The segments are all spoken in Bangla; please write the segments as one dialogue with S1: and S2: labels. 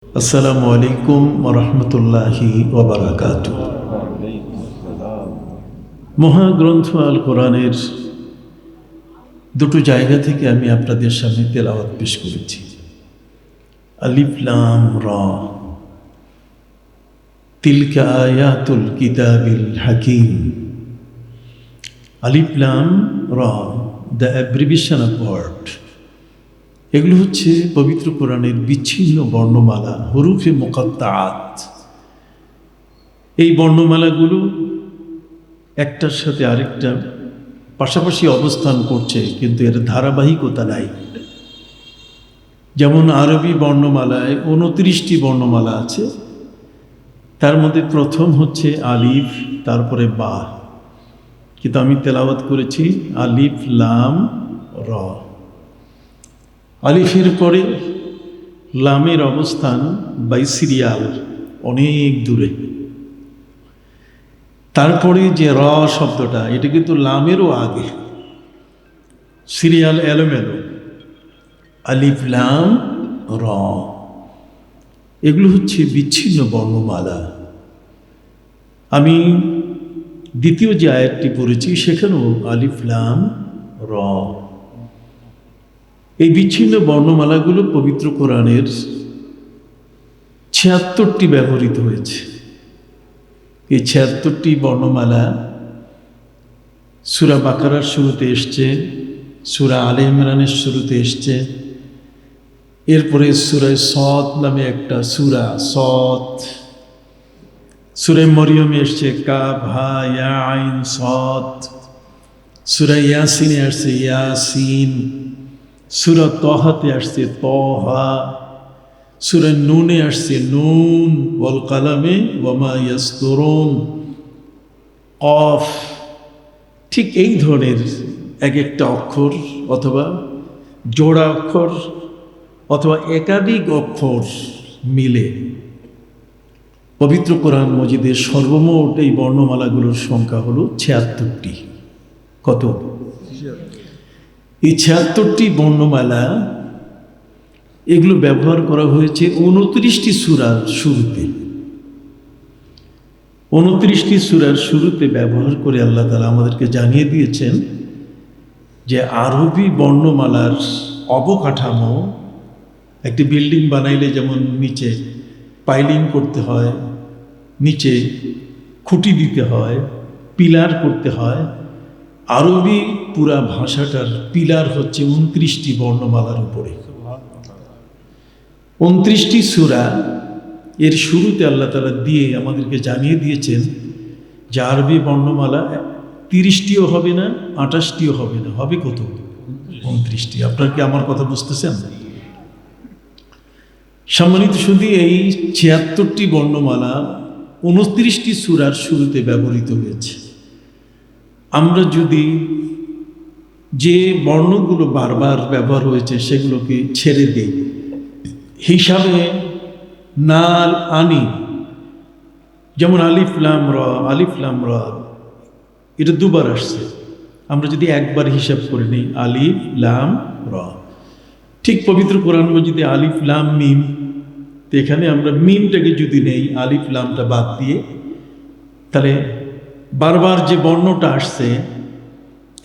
S1: আসসালামু আলাইকুম ওয়া রাহমাতুল্লাহি ওয়া বারাকাতুহু। মহাগ্রন্থ আল কোরআনের দুটো জায়গা থেকে আমি আপনাদের সামনে তেলাওয়াত পেশ করেছি। আলিফ লাম রা, তিলকা আয়াতুল কিতাবিল হাকিম। আলিফ লাম রা, দ্য অ্যাব্রিভিয়েশন অফ ওয়ার্ড। এগুলো হচ্ছে পবিত্র কোরআনের বিচ্ছিন্ন বর্ণমালা, হরুফে মুকাত্তাআত। এই বর্ণমালাগুলো একটার সাথে আরেকটা পাশাপাশি অবস্থান করছে, কিন্তু এর ধারাবাহিকতা নাই। যেমন আরবি বর্ণমালায় 29টি বর্ণমালা আছে, তার মধ্যে প্রথম হচ্ছে আলিফ, তারপরে বা। কিন্তু আমি তেলাওয়াত করেছি আলিফ লাম র। আলিফের পরে লামের অবস্থান বাই সিরিয়াল অনেক দূরে। তারপরে যে র শব্দটা, এটা কিন্তু লামেরও আগে, সিরিয়াল এলোমেলো। আলিফ লাম র, এগুলো হচ্ছে বিচ্ছিন্ন বর্ণমালা। আমি দ্বিতীয় যে আয়াতটি পড়েছি সেখানেও আলিফ লাম র। এই বিচ্ছিন্ন বর্ণমালাগুলো পবিত্র কোরআনের 76টি ব্যবহৃত হয়েছে। এই 76টি বর্ণমালা সূরা বাকারার শুরুতে এসছে, সূরা আলে ইমরানের শুরুতে এসছে, এরপরে সূরা সদ নামে একটা সূরা সদ, সূরা মরিয়মে এসছে কাফ হা ইয়া আইন সদ, সূরা ইয়াসিনে আসছে ইয়াসিন, সূরা তহাতে আসছে তহা, সূরা নুনে আসছে নুন, ওয়াল কালামে ওয়া মা ইয়াসতুরুন কফ। ঠিক এই ধরনের এক একটা অক্ষর অথবা জোড়া অক্ষর অথবা একাধিক অক্ষর মিলে পবিত্র কোরআন মজিদের সর্বমোট এই বর্ণমালাগুলোর সংখ্যা হলো 76টি। কত? এই 76টি বর্ণমালা, এগুলো ব্যবহার করা হয়েছে 29টি সূরার শুরুতে। 29টি সূরার শুরুতে ব্যবহার করে আল্লাহ তাআলা আমাদেরকে জানিয়ে দিয়েছেন যে আরবি বর্ণমালার অবকাঠামো, একটি বিল্ডিং বানাইলে যেমন নিচে পাইলিং করতে হয়, নিচে খুঁটি দিতে হয়, পিলার করতে হয়, আরবি পুরা ভাষাটার পিলার হচ্ছে 29টি বর্ণমালার উপরে। 29টি সূরা এর শুরুতে আল্লাহ তাআলা দিয়ে আমাদেরকে জানিয়ে দিয়েছেন যে আরবি বর্ণমালা 30টিও হবে না, 28টিও হবে না, হবে কত? 29টি। আপনারা কি আমার কথা বুঝতেছেন? সম্মানিত শুধু এই 76টি বর্ণমালা 29টি সূরার শুরুতে ব্যবহৃত হয়েছে। আমরা যদি যে বর্ণগুলো বারবার ব্যবহার হয়েছে সেগুলোকে ছেড়ে দিই, হিসাবে না আনি, যেমন আলিফ লাম র, আলিফ লাম র এটা দুবার আসছে, আমরা যদি একবার হিসাব করে নিই আলিফ লাম র। ঠিক পবিত্র কোরআন মজিদে আলিফ লাম মিম, তো এখানে আমরা মিমটাকে যদি নেই, আলিফ লামটা বাদ দিয়ে, তাহলে বারবার যে বর্ণটা আসছে,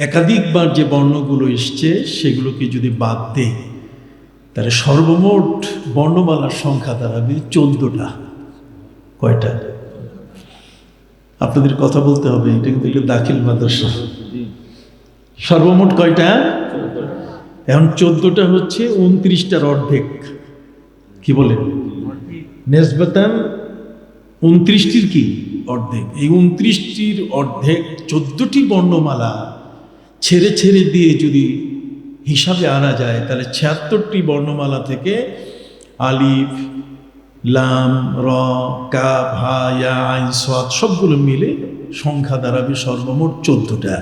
S1: একাধিকবার যে বর্ণগুলো এসছে সেগুলোকে যদি বাদ দেই, তাহলে সর্বমোট বর্ণমালার সংখ্যা দাঁড়াবে 14টা। কয়টা? আপনাদের কথা বলতে হবে, এটা কিন্তু একটা দাখিল মাদ্রাসা। সর্বমোট কয়টা? এখন 14টা হচ্ছে 29টার অর্ধেক। কি বলেন? নেসবাতান 29টির কি অর্ধেক। এই 29টির অর্ধেক 14টি বর্ণমালা ছেড়ে ছেড়ে দিয়ে যদি হিসাবে আনা যায়, তাহলে 76টি বর্ণমালা থেকে আলিফ লাম র কাফ হা ইয়া আইন সাদ সবগুলো মিলে সংখ্যা দাঁড়াবে সর্বমোট 14টা।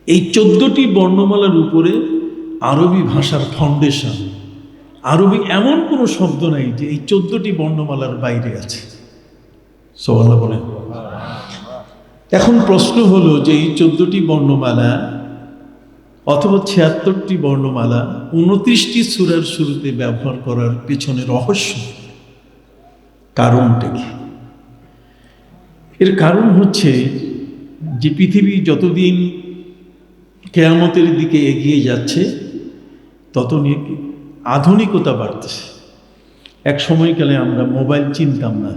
S1: এই 14টি বর্ণমালার উপরে আরবি ভাষার ফাউন্ডেশন। আরবি এমন কোনো শব্দ নাই যে এই 14টি বর্ণমালার বাইরে আছে। সুবহানাল্লাহ বলেন। এখন প্রশ্ন হলো যে এই 14টি বর্ণমালা অথবা ৭৬টি বর্ণমালা ২৯টি সূরার শুরুতে ব্যবহার করার পেছনে রহস্য, কারণটা কি? এর কারণ হচ্ছে যে পৃথিবী যতদিন কিয়ামতের দিকে এগিয়ে যাচ্ছে তত আধুনিকতা বাড়তেছে। এক সময়কালে আমরা মোবাইল চিনতাম না,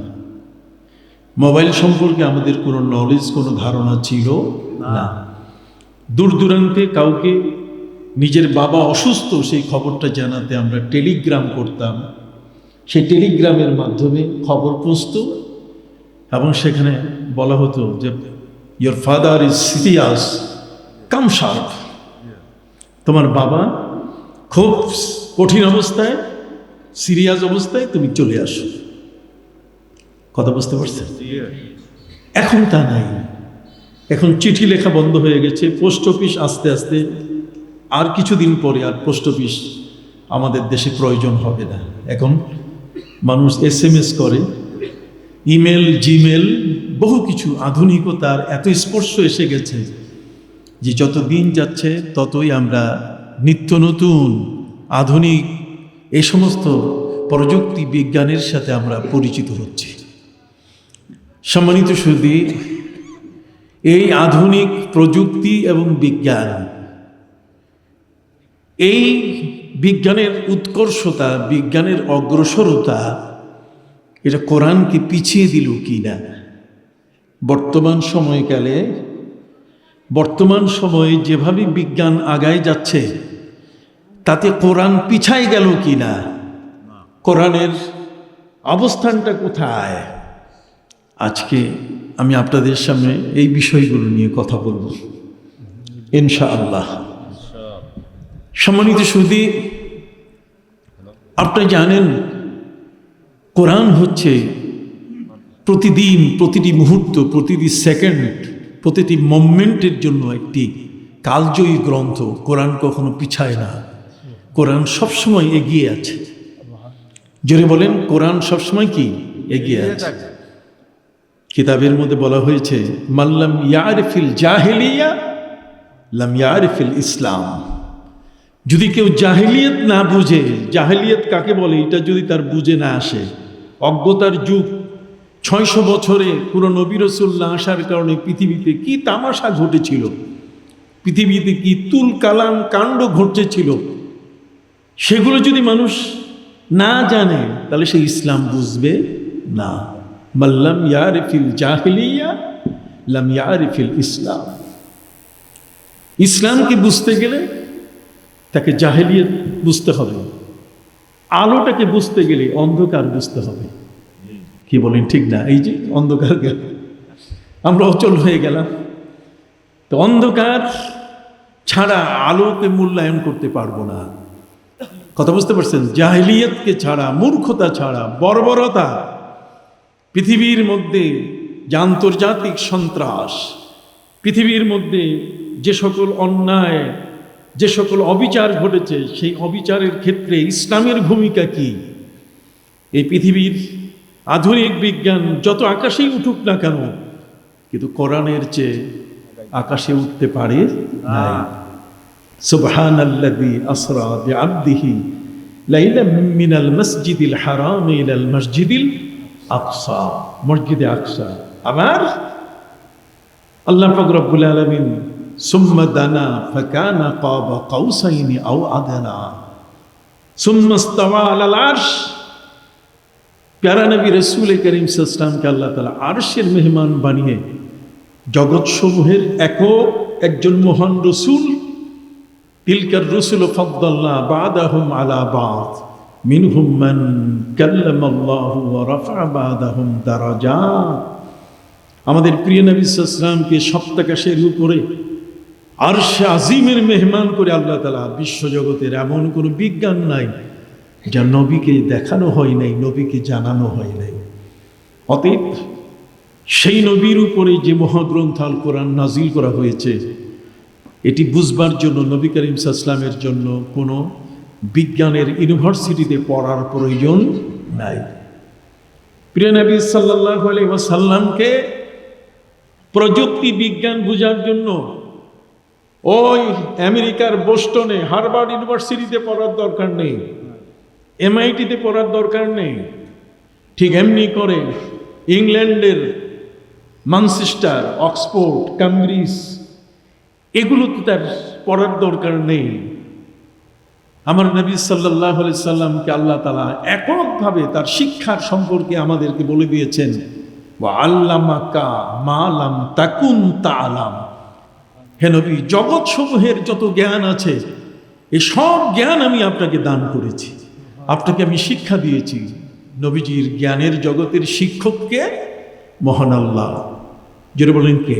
S1: মোবাইল সম্পর্কে আমাদের কোনো নলেজ, কোনো ধারণা ছিল না। দূর দূরান্তে কাউকে নিজের বাবা অসুস্থ সেই খবরটা জানাতে আমরা টেলিগ্রাম করতাম। সেই টেলিগ্রামের মাধ্যমে খবর পৌঁছত এবং সেখানে বলা হতো যে your father is serious, come sharp. তোমার বাবা খুব কঠিন অবস্থায়, সিরিয়াস অবস্থায়, তুমি চলে আসো। কথা বুঝতে পারছেন? এখন তা নাই। এখন চিঠি লেখা বন্ধ হয়ে গেছে। পোস্ট অফিস আস্তে আস্তে আর কিছুদিন পরে আর পোস্ট অফিস আমাদের দেশে প্রয়োজন হবে না। এখন মানুষ SMS করে, ইমেল, জিমেল, বহু কিছু। আধুনিকতার এত স্পর্শ এসে গেছে যে যত দিন যাচ্ছে ততই আমরা নিত্য নতুন আধুনিক এই সমস্ত প্রযুক্তি বিজ্ঞানের সাথে আমরা পরিচিত হচ্ছি। সম্মানিত সুধী, এই আধুনিক প্রযুক্তি এবং বিজ্ঞান, এই বিজ্ঞানের উৎকর্ষতা, বিজ্ঞানের অগ্রসরতা, এটা কোরআনকে পিছিয়ে দিল কি না? বর্তমান সময়ে যেভাবে বিজ্ঞান আগায় যাচ্ছে তাতে কোরআন পিছায় গেল কি না? কোরআনের অবস্থানটা কোথায়? আজকে আমি আপনাদের সামনে এই বিষয়গুলো নিয়ে কথা বলব ইনশাআল্লাহ। সম্মানিত সুধী, আপনি জানেন কোরআন হচ্ছে প্রতিদিন, প্রতিটি মুহূর্ত, প্রতিটি সেকেন্ড, প্রতিটি মোমেন্টের জন্য একটি কালজয়ী গ্রন্থ। কোরআন কখনো পিছায় না, কোরআন সবসময় এগিয়ে আছে। জোরে বলেন, কোরআন সবসময় কি এগিয়ে আছে? কিতাবের মধ্যে বলা হয়েছে মাল্লাম ইয়ারিফিল জাহিলিয়া লাম ইয়ারিফিল ইসলাম। যদি কেউ জাহিলিয়ত না বুঝে, জাহিলিয়ত কাকে বলে এটা যদি তার বুঝে না আসে, অজ্ঞতার যুগ, 600 বছরে পুরো নবী রাসূল না আসার কারণে পৃথিবীতে কি তামাশা ঘটেছিল, পৃথিবীতে কি তুল কালাম কাণ্ড ঘটেছিল, সেগুলো যদি মানুষ না জানে তাহলে সে ইসলাম বুঝবে না। মাল্লাম ইয়ারিফিল জাহিলিয়া লাম ইয়ারিফিল ইসলাম। ইসলামকে বুঝতে গেলে তাকে জাহেলিয়ত বুঝতে হবে, আলোটাকে বুঝতে গেলে অন্ধকার বুঝতে হবে। কি বলেন, ঠিক না? এই যে অন্ধকার গেল, আমরা অচল হয়ে গেলাম। তো অন্ধকার ছাড়া আলোকে মূল্যায়ন করতে পারবো না। কথা বুঝতে পারছেন? জাহেলিয়তকে ছাড়া, মূর্খতা ছাড়া, বর্বরতা, পৃথিবীর মধ্যে যে আন্তর্জাতিক সন্ত্রাস, পৃথিবীর মধ্যে যে সকল অন্যায়, যে সকল অবিচার ঘটেছে, সেই অবিচারের ক্ষেত্রে ইসলামের ভূমিকা কি? এই পৃথিবীর আধুনিক বিজ্ঞান যত আকাশেই উঠুক না কেন, কিন্তু কোরআনের চেয়ে আকাশে উঠতে পারে না। সুবহানাল্লাযী আসরা বিআবদিহি লাইলাম মিনাল মসজিদিল হারাম ইলাল মসজিদিল আকসা। মসজিদে আকসা। আবার আল্লাহ পাক রব্বুল আলামিন সুম্মা দানা ফাকানা কাবা কাউসাইনি আও আদনা সুম্মা ইসতাওয়া আলাল আরশ। প্যারা নবী রাসূল করিম সাল্লাল্লাহু আলাইহি ওয়াসাল্লামকে আল্লাহ তাআলা আরশের মেহমান বানিয়ে জগৎসমূহের একজন মহান রসূল, তিলকার রসুল ফাদ্দালনা বাদাহুম আলা বাদ মিনহুম মান কাল্লামাল্লাহু ওয়া রাফা বাদাহুম দারাজাত। আমাদের প্রিয় নবী সাল্লাল্লাহু আলাইহি ওয়াসাল্লামকে সপ্তাকাশের উপরে আরশে আজিমের মেহমান করে আল্লাহ তাআলা বিশ্বজগতের এমন কোনো বিজ্ঞান নাই যা নবীকে দেখানো হয় নাই, নবীকে জানানো হয় নাই। অতএব সেই নবীর উপরে যে মহাগ্রন্থ আল কোরআন নাজিল করা হয়েছে, এটি বুঝবার জন্য নবী করিম সাল্লাল্লাহু আলাইহি ওয়াসাল্লামের জন্য কোনো বিজ্ঞানের ইউনিভার্সিটিতে পড়ার প্রয়োজন নাই। প্রিয় নবী সাল্লাল্লাহু আলাইহি ওয়াসাল্লামকে প্রযুক্তি বিজ্ঞান বোঝার জন্য ওই আমেরিকার বোস্টনে হার্ভার্ড ইউনিভার্সিটিতে পড়ার দরকার নেই, MIT-তে পড়ার দরকার নেই। ঠিক এমনি করে ইংল্যান্ডের ম্যানচেস্টার, অক্সফোর্ড, ক্যামব্রিজ এগুলোতে তার পড়ার দরকার নেই। আমার নবী সাল্লাল্লাহু আলাইহি সাল্লামকে আল্লাহ তাআলা এককভাবে তার শিক্ষার সম্পর্কে আমাদেরকে বলে দিয়েছেন, ওয়া আল্লামাকা মা লাম তাকুন তা'লাম। হে নবী, জগৎ সমূহের যত জ্ঞান আছে এই সব জ্ঞান আমি আপনাকে দান করেছি, আপনাকে আমি শিক্ষা দিয়েছি। নবীজির জ্ঞানের জগতের শিক্ষককে মহান আল্লাহ। যেটা বলেন কে?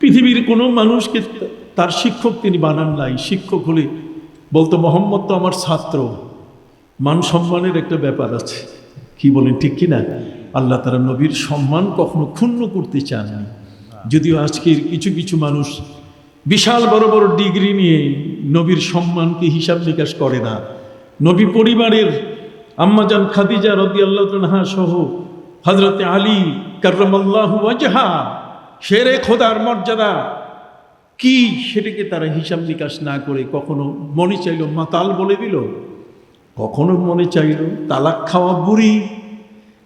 S1: পৃথিবীর কোনো মানুষকে তার শিক্ষক তিনি বানান নাই। শিক্ষক হলে বলতো মোহাম্মদ তো আমার ছাত্র, মান সম্মানের একটা ব্যাপার আছে। কি বলেন, ঠিক কিনা? আল্লাহ তাআলা নবীর সম্মান কখনো ক্ষুণ্ণ করতে চাননি। যদিও আজকের কিছু কিছু মানুষ বিশাল বড় বড় ডিগ্রি নিয়ে নবীর সম্মানকে হিসাব নিকাশ করে না। নবী পরিবারের আম্মাজান খাদিজা রাদিয়াল্লাহু আনহা সহ হযরতে আলী কাররামাল্লাহু ওয়াজহা, শেরে খোদার মর্যাদা কি, সেটাকে তারা হিসাব নিকাশ না করে কখনো মনে চাইল মাতাল বলে দিল, কখনো মনে চাইল তালাক খাওয়া বুড়ি,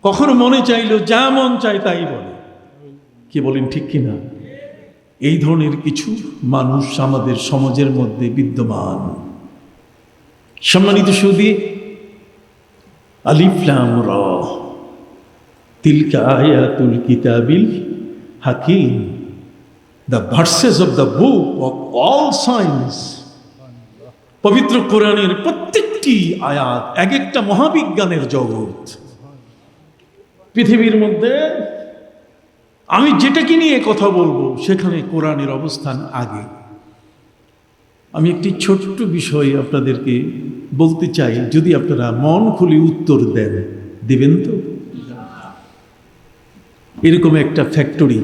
S1: কখনো মনে চাইল যা মন চায় তাই বলে। কি বলেন, ঠিক কিনা? এই ধরনের কিছু মানুষ আমাদের সমাজের মধ্যে বিদ্যমান। সম্মানিত সুধী, আলিফ লাম র তিলকা আয়াতুল কিতাবিল হাকিম, the verses of the book of all science। পবিত্র কোরআনের প্রত্যেকটি আয়াত এক একটা মহাবিজ্ঞানের জগৎ। পৃথিবীর মধ্যে আমি যেটাকে নিয়ে কথা বলবো সেখানে কোরআনের অবস্থান আগে। আমি একটি ছোট্ট বিষয় আপনাদেরকে বলতে চাই, যদি আপনারা মন খুলে উত্তর দেন, দিবেন তো? এরকম একটা ফ্যাক্টরি,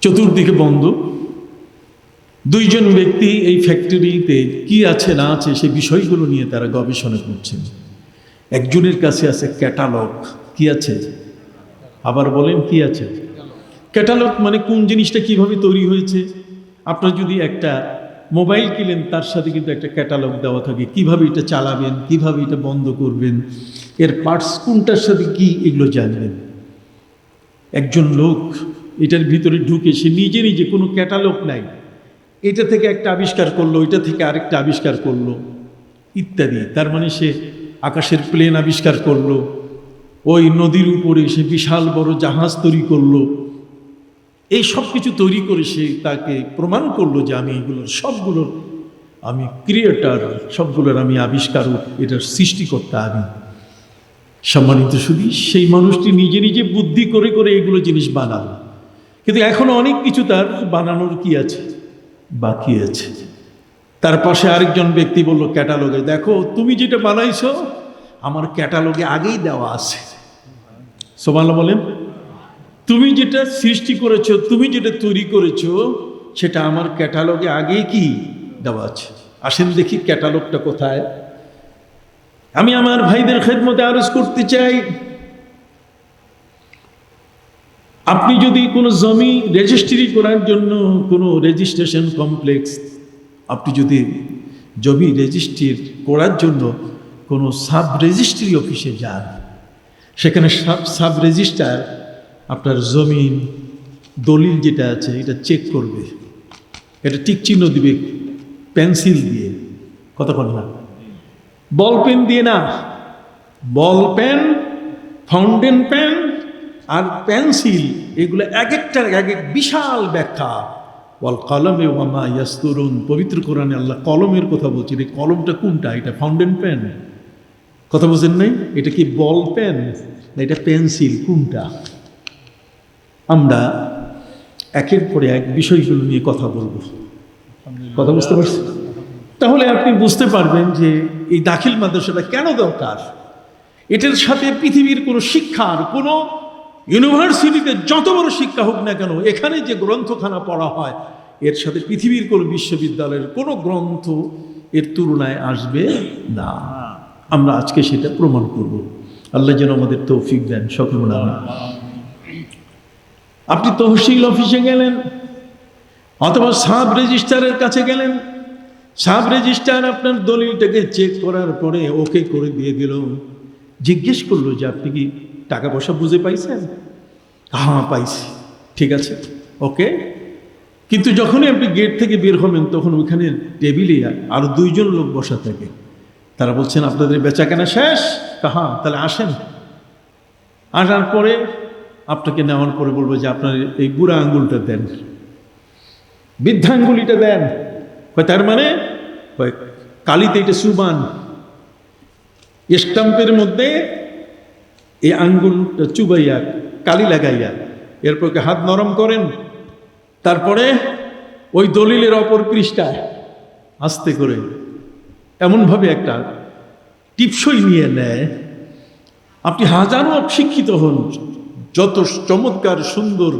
S1: চতুর্দিকে বন্ধ, দুইজন ব্যক্তি এই ফ্যাক্টরিতে কি আছে না আছে সে বিষয়গুলো নিয়ে তারা গবেষণা করছেন। একজনের কাছে আছে ক্যাটালগ। কি আছে? আবার বলেন, কি আছে? ক্যাটালগ মানে কোন জিনিসটা কিভাবে তৈরি হয়েছে। আপনার যদি একটা মোবাইল কিনেন তার সাথে কিন্তু একটা ক্যাটালগ দেওয়া থাকে, কিভাবে এটা চালাবেন, কিভাবে এটা বন্ধ করবেন, এর পার্টস কোনটার সাথে কি, এগুলো জানবেন। একজন লোক এটার ভিতরে ঢুকে সে নিজে নিজে, কোনো ক্যাটালগ নাই, এটা থেকে একটা আবিষ্কার করলো, এটা থেকে আরেকটা আবিষ্কার করলো ইত্যাদি। তার মানে সে আকাশের প্লেন আবিষ্কার করলো, ওই নদীর উপরে সে বিশাল বড় জাহাজ তৈরি করলো। এই সব কিছু তৈরি করে সে তাকে প্রমাণ করলো যে আমি এগুলোর সবগুলোর আমি ক্রিয়েটার, সবগুলোর আমি আবিষ্কারক, এটার সৃষ্টিকর্তা আমি। সম্মানিত শুধু সেই মানুষটি নিজে নিজে বুদ্ধি করে করে এগুলো জিনিস বানালো, কিন্তু এখনো অনেক কিছু তার বানানোর কি আছে, বাকি আছে। তার পাশে আরেকজন ব্যক্তি বলল ক্যাটালগে, দেখো তুমি যেটা বানাইছো আমার ক্যাটালগে আগেই দেওয়া আছে। সুবহানাল্লাহ বলেন। তুমি যেটা সৃষ্টি করেছো, তুমি যেটা তৈরি করেছো, সেটা আমার ক্যাটালগে আগেই কি দেওয়া আছে। আসেন দেখি ক্যাটালগটা কোথায়। আমি আমার ভাইদের খেদমতে আরজ করতে চাই, আপনি যদি কোনো জমি রেজিস্ট্রি করার জন্য কোনো রেজিস্ট্রেশন কমপ্লেক্স, আপনি যদি জমি রেজিস্ট্রি করার জন্য কোনো সাব রেজিস্ট্রি অফিসে যান, সেখানে সাব রেজিস্ট্রার আপনার জমিন দলিল যেটা আছে এটা চেক করবে, এটা টিক চিহ্ন দিবে পেন্সিল দিয়ে, কতক্ষণ না, বল পেন দিয়ে না, বল পেন, ফাউন্টেন পেন আর পেন্সিল, এগুলো এক একটার এক এক বিশাল ব্যাখ্যা। ওয়াল কলমে ওয়া মা ইয়াসতুরুন, পবিত্র কোরআনে আল্লাহ কলমের কথা বলছেন। এই কলমটা কোনটা? এটা ফাউন্টেন পেন, কথা বলছেন নাই? এটা কি বল পেন না এটা পেন্সিল, কোনটা? আমরা একের পরে এক বিষয়গুলো নিয়ে কথা বলবো, কথা বুঝতে পারছি? তাহলে আপনি বুঝতে পারবেন যে এই দাখিল মাদ্রাসাটা কেন দরকার। এটার সাথে পৃথিবীর কোনো শিক্ষার, কোনো ইউনিভার্সিটিতে যত বড় শিক্ষা হোক না কেন, এখানে যে গ্রন্থখানা পড়া হয় এর সাথে পৃথিবীর কোনো বিশ্ববিদ্যালয়ের কোনো গ্রন্থ এর তুলনায় আসবে না। আমরা আজকে সেটা প্রমাণ করব। আল্লাহ যেন আমাদের তৌফিক দেন, সকল নামে। আপনি তহসিল অফিসে গেলেন, অথবা সাব রেজিস্ট্রারের কাছে গেলেন, সাব রেজিস্ট্রার আপনার দলিলটাকে চেক করার পরে ওকে করে দিয়ে দিল। জিজ্ঞেস করলো যে আপনি কি টাকা পয়সা বুঝে পাইছেন? হ্যাঁ পাইছি। ঠিক আছে, ওকে। কিন্তু যখনই আপনি গেট থেকে বের হবেন তখন ওইখানে টেবিলে আরো 2 জন লোক বসা থাকে। তারা বলছেন আপনাদের বেচাকেনা শেষ? হ্যাঁ, তাহলে আসেন। আসার পরে আপনাকে নেওয়ার পরে বলবো যে আপনার এই বুড়া আঙ্গুলটা দেন, বৃদ্ধাঙ্গুলিটা দেন। তার মানে কালিতে এটা সুবান, স্টাম্পের মধ্যে এই আঙ্গুলটা চুবাইয়া কালি লাগাইয়া এরপর হাত নরম করেন। তারপরে ওই দলিলের অপর পৃষ্ঠায় আস্তে করে এমনভাবে একটা টিপসই নিয়ে নেয়। আপনি হাজারো অশিক্ষিত হন, যত চমৎকার সুন্দর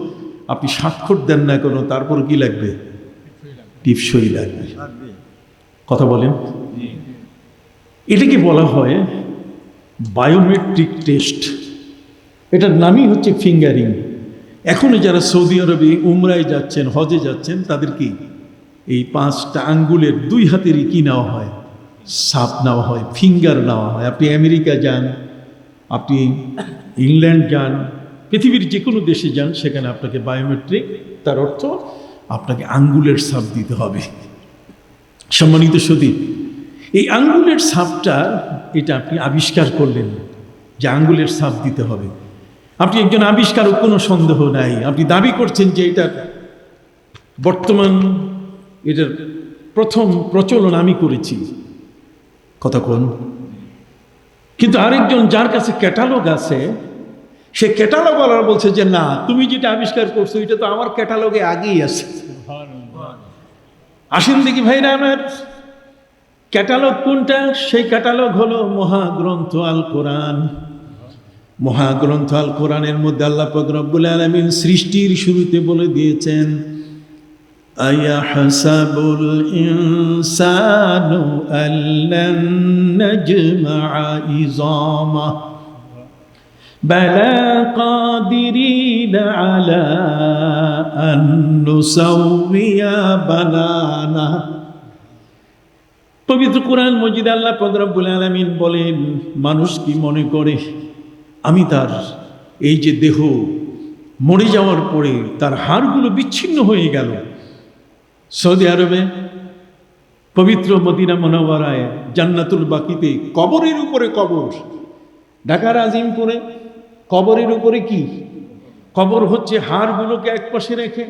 S1: আপনি স্বাক্ষর দেন না কেন, তারপর কি লাগবে? টিপসই লাগবে। কথা বলেন। এটাকে বলা হয় বায়োমেট্রিক টেস্ট। এটার নামই হচ্ছে ফিঙ্গারিং। এখনো যারা সৌদি আরবে উমরায় যাচ্ছেন, হজে যাচ্ছেন, তাদের কি এই 5টা আঙ্গুলের 2 হাতেরই কি নেওয়া হয়? ছাপ নেওয়া হয়, ফিঙ্গার নেওয়া হয়। আপনি আমেরিকা যান, আপনি ইংল্যান্ড যান, পৃথিবীর যে কোনো দেশে যান, সেখানে আপনাকে বায়োমেট্রিক, তার অর্থ আপনাকে আঙ্গুলের ছাপ দিতে হবে। সম্মানিত সুধী, এই আঙ্গুলের ছাপটা এটা আপনি আবিষ্কার করলেন যে আঙ্গুলের ছাপ দিতে হবে। আপনি একজন আবিষ্কারক, কোনো সন্দেহ নাই। আপনি দাবি করছেন যে এটার বর্তমান, এটার প্রথম প্রচলন আমি করেছি, কথা কোন। কিন্তু আরেকজন যার কাছে ক্যাটালগ আছে, সে ক্যাটালগ ওয়ালা বলছে যে না, তুমি যেটা আবিষ্কার করছো এটা তো আমার ক্যাটালগে আগেই আছে। আসেন দেখি ভাইরা আমার, ক্যাটালগ কোনটা? সেই ক্যাটালগ হলো মহাগ্রন্থ আল কোরআন। মহাগ্রন্থ আল কোরআনের মধ্যে আল্লাহ পাক রব্বুল আলামিন সৃষ্টির শুরুতে বলে দিয়েছেন, আয়াহসাবুল ইনসানু আল্লান নাজমা'a ইযামা বালা কাদিরিনা আলা আন নুসাউইয়া বানানা। পবিত্র কোরআন মজিদ আল্লাহ পাক রব্বুল আলামিন বলেন, মানুষ কি মনে করে আমি তার এই যে দেহ মরে যাওয়ার পরে তার হাড়গুলো বিচ্ছিন্ন হয়ে গেল। সৌদি আরবে পবিত্র মদিনা মুনাওয়ারায় জান্নাতুল বাকিতে কবরের উপরে কবর, ঢাকার আজিমপুরে কবরের উপরে কি কবর হচ্ছে, হাড়গুলোকে একপাশে রেখে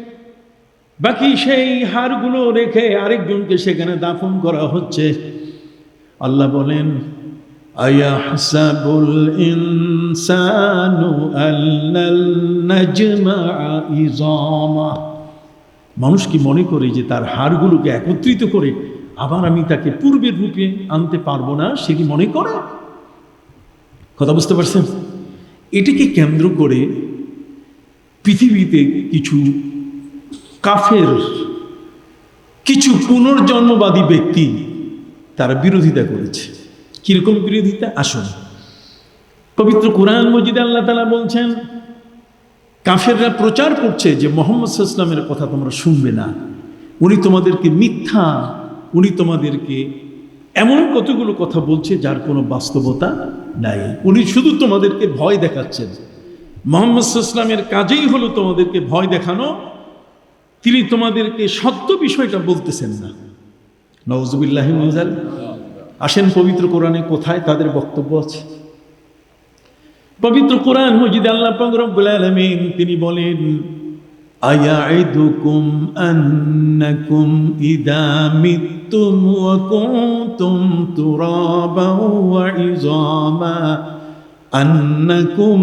S1: বাকি সেই হাড়গুলো রেখে আরেকজনকে সেখানে দাফন করা হচ্ছে। আল্লাহ বলেন, আয়াহসাবুল ইনসানু আল্লাল নাজমা'a ইযামা। মানুষ কি মনে করে যে তার হাড়গুলোকে একত্রিত করে আবার আমি তাকে পূর্বের রূপে আনতে পারবো না? সে কি মনে করে? কথা বুঝতে পারছেন? এটিকে কেন্দ্র করে পৃথিবীতে কিছু কাফের, কিছু পুনর্জন্মবাদী ব্যক্তি তারা বিরোধিতা করেছে। কিরকম বিরোধিতা? আসুন, পবিত্র কোরআন মজিদে আল্লাহ তাআলা বলছেন, কাফেররা প্রচার করছে যে মুহাম্মদ সাল্লাল্লাহু আলাইহি ওয়াসাল্লামের কথা তোমরা শুনবে না, উনি তোমাদেরকে মিথ্যা, উনি তোমাদেরকে এমন কতগুলো কথা বলছে যার কোনো বাস্তবতা নাই, উনি শুধু তোমাদেরকে ভয় দেখাচ্ছেন। মুহাম্মদ সাল্লাল্লাহু আলাইহি ওয়াসাল্লামের কাজেই হলো তোমাদেরকে ভয় দেখানো, তিনি তোমাদেরকে সত্য বিষয়টা বলতেছেন না। নাউযুবিল্লাহি মিন যালিক। আসেন পবিত্র কোরআনে কোথায় তাদের বক্তব্য আছে। পবিত্র কোরআন মজিদে আল্লাহ পাক রব্বুল আলামিন তিনি বলেন, আয়াইদুকুম আন্নাকুম ইদা মিতুম ওয়া কুনতুম তুরাবান ওয়া ইযামা আন্নাকুম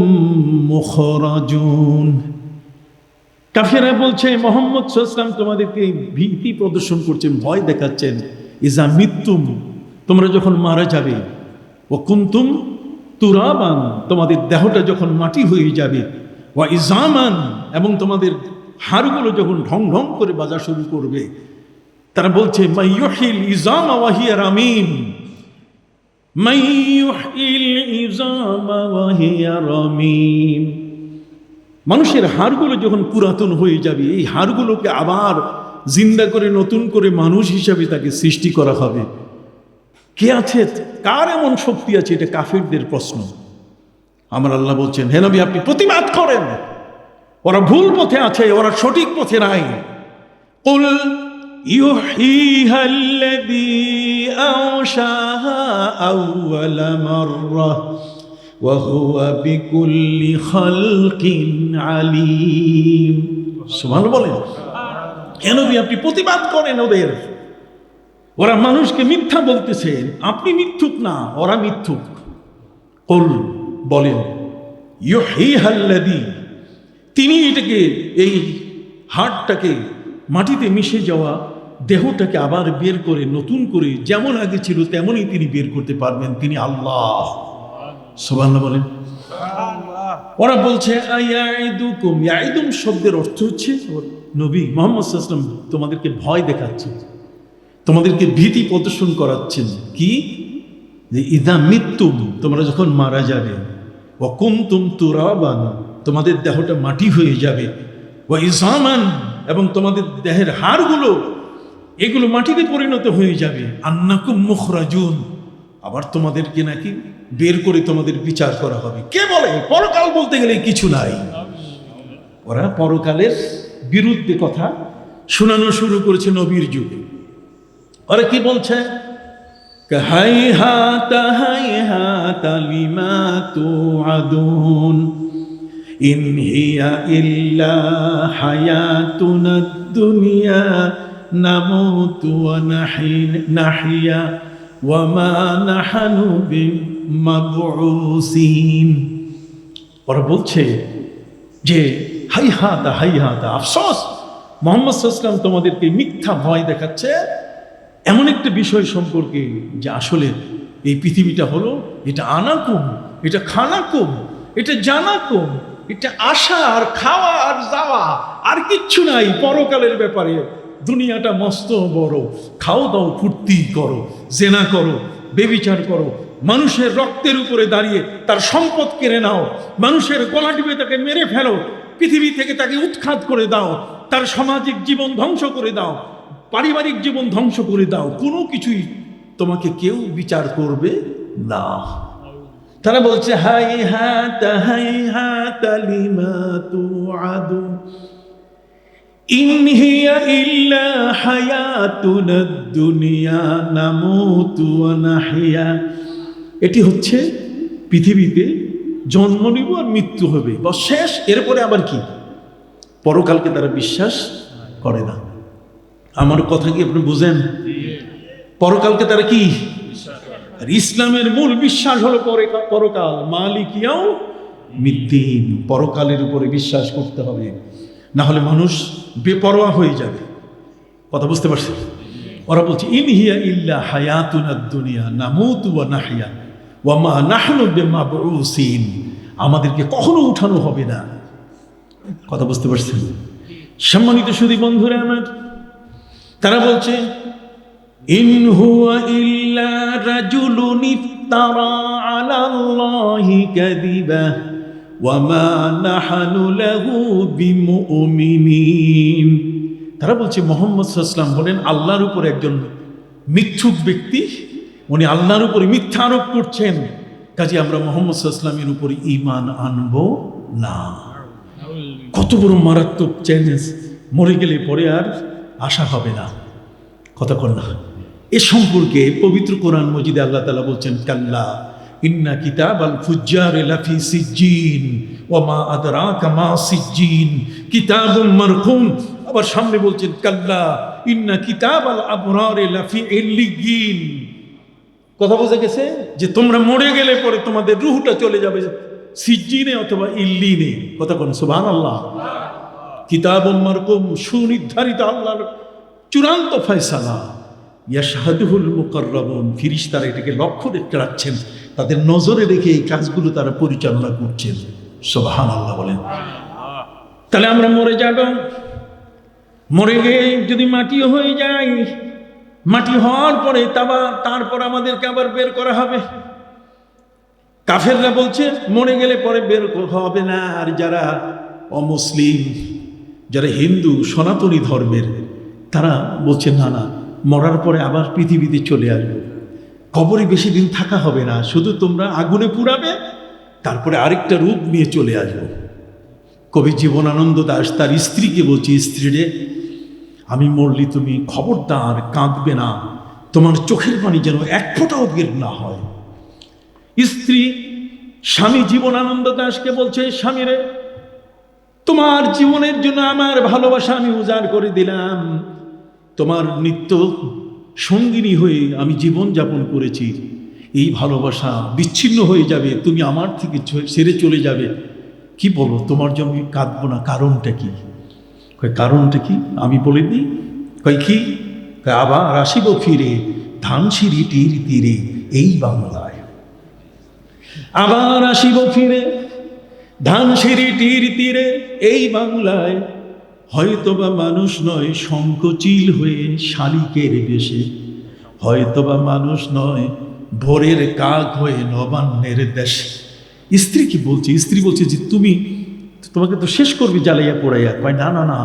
S1: মুখরাজুন। কাফেররা বলছে মুহাম্মদ সাল্লাল্লাহু আলাইহি ওয়াসাল্লাম তোমাদেরকে ভীতি প্রদর্শন করছেন, ভয় দেখাচ্ছেন। ইজা মিতুম, তোমরা যখন মারা যাবে, ওয়া কুনতুম তুরাবান, তোমাদের দেহটা যখন মাটি হয়ে যাবে, ওয়া ইযামান, এবং তোমাদের হাড়গুলো যখন ঢং ঢং করে বাজা শুরু করবে। তারা বলছে মাইয়ুহিল ইযামা ওয়া হিয়া রামীম, মাইয়ুহিল ইযামা ওয়া হিয়া রামীম। মানুষের হাড়গুলো যখন পুরাতন হয়ে যাবে, এই হাড়গুলোকে আবার জিন্দা করে নতুন করে মানুষ হিসাবে তাকে সৃষ্টি করা হবে। কে আছে, কার এমন শক্তি আছে? এটা কাফিরদের প্রশ্ন। আমার আল্লাহ বলছেন, হে নবী আপনি প্রতিবাদ করেন, ওরা ভুল পথে আছে, ওরা সঠিক পথে নাই। কুল ইউহীহাল্লাযী আনশাহা আউওয়ালা মাররাহ ওয়া হুয়া বিকুল্লি খালকিন আলীম। সুবহানাল্লাহ বলেন। হে নবী আপনি প্রতিবাদ করেন ওদের, ওরা মানুষকে মিথ্যা বলতেছেন, আপনি মিথ্যুক না, ওরা মিথ্যুক। কুল বলেন, ইউহীহাল্লাযী, তিনি এটাকে, এই হাড়টাকে, মাটিতে মিশে যাওয়া দেহটাকে আবার বের করে নতুন করে যেমন আগে ছিল তেমনই তিনি বের করতে পারবেন, তিনি আল্লাহ। সুবহানাল্লাহ বলেন। ওরা বলছে আয়াইদুকুম, ইয়াইদুম শব্দের অর্থ হচ্ছে, নবী মুহাম্মদ সাল্লাল্লাহু আলাইহি ওয়াসাল্লাম তোমাদেরকে ভয় দেখাচ্ছেন, তোমাদেরকে ভীতি প্রদর্শন করাচ্ছেন। কি? যে ইদা মিতুম, তোমরা যখন মারা যাবে, ওয়া কুনতুম তুরাবান, তোমাদের দেহটা মাটি হয়ে যাবে, ওয়া ইজামান, এবং তোমাদের দেহের হাড়গুলো এগুলো মাটিতে পরিণত হয়ে যাবে, আন্নাকুম মুখরাজুন, আবার তোমাদেরকে নাকি বের করে তোমাদের বিচার করা হবে। কে বলে? পরকাল বলতে গেলে কিছু নাই। ওরা পরকালের বিরুদ্ধে কথা শোনানো শুরু করেছে নবীর যুগে। ওরা কি বলছে? হাইহাতা হাইহাতা লিমা তুআদুন ইন হিয়া ইল্লা হায়াতুনাদ দুনিয়া নামুতু ওয়া নাহিয়া ওয়া মা নাহনু বিমাবউসিন। ওরা বলছে যে হাইহাতা হাইহাতা, আফসোস, মুহাম্মদ সাল্লাল্লাহু আলাইহি ওয়াসাল্লাম তোমাদেরকে মিথ্যা ভয় দেখাচ্ছে এমন একটা বিষয় সম্পর্কে, যে আসলে এই পৃথিবীটা হলো, এটা আনাকুম, এটা খানাকুম, এটা জানাকুম, এটা আসা আর খাওয়া আর যাওয়া, আর কিচ্ছু নাই পরকালের ব্যাপারে। দুনিয়াটা মস্ত বড়, খাও দাও, ফুর্তি করো, জেনা করো, বেবিচার করো, মানুষের রক্তের উপরে দাঁড়িয়ে তার সম্পদ কেড়ে নাও, মানুষের গলা টিপে তাকে মেরে ফেলো, পৃথিবী থেকে তাকে উৎখাত করে দাও, তার সামাজিক জীবন ধ্বংস করে দাও, পারিবারিক জীবন ধ্বংস করে দাও, কোনো কিছুই তোমাকে কেউ বিচার করবে না। তারা বলছে হাইহাতা হাইহাতা লিমা তুআদু ইন হিয়া ইল্লা হায়াতুনাদ দুনিয়া নামুতু ওয়া নাহিয়া। এটি হচ্ছে পৃথিবীতে জন্ম নিব আর মৃত্যু হবে, বস শেষ। এরপরে আবার কি? পরকালকে তারা বিশ্বাস করে না। আমার কথা কি আপনি বুঝেন? পরকালকে তারা কি? আর ইসলামের মূল বিশ্বাস হলো পরকাল, মালিকিয়াও মিদ্দিন, পরকালের উপরে বিশ্বাস করতে হবে, না হলে মানুষ বেপরোয়া হয়ে যাবে। কথা বুঝতে পারছেন? ওরা বলছে ইন হিয়া ইল্লা হায়াতুনাদ দুনিয়া নামুতু ওয়া নাহিয়া ওয়া মা নাহনু বিমাবউসিন, আমাদেরকে কখনো উঠানো হবে না। কথা বুঝতে পারছেন? সম্মানিত সুধী বন্ধুরা আমার, তারা বলছে ইন হুয়া ইল্লা রাজুলুন ইফতারা আলাল্লাহি কাযিবা ওয়া মা নাহনু লাহু বিমুমিনিন। তারা বলছে মুহাম্মদ সাল্লাল্লাহু আলাইহি ওয়াসাল্লাম বলেন আল্লাহর উপর একজন মিথ্যুক ব্যক্তি, উনি আল্লাহর উপর মিথ্যা আরোপ করছেন, কাজে আমরা মুহাম্মদ সাল্লাল্লাহু আলাইহি ওয়াসাল্লামের উপর ঈমান আনবো না। কত বড় মারাত্মক চ্যালেঞ্জ! মরে গেলে পরে আর আশা হবে না। কথা কর না। এ সম্পর্কে পবিত্র কোরআন মজিদে আল্লাহ তাআলা বলছেন কাল্লা ইন্না কিতাবাল ফুজ্জারি লাফি সিজ্জিন ওয়া মা আদরাকা মা সিজ্জিন কিতাবুম মারকুম। আবার সামনে বলছেন কাল্লা ইন্না কিতাবাল আবরারি লাফি ইল্লিয়িন। কথা বোঝা গেছে যে তোমরা মরে গেলে পরে তোমাদের রূহটা চলে যাবে সিজ্জিনে অথবা ইল্লিনে। কথা কোন সুবহানাল্লাহ। কিতাবুম মারকুম, সুনির্ধারিত আল্লাহর চূড়ান্ত ফয়সালা। ইয়াশহাদুহুল মুকাররাবুন, ফেরেশতারা এটাকে লক্ষ্য রাখছেন, তাদের নজরে রেখে এই কাজগুলো তারা পরিচালনা করছেন। সুবহানাল্লাহ বলেন। তাহলে আমরা মরে যাব, মরে গিয়ে যদি মাটি হয়ে যাই, মাটি হওয়ার পরে তারপর আমাদেরকে আবার বের করা হবে। কাফেররা বলছে মরে গেলে পরে বের হবে না। আর যারা অমুসলিম, যারা হিন্দু সনাতনী ধর্মের, তারা বলছে না না, মরার পরে আবার পৃথিবীতে চলে আসবো, কবরে বেশি দিন থাকা হবে না, শুধু তোমরা আগুনে পুড়াবে, তারপরে আরেকটা রূপ নিয়ে চলে আসবো। কবি জীবনানন্দ দাশ তার স্ত্রীকে বলছে, স্ত্রী রে, আমি মরলি তুমি খবরদার কাঁদবে না, তোমার চোখের পানি যেন এক ফোঁটাও বের না হয়। স্ত্রী স্বামী জীবনানন্দ দাশকে বলছে, স্বামী রে, তোমার জীবনের জন্য আমার ভালোবাসা আমি উজাড় করে দিলাম, তোমার নিত্য সঙ্গিনী হয়ে আমি জীবন যাপন করেছি, এই ভালোবাসা বিচ্ছিন্ন হয়ে যাবে, তুমি আমার থেকে ছেড়ে চলে যাবে, কি বলো, তোমার জন্য আমি কাঁদবো না, কারণটা কি? কয় কারণটা কি আমি বলে দিই। কয় কি? আবার আসিব ফিরে ধানসিঁড়িটির তীরে এই বাংলায়, আবার আসিব ফিরে ধানসিঁড়িটির তীরে এই বাংলায়, হয়তোবা মানুষ নয় শঙ্খচিল হয়ে শালিকের বেশে, হয়তোবা মানুষ নয় ভোরের কাক হয়ে নবান্নের দেশে। স্ত্রী কি বলছে? স্ত্রী বলছে যে তোমাকে তো শেষ করবি জ্বালাইয়া পোড়াইয়া। কয় না না না,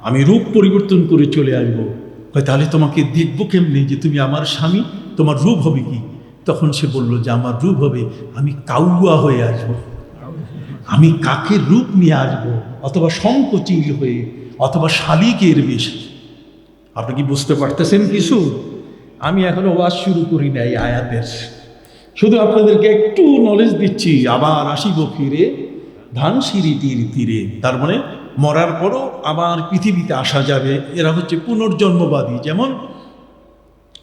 S1: আমি রূপ পরিবর্তন করে চলে আসবো। কয় তাহলে তোমাকে দেখবো কেমনি যে তুমি আমার স্বামী, তোমার রূপ হবে কি? তখন সে বলল যে আমার রূপ হবে, আমি কাউয়া হয়ে আসবো, আমি কাকের রূপ নিয়ে আসবো, অথবা শঙ্খচিল হয়ে, অথবা শালিকের বেশ। আপনি কি বুঝতে পারতেছেন কিছু? আমি এখনো ওয়াজ শুরু করি না এই আয়াতের, শুধু আপনাদেরকে একটু নলেজ দিচ্ছি। আবার আসিব ফিরে ধানসিঁড়িটির তীরে, তার মানে মরার পরও আবার পৃথিবীতে আসা যাবে। এরা হচ্ছে পুনর্জন্মবাদী। যেমন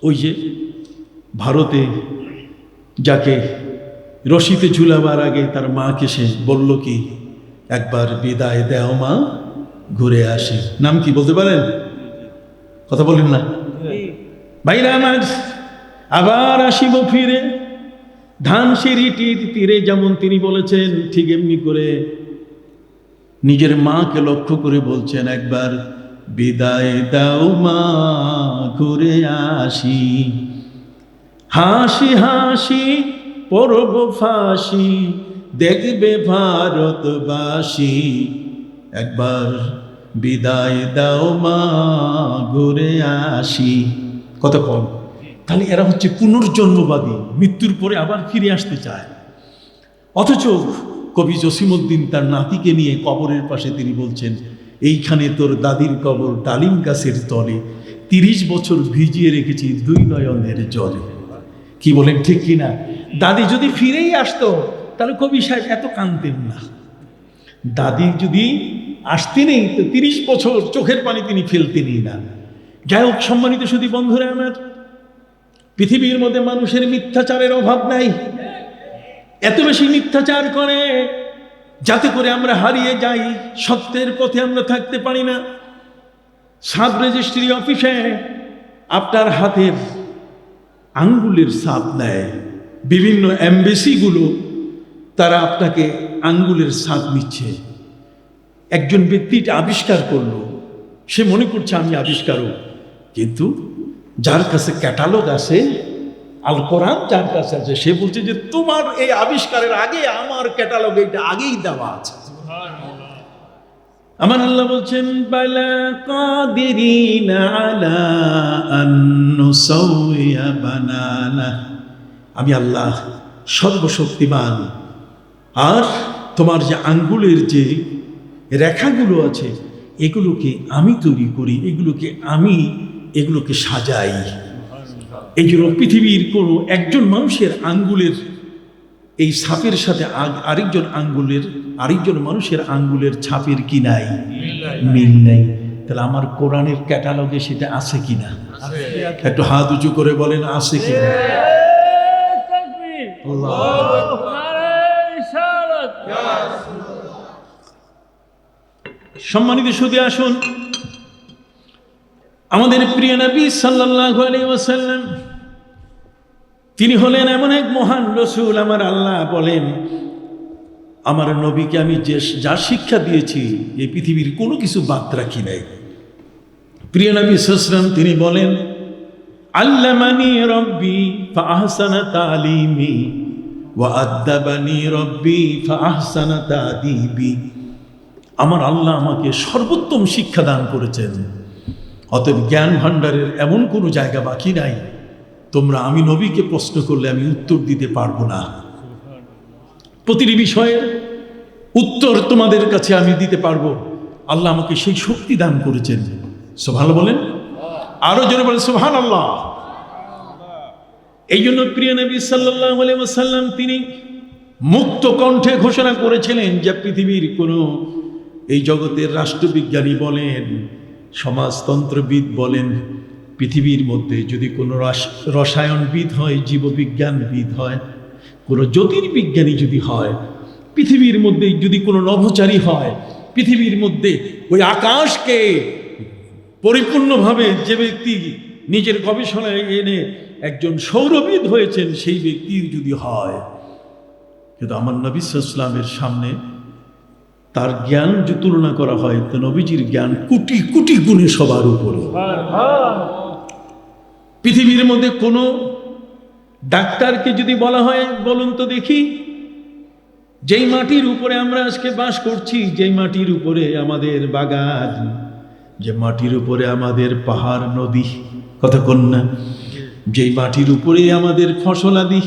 S1: ওই যে ভারতে যাকে রশিতে ঝুলাবার আগে তার মাকে সে বলল কি, একবার বিদায় দেও মা, ঘুরে আসি। নাম কি বলতে পারেন? কথা বলেন না ভাইরা আমার। আবার আসিব ফিরে ধানসিঁড়িটির তীরে, যেমন তিনি বলেছেন ঠিক এমনি করে নিজের মাকে লক্ষ্য করে বলছেন, একবার বিদায় দাও মা, ঘুরে আসি, হাসি হাসি পরব ফাঁসি, দেখবে ভারতবাসী, একবার বিদায় দাও মা, ঘুরে আসি। কতক্ষণ? তাহলে এরা হচ্ছে পুনর্জন্মবাদী, মৃত্যুর পরে আবার ফিরে আসতে চায়। অথচ কবি জসিমউদ্দিন তার নাতিকে নিয়ে কবরের পাশে তিনি বলছেন, এইখানে তোর দাদির কবর ডালিম গাছের তলে, 30 বছর ভিজিয়ে রেখেছি 2 নয়নের জলে। কি বলেন, ঠিক কিনা? দাদি যদি ফিরেই আসতো তাহলে কবি সাহেব এত কাঁদতেন না। দাদি যদি আসতেনই তো 30 বছর চোখের পানি তিনি ফেলতেনই না। যাই হোক, সম্মানিত সুধী বন্ধুরা আমার, পৃথিবীর মধ্যে মানুষের মিথ্যাচারের অভাব নাই। এত বেশি মিথ্যাচার করে যাতে করে আমরা হারিয়ে যাই, সত্যের পথে আমরা থাকতে পারি না। সাব রেজিস্ট্রি অফিসে আপনার হাতের আঙ্গুলের ছাপ নেয়, বিভিন্ন এমবেসিগুলো তারা আপনাকে আঙ্গুলের ছাপ নিচ্ছে। একজন ব্যক্তি এটা আবিষ্কার করলো, সে মনে করছে আমি আবিষ্কারক, কিন্তু যার কাছে ক্যাটালগ আছে, আল কোরআন যার কাছে আছে, সে বলছে যে তোমার এই আবিষ্কারের আগে আমার ক্যাটালগে এটা আগেই দেওয়া আছে। আমার আল্লাহ বলছেন, বালা কাদিরিনা আলা আন নুসাউইয়া বানানা, আমি আল্লাহ সর্বশক্তিমান, আর তোমার যে আঙ্গুলের যে রেখাগুলো আছে এগুলোকে আমি তৈরি করি, এগুলোকে সাজাই। এই জন্য পৃথিবীর কোনো একজন মানুষের আঙ্গুলের এই ছাপের সাথে আরেকজন মানুষের আঙ্গুলের ছাপের কি নাই? মিল নাই। তাহলে আমার কোরআনের ক্যাটালগে সেটা আছে কিনা? একটু হাত উঁচু করে বলেন, আছে কিনা? সম্মানিত সুধী, আসুন আমাদের প্রিয় নবী সাল্লাল্লাহু আলাইহি ওয়াসাল্লাম, তিনি হলেন এমন এক মহান রসুল। আমার আল্লাহ বলেন, আমার নবীকে আমি যা শিক্ষা দিয়েছি এই পৃথিবীর কোনো কিছু বাদ রাখি নাই। প্রিয় নবী সাল্লাল্লাহু আলাইহি ওয়াসাল্লাম তিনি বলেন, আল্লামানি রব্বি ফাআহসানা তালিমি ওয়া আদ্দাবানি রব্বি ফাআহসানা তাদিবি। আমার আল্লাহ আমাকে সর্বোত্তম শিক্ষা দান করেছেন, অতএব জ্ঞান ভাণ্ডারের এমন কোনো জায়গা বাকি নাই তোমরা আমি নবীকে প্রশ্ন করলে আমি উত্তর দিতে পারবো না। প্রতিটি বিষয়ের উত্তর তোমাদের কাছে আমি দিতে পারবো। আল্লাহ আমাকে সেই শক্তি দান করেছেন। সুবহানাল্লাহ বলেন, আরো জোরে বলেন সুবহানাল্লাহ। এই জন্য প্রিয় নবী সাল্লাল্লাহু আলাইহি ওয়াসাল্লাম তিনি মুক্ত কণ্ঠে ঘোষণা করেছিলেন যে পৃথিবীর কোনো এই জগতের রাষ্ট্রবিজ্ঞানী বলেন, সমাজতন্ত্রবিদ বলেন, পৃথিবীর মধ্যে যদি কোনো রসায়নবিদ হয়, জীববিজ্ঞানবিদ হয়, কোনো জ্যোতির্বিজ্ঞানী যদি হয়, পৃথিবীর মধ্যে যদি কোনো নভোচারী হয়, পৃথিবীর মধ্যে ওই আকাশকে পরিপূর্ণভাবে যে ব্যক্তি নিজের গবেষণায় এনে একজন সৌরবিদ হয়েছেন, সেই ব্যক্তি যদি হয়, কিন্তু আমার নবী সাল্লাল্লাহু আলাইহি ওয়াসাল্লামের সামনে তার জ্ঞান যে তুলনা করা হয়, তো নবীজির জ্ঞান কোটি কোটি গুণে সবার উপরে। পৃথিবীর মধ্যে কোনো ডাক্তারকে যদি বলা হয়, বলুন তো দেখি, যেই মাটির উপরে আমরা আজকে বাস করছি, যেই মাটির উপরে আমাদের বাগান, যে মাটির উপরে আমাদের পাহাড় নদী, কথা কন্যা, যেই মাটির উপরে আমাদের ফসলাদি,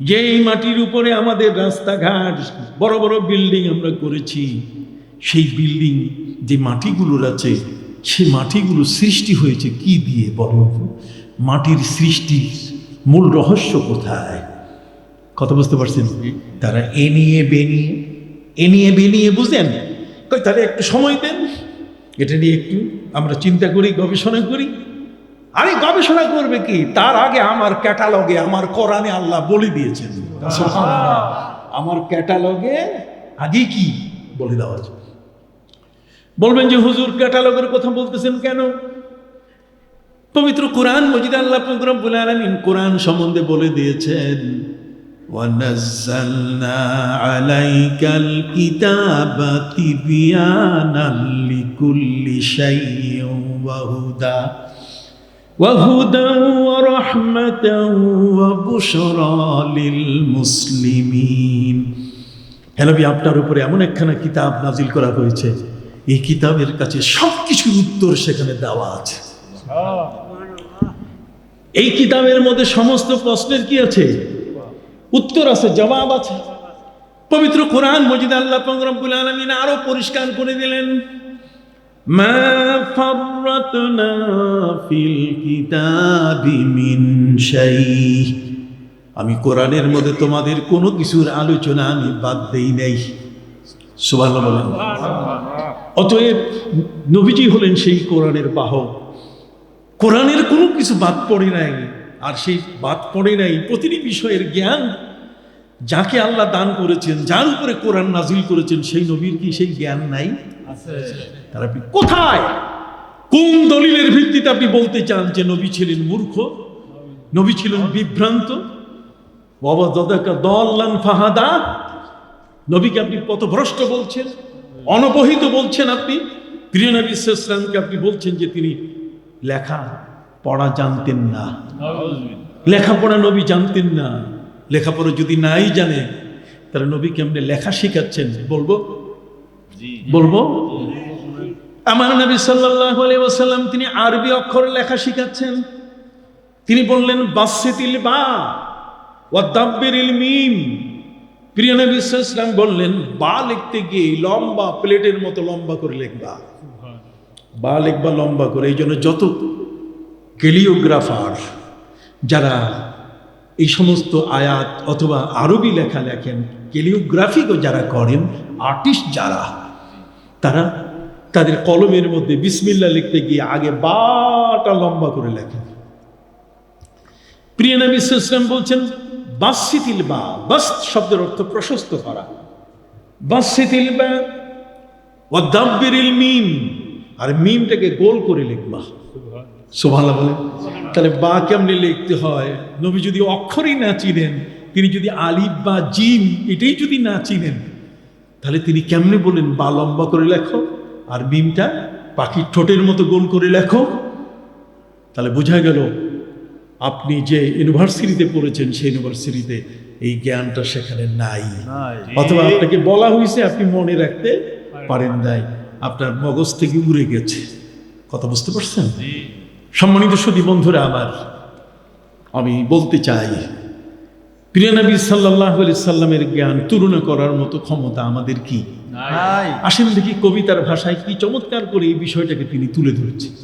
S1: যেই মাটির উপরে আমাদের রাস্তাঘাট, বড় বড় বিল্ডিং আমরা করেছি, সেই বিল্ডিং যে মাটিগুলোর আছে, সেই মাটিগুলো সৃষ্টি হয়েছে কি দিয়ে? বলো, মাটির সৃষ্টির মূল রহস্য কোথায়? কথা বুঝতে পারছেন? তারা এ নিয়ে বেনিয়ে বুঝেন, তাহলে একটু সময় দেন, এটা নিয়ে একটু আমরা চিন্তা করি, গবেষণা করি। আরে গবেষণা করবে কি? তার আগে আমার ক্যাটালগে, আমার কোরআনে আল্লাহ বলে দিয়েছেন। আমার ক্যাটালগে আগে কি বলে দেওয়া আছে। বলবেন যে হুজুর ক্যাটালগের কথা বলতেছেন কেন? পবিত্র কোরআন মজিদে আল্লাহ পাক রব্বুল আলামিন কোরআন সম্বন্ধে বলে দিয়েছেন, ওয়ানাজ্জালনা আলাইকাল কিতাবা তিবয়ানাল লিকুল্লি শাইইন ওয়া হুদান ওয়া রাহমাতান ওয়া বুশরা লিল মুসলিমিন। হে নবী, আপনার উপরে এমন একখানা কিতাব নাজিল করা হয়েছে, এই কিতাবের কাছে সবকিছুর উত্তর সেখানে দেওয়া আছে। এই কিতাবের মধ্যে সমস্ত প্রশ্নের কি আছে? উত্তর আছে, জবাব আছে। পবিত্র কোরআন মজিদ আল্লাহ পাক রব্বুল আলামিন আরো পরিষ্কার করে দিলেন, মা ফাররাতনা ফিল কিতাবি মিন শাই। আমি কোরআনের মধ্যে তোমাদের কোনো কিছুর আলোচনা আমি বাদ দেই নাই। সুবহানাল্লাহ বলেন। অতএব নবীজি হলেন সেই কোরআনের বাহক। কোরআনের কোনো কিছু বাদ পড়ে নাই, আর সেই বাদ পড়ে নাই প্রতিটি বিষয়ের জ্ঞান যাকে আল্লাহ দান করেছেন, যার উপরে কোরআন নাজিল করেছেন, সেই নবীর কি সেই জ্ঞান নাই? তার আপনি কোথায়, কোন দলিলের ভিত্তিতে আপনি বলতে চান যে নবী ছিলেন মূর্খ, নবী ছিলেন বিভ্রান্ত? দল্লান ফাহাদা, নবীকে আপনি পথভ্রষ্ট বলছেন, অনবহিত বলছেন। আপনি প্রিয় নবী সাল্লাল্লাহু আলাইহি ওয়াসাল্লামকে আপনি বলছেন যে তিনি লেখা পড়া জানতেন না। লেখাপড়া নবী জানতেন না। লেখাপড়া যদি নাই জানে, তাহলে নবী কেমনে লেখা শিখাচ্ছেন? বলবো আমার নবী সাল্লাল্লাহু আলাইহি ওয়াসাল্লাম তিনি আরবি অক্ষরে লেখা শিখাচ্ছেন। তিনি বললেন বাসসিতিল বা ওয়া দাব্বিরিল মিম। প্রিয় নবী সাল্লাল্লাহু আলাইহি ওয়াসাল্লাম বললেন, বা লিখতে গিয়ে লম্বা প্লেটের মতো লম্বা করে লিখবা, বা লিখবা লম্বা করে। এই জন্য যত ক্যালিওগ্রাফার যারা এই সমস্ত আয়াত অথবা আরবি লেখা লেখেন, ক্যালিওগ্রাফিও যারা করেন, আর্টিস্ট যারা, তারা তাদের কলমের মধ্যে বিসমিল্লাহ লিখতে গিয়ে আগে বাটা লম্বা করে লেখেন। প্রিয় নবী সাল্লাল্লাহু আলাইহি ওয়াসাল্লাম বলছেন বাসসিতিল বা, বাসত শব্দের অর্থ প্রশস্ত করা, বাসসিতিল বা ওয়া দাব্বিরিল মিম, আর মিমটাকে গোল করে লিখবা। সুবহানাল্লাহ বলেন। তাহলে বা কেমনে লিখতে হয়? নবী যদি অক্ষরই না চিনেন, তিনি যদি আলিফ বা জিম এটাই যদি না চিনেন, তাহলে তিনি কেমনে বলেন বা লম্বা করে লেখো আর মিমটা পাখির ঠোঁটের মতো গোল করে লেখো? তাহলে বোঝা গেল আপনি যে ইউনিভার্সিটিতে পড়েছেন, সেই ইউনিভার্সিটিতে এই জ্ঞানটা সেখানে নাই, অথবা আপনাকে বলা হয়েছে আপনি মনে রাখতে পারেন নাই, আপনার মগজ থেকে উড়ে গেছে। কথা বুঝতে পারছেন? সম্মানিত সুধী বন্ধুরা আমার, আমি বলতে চাই, প্রিয় নবী সাল্লাল্লাহু আলাইহি সাল্লামের জ্ঞান তুলনা করার মতো ক্ষমতা আমাদের কি নাই। আসেন দেখি কবিতার ভাষায় কি চমৎকার করে এই বিষয়টাকে তিনি তুলে ধরেছেন।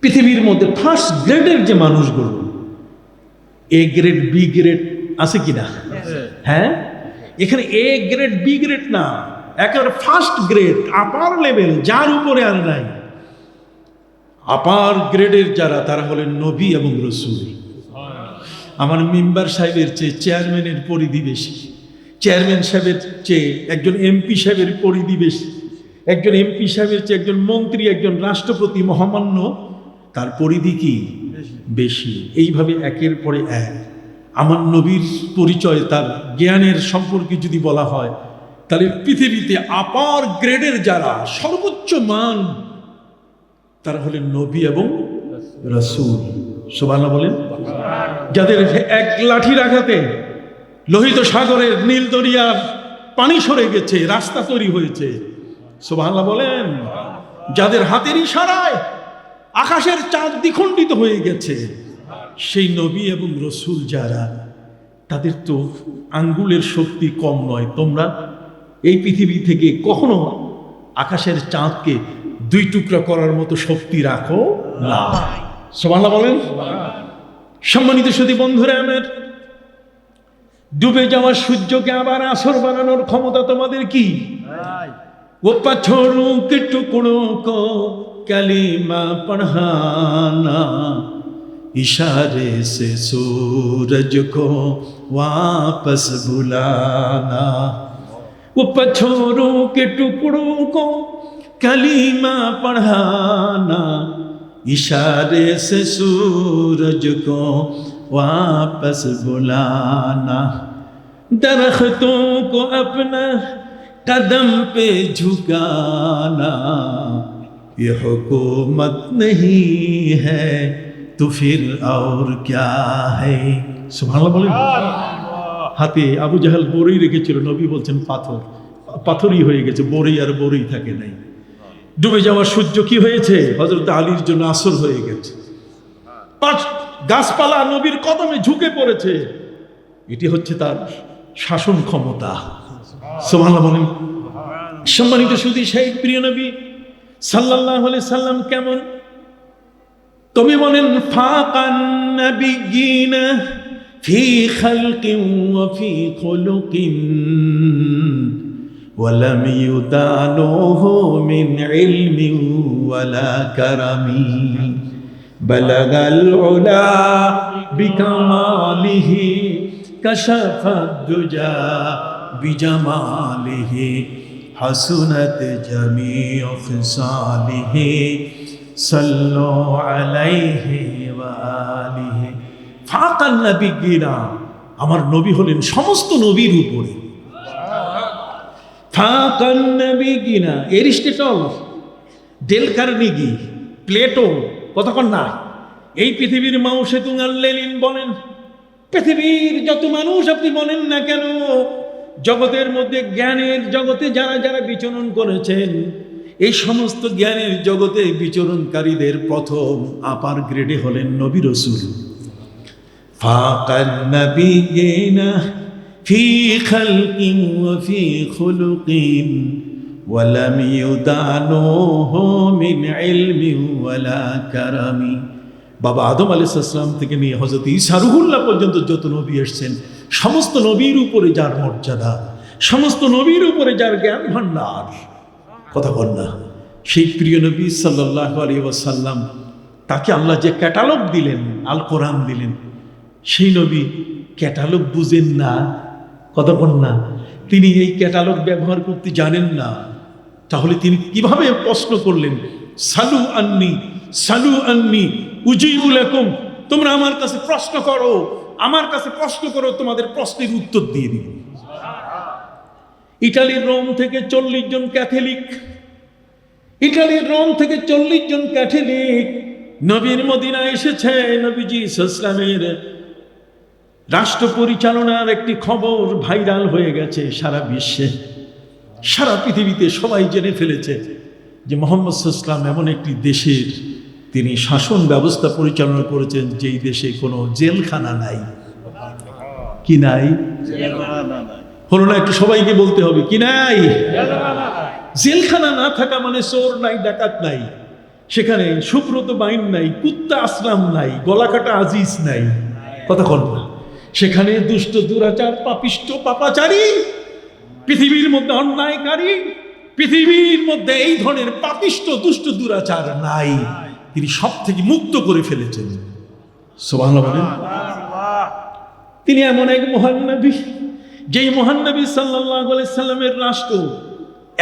S1: পৃথিবীর মধ্যে ফার্স্ট গ্রেডের যে মানুষগুলো, এ গ্রেড বি গ্রেড আছে কিনা? হ্যাঁ, এখানে এ গ্রেড বি গ্রেড না, একেবারে ফার্স্ট গ্রেড, আপার লেভেল, যার উপরে আর নাই। আপার গ্রেডের যারা, তারা হলেন নবী এবং রসুল। আমার মেম্বার সাহেবের চেয়ে চেয়ারম্যানের পরিধি বেশি, চেয়ারম্যান সাহেবের চেয়ে একজন এমপি সাহেবের পরিধি বেশি, একজন এমপি সাহেবের চেয়ে একজন মন্ত্রী, একজন রাষ্ট্রপতি মহামান্য, তার পরিধি কি বেশি। এইভাবে একের পরে এক আমার নবীর পরিচয়, তার জ্ঞানের সম্পর্কে যদি বলা হয়, তাহলে পৃথিবীতে আপার গ্রেডের যারা, সর্বোচ্চ মান, তারা হলেন নবী এবং রাসূল। সুবহানাল্লাহ বলেন। যাদের এক লাঠির আঘাতে লোহিত সাগরের, নীল দরিয়ার পানি সরে গেছে, রাস্তা তৈরি হয়েছে। সুবহানাল্লাহ বলেন। যাদের হাতের ইশারায় আকাশের চাঁদ দ্বিখণ্ডিত হয়ে গেছে, সেই নবী এবং রসুল যারা, তাদের তো আঙ্গুলের শক্তি কম নয়। তোমরা এই পৃথিবী থেকে কখনো আকাশের চাঁদকে দুই টুকরা করার মতো শক্তি রাখো না। সুবহানাল্লাহ বলেন। সম্মানিত সুধী বন্ধুরা আমার, ডুবে যাওয়া সূর্যকে আবার আসর বানানোর ক্ষমতা তোমাদের কি? वो पत्थरों के टुकड़ों को कलीमा पढ़ाना, इशारे से सूरज को वापस बुलाना। वो पत्थरों के टुकड़ों को कलीमा पढ़ाना, इशारे से सूरज को वापस बुलाना। दरख्तों को अपना कदम पे झुकाना, ये हुकूमत नहीं है तो फिर और क्या है। সুবহানাল্লাহ বলেন। হাতে আবু জাহেল বড়ই রেখেছিল, নবী বলছেন পাথর, পাথরই হয়ে গেছে, বড়ই আর বড়ই থাকে নাই। ডুবে যাওয়া সূর্য কি হয়েছে? হযরত আলীর জন্য আসর হয়ে গেছে। পাঁচ গাছপালা নবীর কদমে ঝুঁকে পড়েছে। এটি হচ্ছে তার শাসন ক্ষমতা। সুবহানাল্লাহ বলেন। সম্মানিত সুধী, সেই প্রিয় নবী সাল্লাল্লাহু আলাইহি সাল্লাম কেমন? কবি বলেন, ফাকান নাবিয়িনা ফি খালকিন ওয়া ফি খুলুকিন ওয়া লাম ইউদানুহু মিন ইলমিন ওয়ালা কারামি, বালাগাল উলা বিকামালিহি কাশাফাদ দুজা বিজামালিহি হাসুনাত জামিউ খিসালিহি সাল্লু আলাইহি ওয়া আলিহি। ফাকান নাবিয়িনা, আমার নবী হলেন সমস্ত নবীর উপরে। ফাকান নাবিয়িনা, এরিস্টটল, ডেল কার্নেগি, প্লেটো, কতক্ষণ না, এই পৃথিবীর মাও সেতুং আল-লেনিন বলেন, পৃথিবীর যত মানুষ আপনি বলেন না কেন, জগতের মধ্যে জ্ঞানের জগতে যারা যারা বিচরণ করেছেন, এই সমস্ত জ্ঞানের জগতে বিচরণকারীদের প্রথম আপার গ্রেডে হলেন নবী রসুল। ফাকান নাবিয়িনা ফি খালকিন ওয়া ফি খুলুকিন ওয়া লাম ইউদানুহু মিন ইলমিন ওয়ালা কারামি। বাবা আদম আলাইহিস সালাম থেকে নিয়ে হযরত ঈসা রূহুল্লাহ পর্যন্ত যত নবী এসেছেন, সমস্ত নবীর উপরে যার মর্যাদা, সমস্ত নবীর উপরে যার জ্ঞান ভান্ডার, কথা বল না, সেই প্রিয় নবী সাল্লাল্লাহু আলাইহি ওয়াসাল্লাম, তাকে আল্লাহ যে ক্যাটালগ দিলেন, আল কোরআন দিলেন, সেই নবী ক্যাটালগ বুঝেন না, কথা বল না, তিনি এই ক্যাটালগ ব্যবহার করতে জানেন না। তাহলে তিনি কিভাবে প্রশ্ন করলেন, সালু আন্নি সালু আন্নি উজিবু লাকুম, তোমরা আমার কাছে প্রশ্ন করো, আমার কাছে প্রশ্ন করো, তোমাদের প্রশ্নের উত্তর দিয়ে দিব। ইটালির রোম থেকে 40 জন ক্যাথলিক, ইটালির রোম থেকে 40 জন ক্যাথলিক নবীর মদিনায় এসেছে। নবীজি ইসলামের রাষ্ট্র পরিচালনার একটি খবর ভাইরাল হয়ে গেছে সারা বিশ্বে, সারা পৃথিবীতে সবাই জেনে ফেলেছে যে মুহাম্মদ সাল্লাল্লাহু আলাইহি ওয়াসাল্লাম এমন একটি দেশের তিনি শাসন ব্যবস্থা পরিচালনা করেছেন যেই দেশে কোনো জেলখানা নাই। কি নাই? হলো না? একটু সবাইকে বলতে হবে, কি নাই? জেলখানা না থাকা মানে চোর নাই, ডাকাত নাই, সেখানে সুব্রত বাইন নাই, কুত্তা আসলাম নাই, গলাকাটা আজিজ নাই, কথা বল না। সেখানে দুষ্ট দুরাচার পাপিষ্ট পাপাচারী, পৃথিবীর মধ্যে অন্যায়কারী, পৃথিবীর মধ্যে এই ধরনের পাপিষ্ট দুষ্ট দুরাচার নাই। তিনি সব থেকে মুক্ত করে ফেলেছেন। সুবহানাল্লাহ বলেন। তিনি এমন এক মহান নবী, যেই মহান নবী সাল্লাল্লাহু আলাইহি সাল্লামের রাষ্ট্র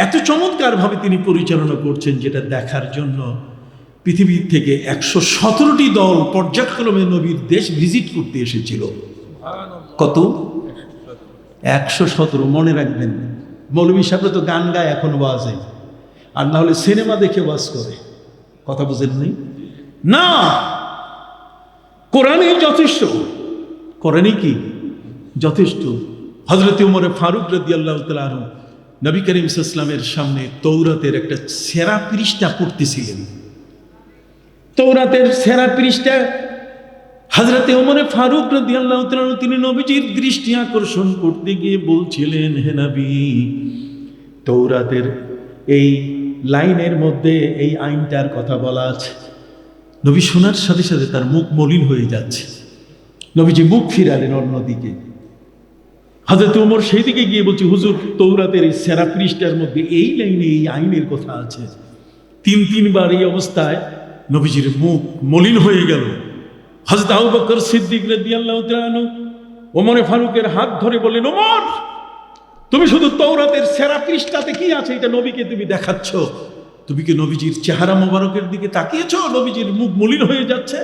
S1: এত চমৎকার ভাবে তিনি পরিচালনা করছেন, যেটা দেখার জন্য পৃথিবীর থেকে 117টি দল পর্যায়ক্রমে নবীর দেশ ভিজিট করতে এসেছিল। কত? 117। মনে রাখবেন, মৌলভী সাহেবরা তো গান গায় এখন ওয়াজে, আর না হলে সিনেমা দেখে ওয়াজ করে। কথা বুঝেন নাই? না, কোরআনই যথেষ্ট। কোরআনই কি যথেষ্ট? হযরত ওমর ফারুক রাদিয়াল্লাহু তাআলা আনহু নবী করিম সাল্লাল্লাহু আলাইহি ওয়াসাল্লামের সামনে তৌরাতের একটা সেরা পৃষ্ঠা পড়তেছিলেন। তৌরাতের সেরা পৃষ্ঠা হযরত ওমর ফারুক রাদিয়াল্লাহু তাআলা আনহু তিনি নবীজির দৃষ্টি আকর্ষণ করতে গিয়ে বলছিলেন, হে নবী, তৌরাতের এই লাইনের মধ্যে এই আইনটার কথা বলা আছে। নবী শোনার সাথে সাথে তার মুখ মলিন হয়ে যাচ্ছে। নবীজি মুখ ফিরালেন অন্যদিকে। হযরত ওমর সেই দিকে গিয়ে বলছে, হুজুর, তৌরাতের এই সেরা পৃষ্ঠার মধ্যে এই লাইনে এই আইনের কথা আছে। তিনবার এই অবস্থায় নবীজির মুখ মলিন হয়ে গেল। হযরত আবু বকর সিদ্দিক রাদিয়াল্লাহু তাআলা আনহু ওমর ফারুকের হাত ধরে বললেন, ওমর, তুমি শুধু তৌরাতের সেরা পৃষ্ঠাতে কি আছে এটা নবীকে তুমি দেখাচ্ছ? তুমি কি নবীজির চেহারা মোবারকের দিকে তাকিয়েছো? নবীজির মুখ মলিন হয়ে যাচ্ছে।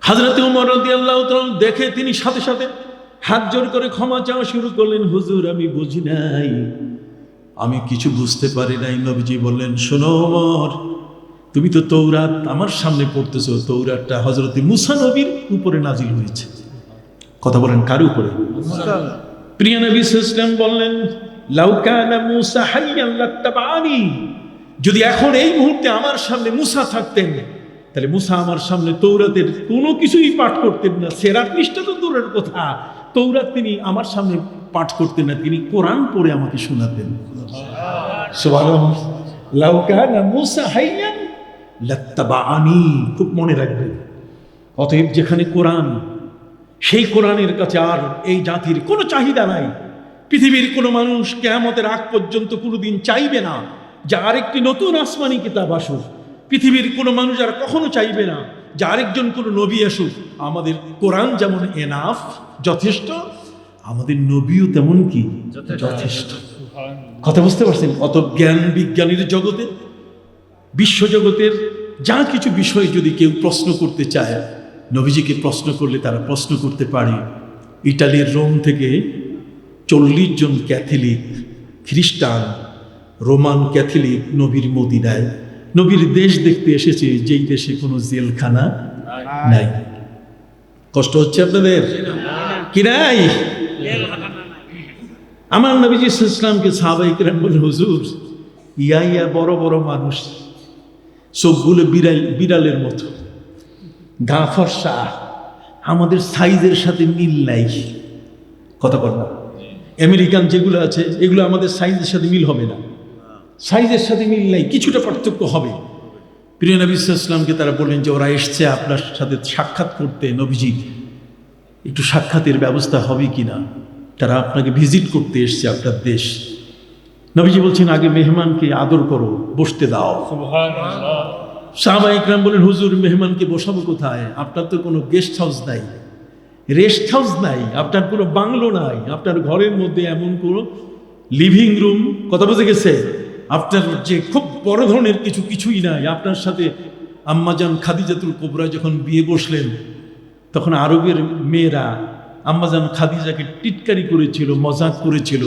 S1: হযরত ওমর রাদিয়াল্লাহু তাআলা দেখে তিনি সাথে সাথে হাত জোর করে ক্ষমা চাওয়া শুরু করলেন, হুজুর, আমি বুঝি নাই, আমি কিছু বুঝতে পারি নাই। নবীজি বললেন, শোনো ওমর, তুমি তো তৌরাত আমার সামনে পড়তেছো, তৌরাতটা হযরত মুসা নবীর উপরে নাজিল হয়েছে। কথা বলেন, কার উপরে? প্রিয় নবী সাল্লাল্লাহু আলাইহি ওয়াসাল্লাম বললেন, লাউ কানা মুসা হাইয়ান লাত্তাবানি, যদি এখন এই মুহূর্তে আমার সামনে মুসা থাকতেন, তাহলে মুসা আমার সামনে তৌরাতের কোনো কিছুই পাঠ করতেন না। সেরা পৃষ্ঠা তো দূরের কথা, তৌরাত তিনি আমার সামনে পাঠ করতেন না, তিনি কোরআন পড়ে আমাকে শোনাতেন। সুবহানাল্লাহ। লাউ কানা মুসা হাইয়ান লাত্তাবানি, খুব মনে রাখবেন। অতএব যেখানে কোরআন, সেই কোরআনের কাছে আর এই জাতির কোনো চাহিদা নাই। পৃথিবীর কোনো মানুষ কিয়ামতের আগ পর্যন্ত কোনোদিন চাইবে না যে আরেকটি নতুন আসমানি কিতাব আসুক। পৃথিবীর কোনো মানুষ আর কখনো চাইবে না যে আরেকজন কোনো নবী আসুক। আমাদের কোরআন যেমন এনাফ, যথেষ্ট, আমাদের নবীও তেমন কি যথেষ্ট। কথা বুঝতে পারছেন? অত জ্ঞান বিজ্ঞানের জগতে, বিশ্বজগতের যা কিছু বিষয় যদি কেউ প্রশ্ন করতে চায়, নবীজিকে প্রশ্ন করলে তারা প্রশ্ন করতে পারে। ইটালির রোম থেকে 40 জন ক্যাথলিক, খ্রিস্টান, রোমান ক্যাথলিক নবীর মদিনায়, নবীর দেশ দেখতে এসেছে, যেই দেশে কোনো জেলখানা নাই। কষ্ট হচ্ছে আপনাদের কি নাই? আমার নবীজি সাল্লাল্লাহু আলাইহি ওয়াসাল্লামকে সাহাবায়ে কেরাম বলে, হুজুর, ইয়া বড় বড় মানুষ, সবগুলো বিড়ালের মতো, গা ফর্সা, আমাদের সাইজের সাথে মিল নাই। কথা বল না? আমেরিকান যেগুলো আছে এগুলো আমাদের সাইজের সাথে মিল হবে না, সাইজের সাথে মিল নাই, কিছুটা পার্থক্য হবে। প্রিয় নবী সাল্লাল্লাহু আলাইহি ওয়াসাল্লামকে তারা বললেন যে ওরা এসছে আপনার সাথে সাক্ষাৎ করতে, নবীজি একটু সাক্ষাতের ব্যবস্থা হবে কিনা, তারা আপনাকে ভিজিট করতে এসছে আপনার দেশ। নবীজি বলছেন, আগে মেহমানকে আদর করো, বসতে দাও। সুবহানাল্লাহ। সাহাবায়ে কেরাম বলেন, হুজুর, মেহমানকে বসাবো কোথায়? আপনার তো কোনো গেস্ট হাউস নাই, রেস্ট হাউস নাই, আপনার কোনো বাংলো নাই, আপনার ঘরের মধ্যে এমন কোনো লিভিং রুম, কথা বুঝে গেছে, আপনার যে খুব বড় ধরনের কিছুই নাই। আপনার সাথে আম্মাজান খাদিজাতুল কুবরা যখন বিয়ে বসলেন, তখন আরবের মেয়েরা আম্মাজান খাদিজাকে টিটকারি করেছিল, মজাক করেছিল,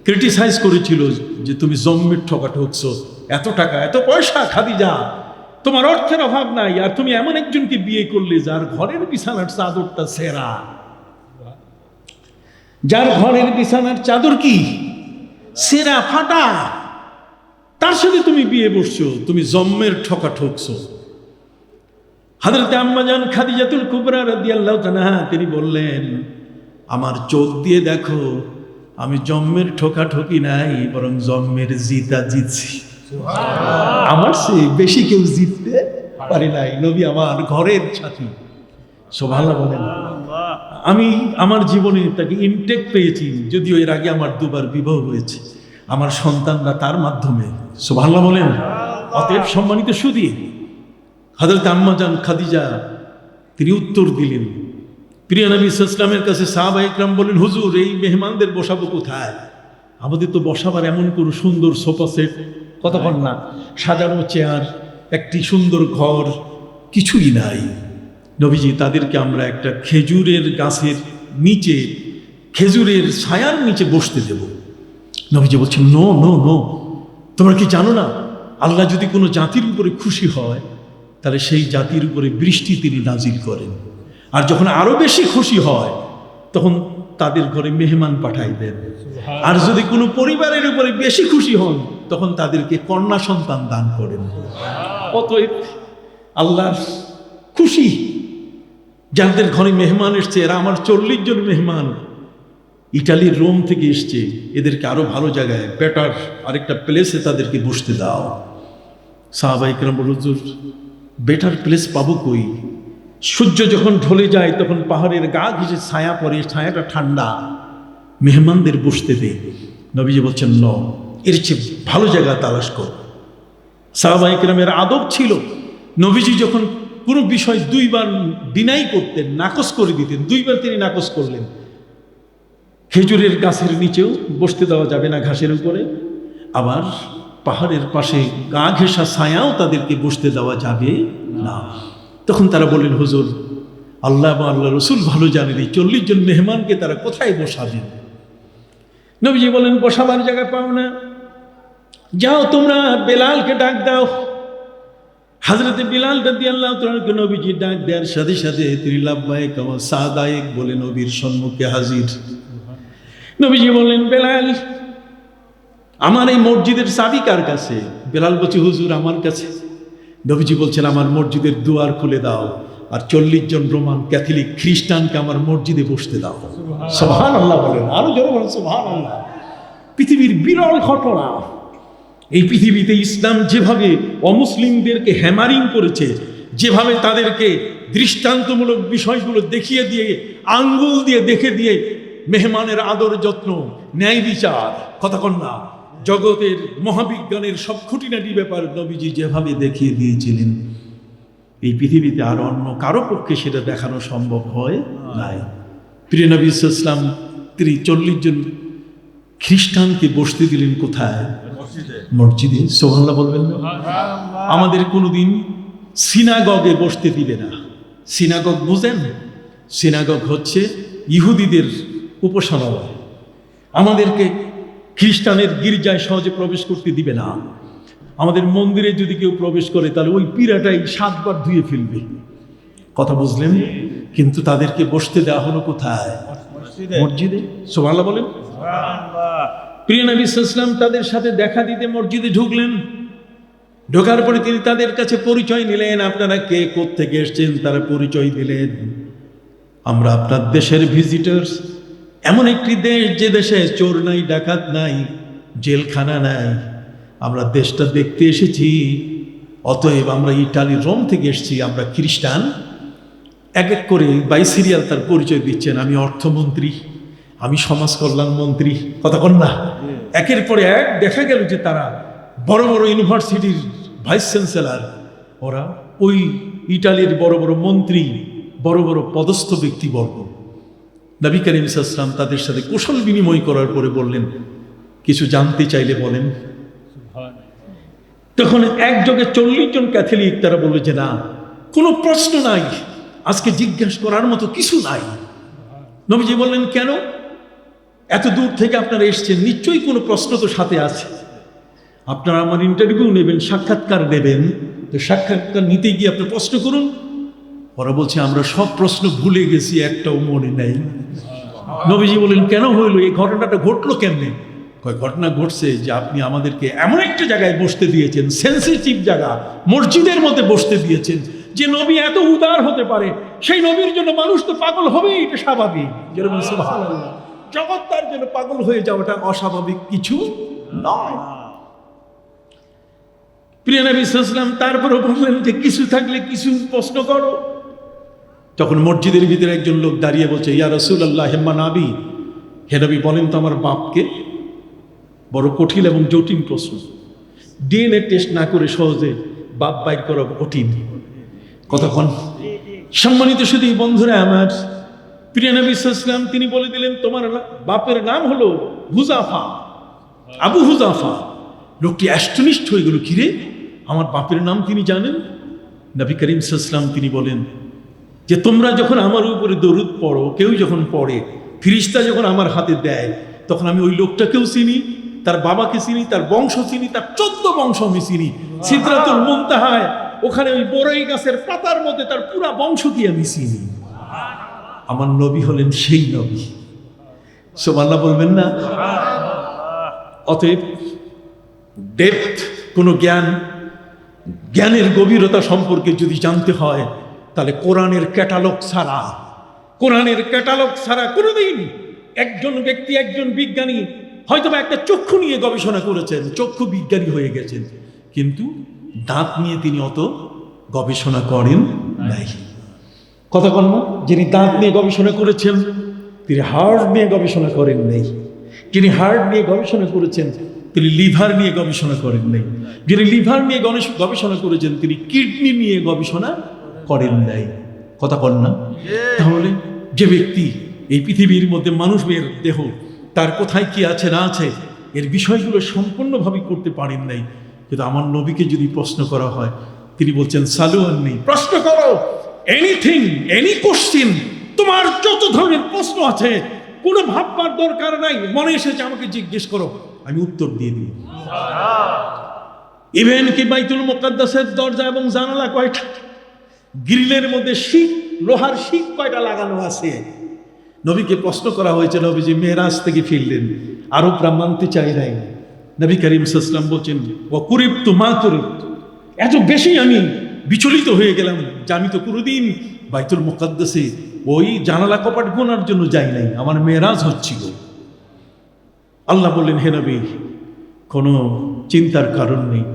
S1: ক্রিটিসাইজ করেছিল যে তুমি জম্মের ঠকা ঠকছো, এত টাকা এত পয়সা খাদিজা, তোমার অর্থের অভাব নাই, আর তুমি এমন একজনকে বিয়ে করলে যার ঘরের বিছানার চাদরটা সেরা, যার ঘরের বিছানার চাদর কি সেরা, ফাটা। তার সাথে তুমি বিয়ে বসছো, তুমি জম্মের ঠকা ঠকছো। হযরত আম্মা জান খাদিজাতুল কুবরা রাদিয়াল্লাহু তাআলা তিনি বললেন, আমার চোখ দিয়ে দেখো, আমি জম্মের ঠকা ঠকি নাই, বরং জম্মের জিতা জিতছি। আমার সে বেশি কেউ জিততে পারি নাই। নবী আমার ঘরের সাথী, সুবহানাল্লাহ বলেন। আমি আমার জীবনে তাকে ইনটেক পেয়েছি, যদিও এর আগে আমার দুবার বিবাহ হয়েছে, আমার সন্তানরা তার মাধ্যমে, সুবহানাল্লাহ বলেন। অতএব সম্মানিত সুধী, হযরত আম্মা জান খাদিজা তিনি উত্তর দিলেন। প্রিয় নবী সাল্লাল্লাহু আলাইহি ওয়াসাল্লামের কাছে সাহাবায়ে কেরাম বলেন, হুজুর এই মেহমানদের বসাবো কোথায়? আমাদের তো বসাবার এমন কোনো সুন্দর সোফা সেট, কতক্ষণ না সাজানো চেয়ার, একটি সুন্দর ঘর কিছুই নাই। নবীজি তাদেরকে আমরা একটা খেজুরের গাছের নিচে, খেজুরের ছায়ার নিচে বসতে দেব। নবীজি বলছেন, নো নো নো, তোমরা কি জানো না, আল্লাহ যদি কোনো জাতির উপরে খুশি হয় তাহলে সেই জাতির উপরে বৃষ্টি তিনি নাজিল করেন, আর যখন আরো বেশি খুশি হয় তখন তাদের ঘরে মেহমান পাঠাই দেন, আর যদি কোনো পরিবারের উপরে বেশি খুশি হন তখন তাদেরকে কন্যা সন্তান দান করেন। অতএব আল্লাহ খুশি যাদের ঘরে মেহমান এসছে। এরা আমার 40 জন মেহমান ইটালির রোম থেকে এসছে, এদেরকে আরো ভালো জায়গায়, বেটার আরেকটা প্লেসে তাদেরকে বসতে দাও। সাহাবায়ে কেরাম বলল, হুজুর বেটার প্লেস পাবো কই? সূর্য যখন ঢলে যায় তখন পাহাড়ের গা ঘেঁষে ছায়া পড়ে, ছায়াটা ঠান্ডা, মেহমানদের বসতে দে। নবীজি বলছেন, ন, এর চেয়ে ভালো জায়গা তালাশ কর। সাহাবায়ে কেরামের আদব ছিল, নবীজি যখন কোনো বিষয় 2 বার ডিনাই করতেন, নাকচ করে দিতেন, 2 বার তিনি নাকচ করলেন। খেজুরের গাছের নিচেও বসতে দেওয়া যাবে না, ঘাসের উপরে, আবার পাহাড়ের পাশে গা ঘেঁষা ছায়াও তাদেরকে বসতে দেওয়া যাবে না। তখন তারা বললেন, হুজুর আল্লাহ এবং আল্লাহ রসুল ভালো জানেন এই 40 জন মেহমানকে তারা কোথায় বসাবেন। নবীজি বলেন, বসাবার জায়গা পাও না, যাও তোমরা বেলালকে ডাক দাও। হযরত বিলাল রাদিয়াল্লাহু তাআলাকে নবীজি ডাক দেওয়ার সাথে সাথে তিনি লাব্বাইক ওয়া সাদাইক বলে নবীর সম্মুখে হাজির। নবীজি বললেন, বেলাল আমার এই মসজিদের চাবি কার কাছে? বেলাল বলছে, হুজুর আমার কাছে। নবীজি বলছেন, আমার মসজিদের দুয়ার খুলে দাও, আর 40 জন রোমান ক্যাথলিক খ্রিস্টানকে আমার মসজিদে বসতে দাও। সুবহানাল্লাহ বলেন, আরো জোরে বলেন সুবহানাল্লাহ। পৃথিবীর বিরল ঘটনা। এই পৃথিবীতে ইসলাম যেভাবে অমুসলিমদেরকে হ্যামারিং করেছে, যেভাবে তাদেরকে দৃষ্টান্তমূলক বিষয়গুলো দেখিয়ে দিয়ে, আঙ্গুল দিয়ে দেখে দিয়ে মেহমানের আদর যত্ন, ন্যায় বিচার, কতক্ষণ না জগতের মহাবিজ্ঞানের সব খুঁটিনাটি ব্যাপার নবীজি যেভাবে দেখিয়ে দিয়েছিলেন, এই পৃথিবীতে আর অন্য কারো পক্ষে সেটা দেখানো সম্ভব হয় নাই। প্রিয় নবী সাল্লাল্লাহু আলাইহি ওয়াসাল্লাম তিনি 40 জন খ্রিস্টানকে বসতে দিলেন কোথায়? মসজিদে। সুবহানাল্লাহ বলবেন না? আমাদের কোনোদিন সিনাগগে বসতে দিবে না। সিনাগগ বুঝেন? সিনাগগ হচ্ছে ইহুদিদের উপাসনালয়। আমাদেরকে খ্রিস্টানের গির্জায় সহজে প্রবেশ করতে দিবে না। আমাদের মন্দিরে যদি কেউ প্রবেশ করে তাহলে ওই পীড়াটাই 7 বার ধুয়ে ফেলবে। কথা বুঝলেন? কিন্তু তাদেরকে বসতে দেওয়া হলো কোথায়? মসজিদে। সুবহানাল্লাহ বলেন। প্রিয় নবী সাল্লাল্লাহু আলাইহি ওয়াসাল্লাম তাদের সাথে দেখা দিতে মসজিদে ঢুকলেন। ঢোকার পরে তিনি তাদের কাছে পরিচয় নিলেন, আপনারা কে, কোত্থেকে এসেছেন? তারা পরিচয় দিলেন, আমরা আপনার দেশের ভিজিটার্স, এমন একটি দেশ যে দেশে চোর নাই, ডাকাত নাই, জেলখানা নাই, আমরা দেশটা দেখতে এসেছি। অতএব আমরা ইটালির রোম থেকে এসেছি, আমরা খ্রিস্টান। এক এক করে বাই সিরিয়াল তার পরিচয় দিচ্ছেন, আমি অর্থমন্ত্রী, আমি সমাজ কল্যাণ মন্ত্রী, কতক্ষণ না একের পরে এক দেখা গেল যে তারা বড় বড় ইউনিভার্সিটির ভাইস চ্যান্সেলর, ওরা ওই ইটালির বড় বড় মন্ত্রী, বড় বড় পদস্থ ব্যক্তিবর্গ। নবী করিম সাল্লাল্লাহু আলাইহি ওয়াসাল্লাম তাদের সাথে কুশল বিনিময় করার পরে বললেন, কিছু জানতে চাইলে বলেন। তখন একযোগে 40 জন ক্যাথলিক তারা বলল যে না, কোনো প্রশ্ন নাই, আজকে জিজ্ঞাসা করার মতো কিছু নাই। নবীজি বললেন, কেন? এত দূর থেকে আপনারা এসেছেন, নিশ্চয়ই কোনো প্রশ্ন তো সাথে আছে। আপনারা আমার ইন্টারভিউ নেবেন, সাক্ষাৎকার দেবেন, তো সাক্ষাৎকার নিতে গিয়ে আপনি প্রশ্ন করুন। ওরা বলছে, আমরা সব প্রশ্ন ভুলে গেছি, একটাও মনে নেই। নবীজি বলেন, কেন হইল? এই ঘটনাটা ঘটলো কেমনে? কয় ঘটনা ঘটছে যে আপনি আমাদেরকে এমন একটা জায়গায় বসতে দিয়েছেন, সেন্সিটিভ জায়গা, মসজিদের মধ্যে বসতে দিয়েছেন, যে নবী এত উদার হতে পারে, সেই নবীর জন্য মানুষ তো পাগল হবেই, এটা স্বাভাবিক। যেরকম সুবহানাল্লাহ, জগৎ তার জন্য পাগল হয়ে যাওয়াটা অস্বাভাবিক কিছু নয়। প্রিয় নবী সাল্লাল্লাহু আলাইহি ওয়াসাল্লাম তারপরে বললেন যে কিছু থাকলে কিছু প্রশ্ন করো। তখন মসজিদের ভিতরে একজন লোক দাঁড়িয়ে বলছে, ইয়া রাসূলুল্লাহ হিম্মা নাবি, হে নবী বলেন তো আমার বাপকে। বড় কঠিন এবং জটিল প্রশ্ন, ডিএনএ টেস্ট না করে সহজে বাপ বাইর করা কঠিন। কতক্ষণ সম্মানিত শুধু বন্ধুরা আমার, প্রিয় নবী সাল্লাল্লাহু আলাইহি ওয়াসাল্লাম তিনি বলে দিলেন, তোমার বাপের নাম হলো হুযাফা, আবু হুযাফা। লোকটি অ্যাস্টনিশড হয়ে গেল, কিরে আমার বাপের নাম তিনি জানেন? নবী করিম সাল্লাল্লাহু আলাইহি ওয়াসাল্লাম তিনি বলেন যে তোমরা যখন আমার উপরে দরুদ পড়ো, কেউ যখন পড়ে, ফিরিস্তা যখন আমার হাতে দেয়, তখন আমি ওই লোকটাকেও চিনি, তার বাবাকে চিনি, তার বংশ চিনি, তার 14 বংশ আমি চিনি। সিদরাতুল মুনতাহায় ওখানে ওই বড়ই গাছের পাতার মধ্যে তার পুরা বংশকে আমি চিনি। আমার নবী হলেন সেই নবী। সুবহানাল্লাহ বলবেন না? অতএব ডেপথ কোনো জ্ঞানের গভীরতা সম্পর্কে যদি জানতে হয়, তাহলে কোরআনের ক্যাটালগ ছাড়া কোনোদিন একজন ব্যক্তি, একজন বিজ্ঞানী হয়তোবা একটা চক্ষু নিয়ে গবেষণা করেছেন, চক্ষু বিজ্ঞানী হয়ে গেছেন, কিন্তু দাঁত নিয়ে তিনি অত গবেষণা করেন নাই। কথা বল না, যিনি দাঁত নিয়ে গবেষণা করেছেন তিনি হার্ট নিয়ে গবেষণা করেন নাই। যিনি হার্ট নিয়ে গবেষণা করেছেন তিনি লিভার নিয়ে গবেষণা করেন নাই। যিনি লিভার নিয়ে গবেষণা করেছেন তিনি কিডনি নিয়ে গবেষণা করেন নাই। কথা বল না? তাহলে যে ব্যক্তি এই পৃথিবীর মধ্যে মানুষের দেহ, তার কোথায় কি আছে না আছে, এর বিষয়গুলো সম্পূর্ণভাবে করতে পারেন নাই। কিন্তু আমার নবীকে যদি প্রশ্ন করা হয়, তিনি বলছেন সালু আননি, প্রশ্ন করো, এনিথিং, এনি কোশ্চিন, তোমার যত ধরনের প্রশ্ন আছে কোনো ভাববার দরকার নাই, মনে এসেছে আমাকে জিজ্ঞেস করো, আমি উত্তর দিয়ে দিই। ইভেন কি বাইতুল মুকাদ্দাসের দরজা এবং জানালা কয়টা, গ্রিলের মধ্যে শিক, লোহার শিক কয়টা লাগানো আছে? নবীকে প্রশ্ন করা হয়েছে, নবীজি মেরাজ থেকে ফিরলেন, আরবরা মানতে চাই নাই। নবী করিম সাল্লাল্লাহু আলাইহি ওয়াসাল্লাম বলছেন ওয়াকুরিবতু মা তুরিবতু, এত বেশি আমি বিচলিত হয়ে গেলাম যে আমি তো কোনোদিন বাইতুল মুকাদ্দাসে ওই জানালা কপাট গোনার জন্য যাই নাই, আমার মেরাজ হচ্ছিল। আল্লাহ বললেন, হে নবী কোনো চিন্তার কারণ নেই,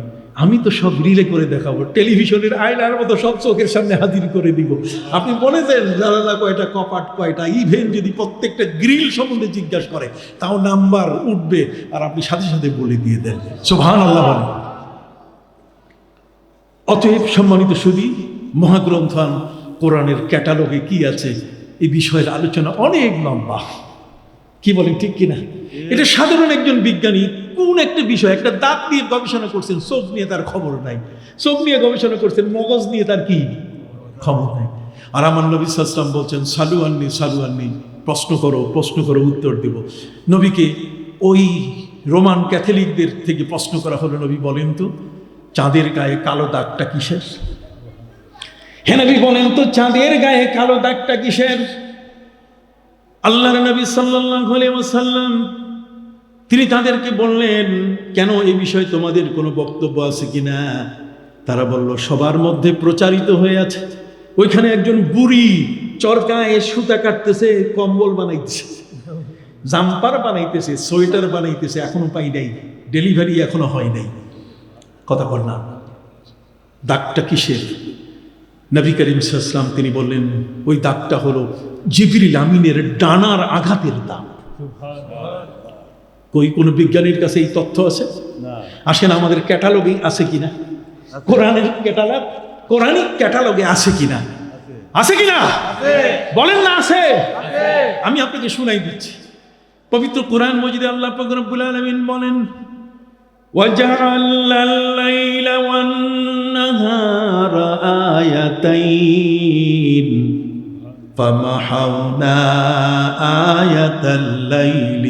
S1: আমি তো সব রিলে করে দেখাবো, টেলিভিশনের আয়নার মতো সব চোখের সামনে হাজির করে দিব। আপনি বলে দেন জানালা কয়টা, কপাট কয়টা, ইভেন যদি প্রত্যেকটা গ্রিল সম্বন্ধে জিজ্ঞাসা করে তাও নাম্বার উঠবে, আর আপনি সাথে সাথে বলে দিয়ে দেন। সুবহানাল্লাহ বলেন। অতএব সম্মানিত সুধী, মহাগ্রন্থ কোরআনের ক্যাটালগে কি আছে এই বিষয়ের আলোচনা অনেক লম্বা। কি বলেন, ঠিক কিনা? এটা সাধারণ একজন বিজ্ঞানী কোন একটা বিষয়, একটা দাঁত নিয়ে গবেষণা করছেন, চোখ নিয়ে তার খবর নাই, চোখ নিয়ে গবেষণা করছেন, মগজ নিয়ে তার কি খবর নাই। আর আমার নবী সাল্লাল্লাহু আলাইহি ওয়াসাল্লাম বলছেন সালু আননি, প্রশ্ন করো উত্তর দেব। নবীকে ওই রোমান ক্যাথলিকদের থেকে প্রশ্ন করা হলো, নবী বলেন তো চাঁদের গায়ে কালো দাগটা কিসের? হে নবী বলেন তো চাঁদের গায়ে কালো দাগটা কিসের? আল্লাহর নবী সাল্লাল্লাহু আলাইহি ওয়াসাল্লাম তিনি তাদেরকে বললেন, কেন এই বিষয়ে তোমাদের কোনো বক্তব্য আছে কিনা? তারা বলল, সবার মধ্যে প্রচারিত হয়ে আছে। ওইখানে একজন বুড়ি চরকায় সুতা কাটতেছে, কম্বল বানাইতেছে, জাম্পার বানাইতেছে, সোয়েটার বানাইতেছে, এখনো পাই নাই, ডেলিভারি এখনো হয় নাই। কথা বল না, দাগটা কিসের? নবী করিম সাল্লাল্লাহু আলাইহি ওয়াসাল্লাম তিনি বললেন, ওই দাগটা হলো জিবরিল আমিনের ডানার আঘাতের দাগ। কই কোনো বিজ্ঞানীর কাছে এই তথ্য আছে? আসেন আমাদের ক্যাটালগে আছে কিনা, কোরআনের ক্যাটালগ, কোরআনিক ক্যাটালগে আছে কিনা? আছে কিনা বলেন না? আছে। আমি আপনাকে শুনাই দিচ্ছি। পবিত্র কোরআন মজিদে আল্লাহ পাক রব্বুল আলামিন বলেন, وَجَعَلْنَا اللَّيْلَ وَالنَّهَارَ آيَتَيْنِ فَمَحَوْنَا آيَةَ اللَّيْلِ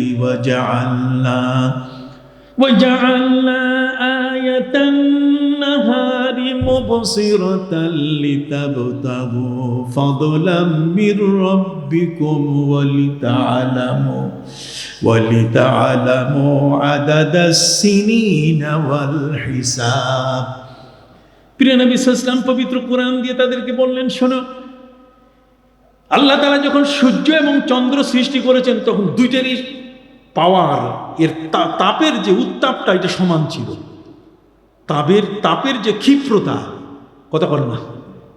S1: وَجَعَلْنَا آيَةَ النَّهَارِ তাবসিরাতাল লিতাবতাগু ফাদলাম মির রাব্বিকুম ওয়ালিতা'লামু আদাদাস সিনিনা ওয়াল হিসাব। প্রিয় নবী সাল্লাল্লাহু আলাইহি ওয়াসাল্লাম পবিত্র কোরআন দিয়ে তাদেরকে বললেন, শোনো, আল্লাহ তাআলা যখন সূর্য এবং চন্দ্র সৃষ্টি করেছেন তখন দুইটারই পাওয়ার, এর তাপের যে উত্তাপটা এটা সমান ছিল। তাপের যে ক্ষিপ্রতা, কথা বল না,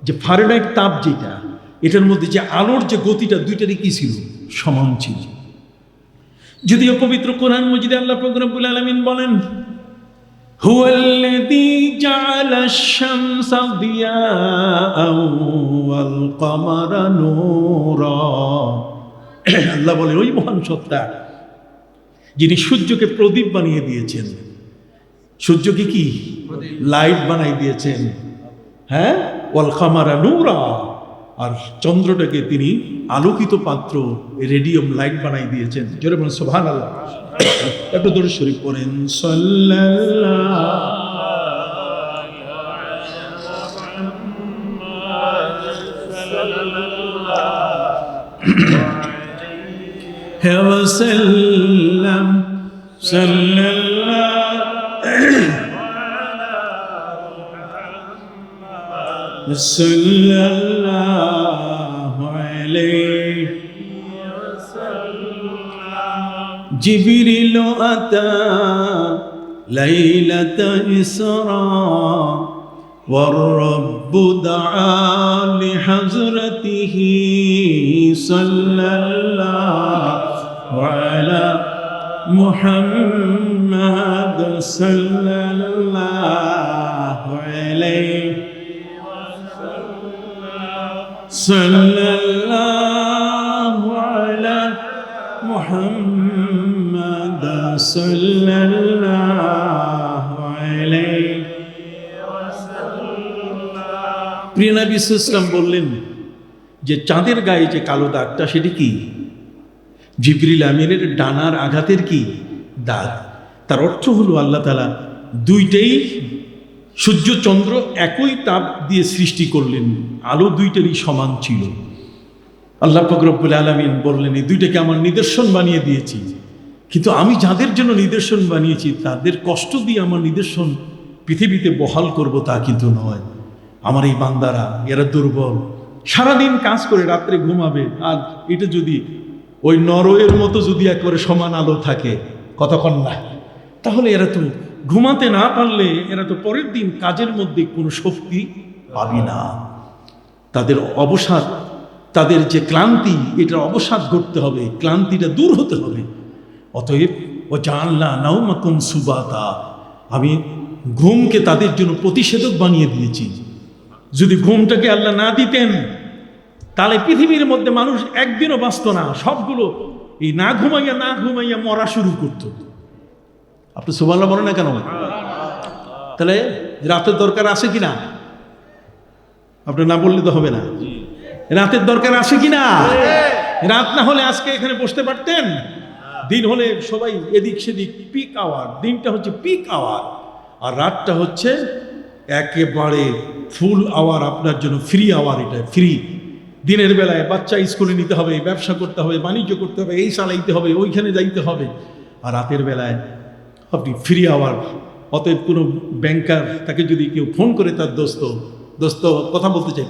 S1: যে ফারেনহাইট তাপ যেটা, এটার মধ্যে যে আলোর যে গতিটা, দুইটারই কি ছিল? সমান ছিল। যদিও পবিত্র কোরআন মাজিদে আল্লাহ পাক রব্বুল আলামিন বলেন, হুয়াল্লাযী জাআলাশ শামসা দিয়াআন ওয়াল কমারা নূরা। আল্লাহ বলেন, ওই মহান সত্তা যিনি সূর্যকে প্রদীপ বানিয়ে দিয়েছেন। সূর্যকে কি লাইট বানাই দিয়েছেন, হ্যাঁ, ওয়াল কামারা নূরা, আর চন্দ্রটাকে তিনি আলোকিত পাত্র, রেডিয়াম লাইট বানাই দিয়েছেন। জোরে বলেন সুবহানাল্লাহ। একটু দরুদ শরীফ পড়েন, সাল্লাল্লাহু ওয়াসাল্লাম, সাল্লাল্লাহু আলাইহি ওয়াসাল্লাম। জিবরিল আতা লাইলাতা ইসরা والرب دعا لحضرته صلى الله على محمد صلى الله عليه صلى الله على محمد صلى الله عليه। প্রিয় নবী সাল্লাল্লাহু আলাইহি ওয়াসাল্লাম বললেন যে চাঁদের গায়ে যে কালো দাগটা, সেটি কি? জিবরিল আমিনের ডানার আঘাতের কি দাগ। তার অর্থ হলো আল্লাহ তাআলা দুইটাই, সূর্য চন্দ্র একই তাপ দিয়ে সৃষ্টি করলেন, আলো দুইটারই সমান ছিল। আল্লাহ পাক রব্বুল আলামিন বললেন, এই দুইটাকে আমার নিদর্শন বানিয়ে দিয়েছি, কিন্তু আমি যাদের জন্য নিদর্শন বানিয়েছি তাদের কষ্ট দিয়ে আমার নিদর্শন পৃথিবীতে বহাল করব তা কিন্তু নয়। আমার এই বান্দারা, এরা দুর্বল, সারাদিন কাজ করে রাত্রে ঘুমাবে, আর এটা যদি ওই নরওয়ের মতো যদি একবারে সমান আলো থাকে, কতক্ষণ না, তাহলে এরা তো ঘুমাতে না পারলে এরা তো পরের দিন কাজের মধ্যে কোনো শক্তি পাবি না। তাদের অবসাদ, তাদের যে ক্লান্তি, এটার অবসাদ ঘটতে হবে, ক্লান্তিটা দূর হতে হবে। অতএব ও জানলা নাওমাকুম সুবাতা, আমি ঘুমকে তাদের জন্য প্রতিষেধক বানিয়ে দিয়েছি। যদি ঘুমটাকে আল্লাহ না দিতেন তাহলে পৃথিবীর মধ্যে মানুষ একদিনও বাঁচত না, সবগুলো এই না ঘুমাইয়া মরা শুরু করত। আপনি সুবহানাল্লাহ বলেন না কেন? তাহলে রাতের দরকার আছে কিনা? আপনি না বললে তো হবে না। রাতের দরকার আছে কিনা? রাত না হলে আজকে এখানে বসতে পারতেন? দিন হলে সবাই এদিক সেদিক, পিক আওয়ার। দিনটা হচ্ছে পিক আওয়ার, আর রাতটা হচ্ছে একেবারে ফুল আওয়ার, আপনার জন্য ফ্রি আওয়ার। এটা ফ্রি। দিনের বেলায় বাচ্চা স্কুলে নিতে হবে, ব্যবসা করতে হবে, বাণিজ্য করতে হবে, এই চালাইতে হবে, ওইখানে যাইতে হবে। আর রাতের বেলায় আপনি ফ্রি আওয়ার। অতএব কোনো ব্যাংকার, তাকে যদি কেউ ফোন করে, তার দোস্ত কথা বলতে চাই,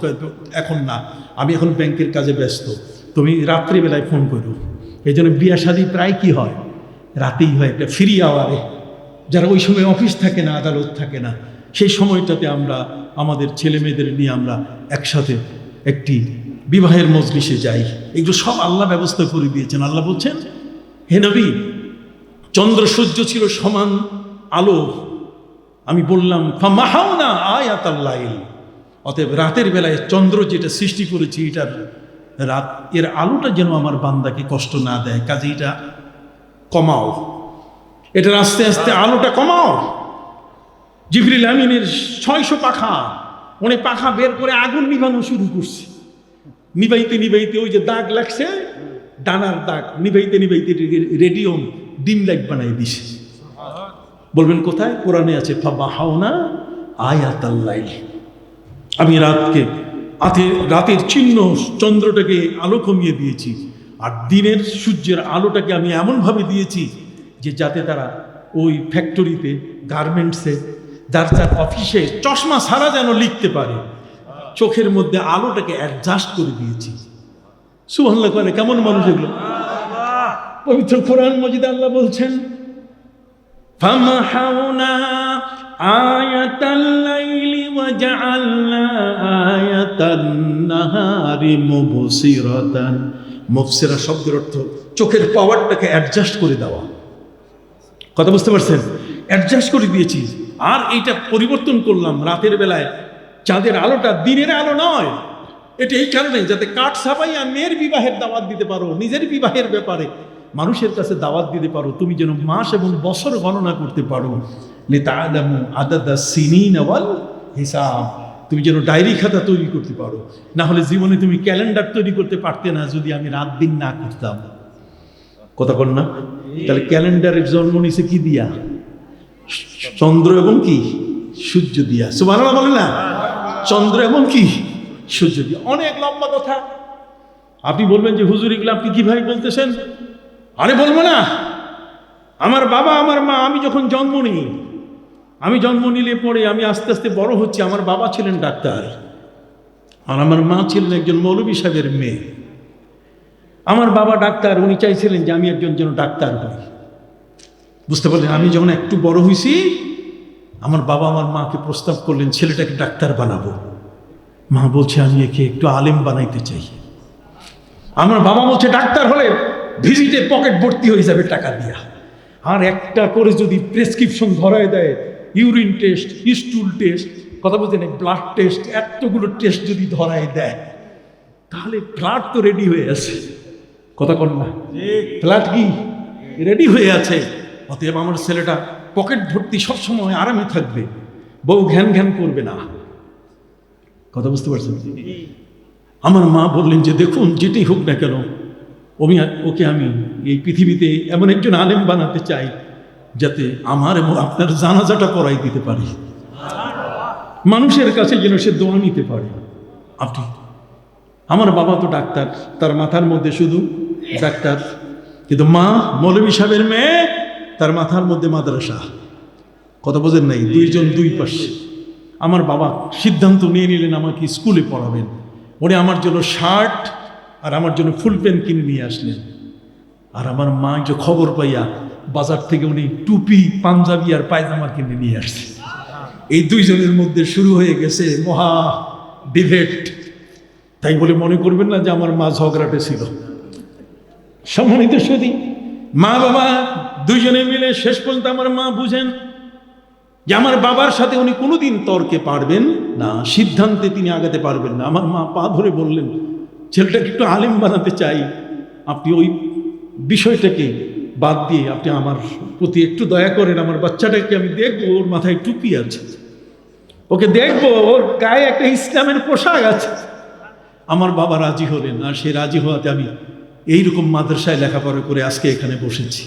S1: এখন না, আমি এখন ব্যাংকের কাজে ব্যস্ত, তুমি রাত্রিবেলায় ফোন করো। এই জন্য বিয়া শাদী প্রায় কি হয়, রাতেই হয়, একটা ফ্রি আওয়ারে। যারা ওই সময় অফিস থাকে না, আদালত থাকে না, সেই সময়টাতে আমরা আমাদের ছেলে মেয়েদের নিয়ে আমরা একসাথে একটি বিবাহের মজলিসে যাই। এগুলো সব আল্লাহ ব্যবস্থা করে দিয়েছেন। আল্লাহ বলছেন, হে নবী, চন্দ্র সূর্য ছিল সমান আলো, আমি বললাম ফামাহাউনা আয়াতাল লাইল। অতএব রাতের বেলায় চন্দ্র যেটা সৃষ্টি করেছি, এটার রাত, এর আলোটা যেন আমার বান্দাকে কষ্ট না দেয়, কাজে এটা কমাও, এটার আস্তে আস্তে আলোটা কমাও। জিবরিল আমিনের 600 পাখা, উনি পাখা বের করে আগুন নিভানো শুরু করছে। নিভাইতে নিভাইতে ওই যে দাগ লাগছে, ডানার দাগ, নিভাইতে নিভাইতে রেডিয়াম ডিম লাইট বানাই দিছে। বলবেন কোথায়? কোরআনে আছে ফামাহাউনা আয়াতাল লাইল। আমি রাতের চিহ্ন চন্দ্রটাকে আলো কমিয়ে দিয়েছি, আর দিনের সূর্যের আলোটাকে আমি এমনভাবে দিয়েছি যে যাতে তারা ওই ফ্যাক্টরিতে, গার্মেন্টসে, যার অফিসে চশমা ছাড়া যেন লিখতে পারে। চোখের মধ্যে আলোটাকে অ্যাডজাস্ট করে দিয়েছি। সুবহানাল্লাহ করে কেমন মানুষ এগুলো! পবিত্র কোরআন মজিদে আল্লাহ বলছেন, ফামাহাউনা আয়াতাল লাইলি ওয়া জাআলনা আয়াতান নাহারি মুবসিরাতান। মুবসিরা শব্দের অর্থ চোখের পাওয়ারটাকে অ্যাডজাস্ট করে দেওয়া। কথা বুঝতে পারছেন? অ্যাডজাস্ট করে দিয়েছি। আর এইটা পরিবর্তন করলাম, রাতের বেলায় চাঁদের আলোটা দিনের আলো নয়। এটা এই কারণে যাতে কাঠ ছাপাইয়া মেয়ের বিবাহের দাওয়াত দিতে পারো, নিজের বিবাহের ব্যাপারে মানুষের কাছে দাওয়াত দিতে পারো, তুমি যেন মাস এবং বছর গণনা করতে পারো। লিতাআলামু আদাদা সিনিন ওয়াল হিসাব, তুমি যেন ডায়েরি খাতা তৈরি করতে পারো। না হলে জীবনে তুমি ক্যালেন্ডার তৈরি করতে পারতে না যদি আমি রাত দিন না করতাম। কথা বল না? তাহলে ক্যালেন্ডারের জন্ম নিছে কি দিয়া? চন্দ্র এবং কি সূর্য দিয়া। সুবহানাল্লাহ বলে না? চন্দ্র এবং কি সূর্য দিয়া। অনেক লম্বা কথা। আপনি বলবেন যে হুজুর এগুলো আপনি কিভাবে বলতেছেন? আরে বলবো না। আমার বাবা আমার মা, আমি যখন জন্ম নিই, আমি জন্ম নিলে পরে আমি আস্তে আস্তে বড় হচ্ছি। আমার বাবা ছিলেন ডাক্তার আর আমার মা ছিলেন একজন মৌলভী সাহেবের মেয়ে। আমার বাবা ডাক্তার, উনি চাইছিলেন যে আমি একজন যেন ডাক্তার হই। বুঝতে পারলেন? আমি যখন একটু বড় হয়েছি, আমার বাবা আমার মাকে প্রস্তাব করলেন ছেলেটাকে ডাক্তার বানাবো। মা বলছে আমি একে একটু আলেম বানাইতে চাই। আমার বাবা বলছে ডাক্তার হলে ভিজিটে পকেট ভর্তি হয়ে যাবে টাকা দিয়া, আর একটা করে যদি প্রেসক্রিপশন ধরায় দেয়, ইউরিন টেস্ট, স্টুল টেস্ট, কথা বলছেন ব্লাড টেস্ট, এতগুলো টেস্ট যদি ধরায় দেয় তাহলে ব্লাড তো রেডি হয়ে আছে। কথা কন না? ব্লাড কি রেডি হয়ে আছে। অতএব আমার ছেলেটা পকেট ভর্তি সবসময় আরামে থাকবে, বউ ঘ্যান ঘ্যান করবে না। কথা বুঝতে পারছেন? আমার মা বললেন যে দেখুন যেটাই হোক না কেন, ওকে আমি এই পৃথিবীতে এমন একজন আলেম বানাতে চাই যাতে আমার এবং আপনার জানাজাটা পড়াই দিতে পারি, মানুষের কাছে যেন সে দোয়া নিতে পারে। আপনি, আমার বাবা তো ডাক্তার, তার মাথার মধ্যে শুধু ডাক্তার, কিন্তু মা মৌলভী সাহেবের মেয়ে, তার মাথার মধ্যে মাদ্রাসা। কথা বোঝেন নাই? দুইজন দুই পাশে। আমার বাবা সিদ্ধান্ত নিয়ে নিলেন আমাকে স্কুলে পড়াবেন। উনি আমার জন্য শার্ট আর আমার জন্য ফুল প্যান্ট কিনে নিয়ে আসলেন। আর আমার মা যে খবর পাইয়া বাজার থেকে উনি টুপি, পাঞ্জাবি আর পায়জামা কিনে নিয়ে আসছে। এই দুইজনের মধ্যে শুরু হয়ে গেছে মহা ডিবেট। তাই বলে মনে করবেন না যে আমার মা ঝগড়াটে ছিল। সম্মানিত সুধী, মা বাবা দুইজনে মিলে শেষ পর্যন্ত আমার মা বুঝেন যে আমার বাবার সাথে উনি কোনোদিন তর্কে পারবেন না, সিদ্ধান্তে তিনি আগাতে পারবেন না। আমার মা পা ধরে বললেন ছেলেটাকে একটু আলেম বানাতে চাই, আপনি ওই বিষয়টাকে বাদ দিয়ে আপনি আমার প্রতি একটু দয়া করেন। আমার বাচ্চাটাকে আমি দেখবো, ওর মাথায় টুপি আছে, ওকে দেখবো, ওর গায়ে একটা ইসলামের পোশাক আছে। আমার বাবা রাজি হলেন, আর সে রাজি হওয়াতে আমি এইরকম মাদ্রাসায় লেখাপড়া করে আজকে এখানে বসেছি।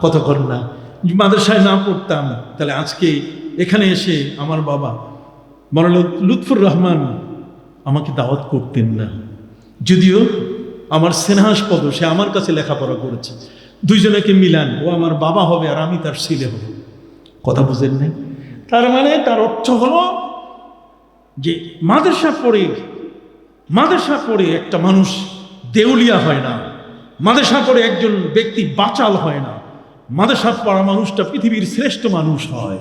S1: কত করেন না? মাদ্রাসায় না পড়তাম তাহলে আজকে এখানে এসে আমার বাবা মৌলানা লুৎফুর রহমান আমাকে দাওয়াত করতেন না। যদিও আমার স্নেহাস্পদ, সে আমার কাছে লেখাপড়া করেছে। দুইজনকে মিলান, ও আমার বাবা হবে আর আমি তার ছেলে হব। কথা বুঝেন নাই? তার মানে তার অর্থ হলো যে মাদ্রাসা পড়ে একটা মানুষ দেউলিয়া হয় না, মাদ্রাসা পড়ে একজন ব্যক্তি বাচাল হয় না। মাদ্রাসা পড়া মানুষটা পৃথিবীর শ্রেষ্ঠ মানুষ হয়।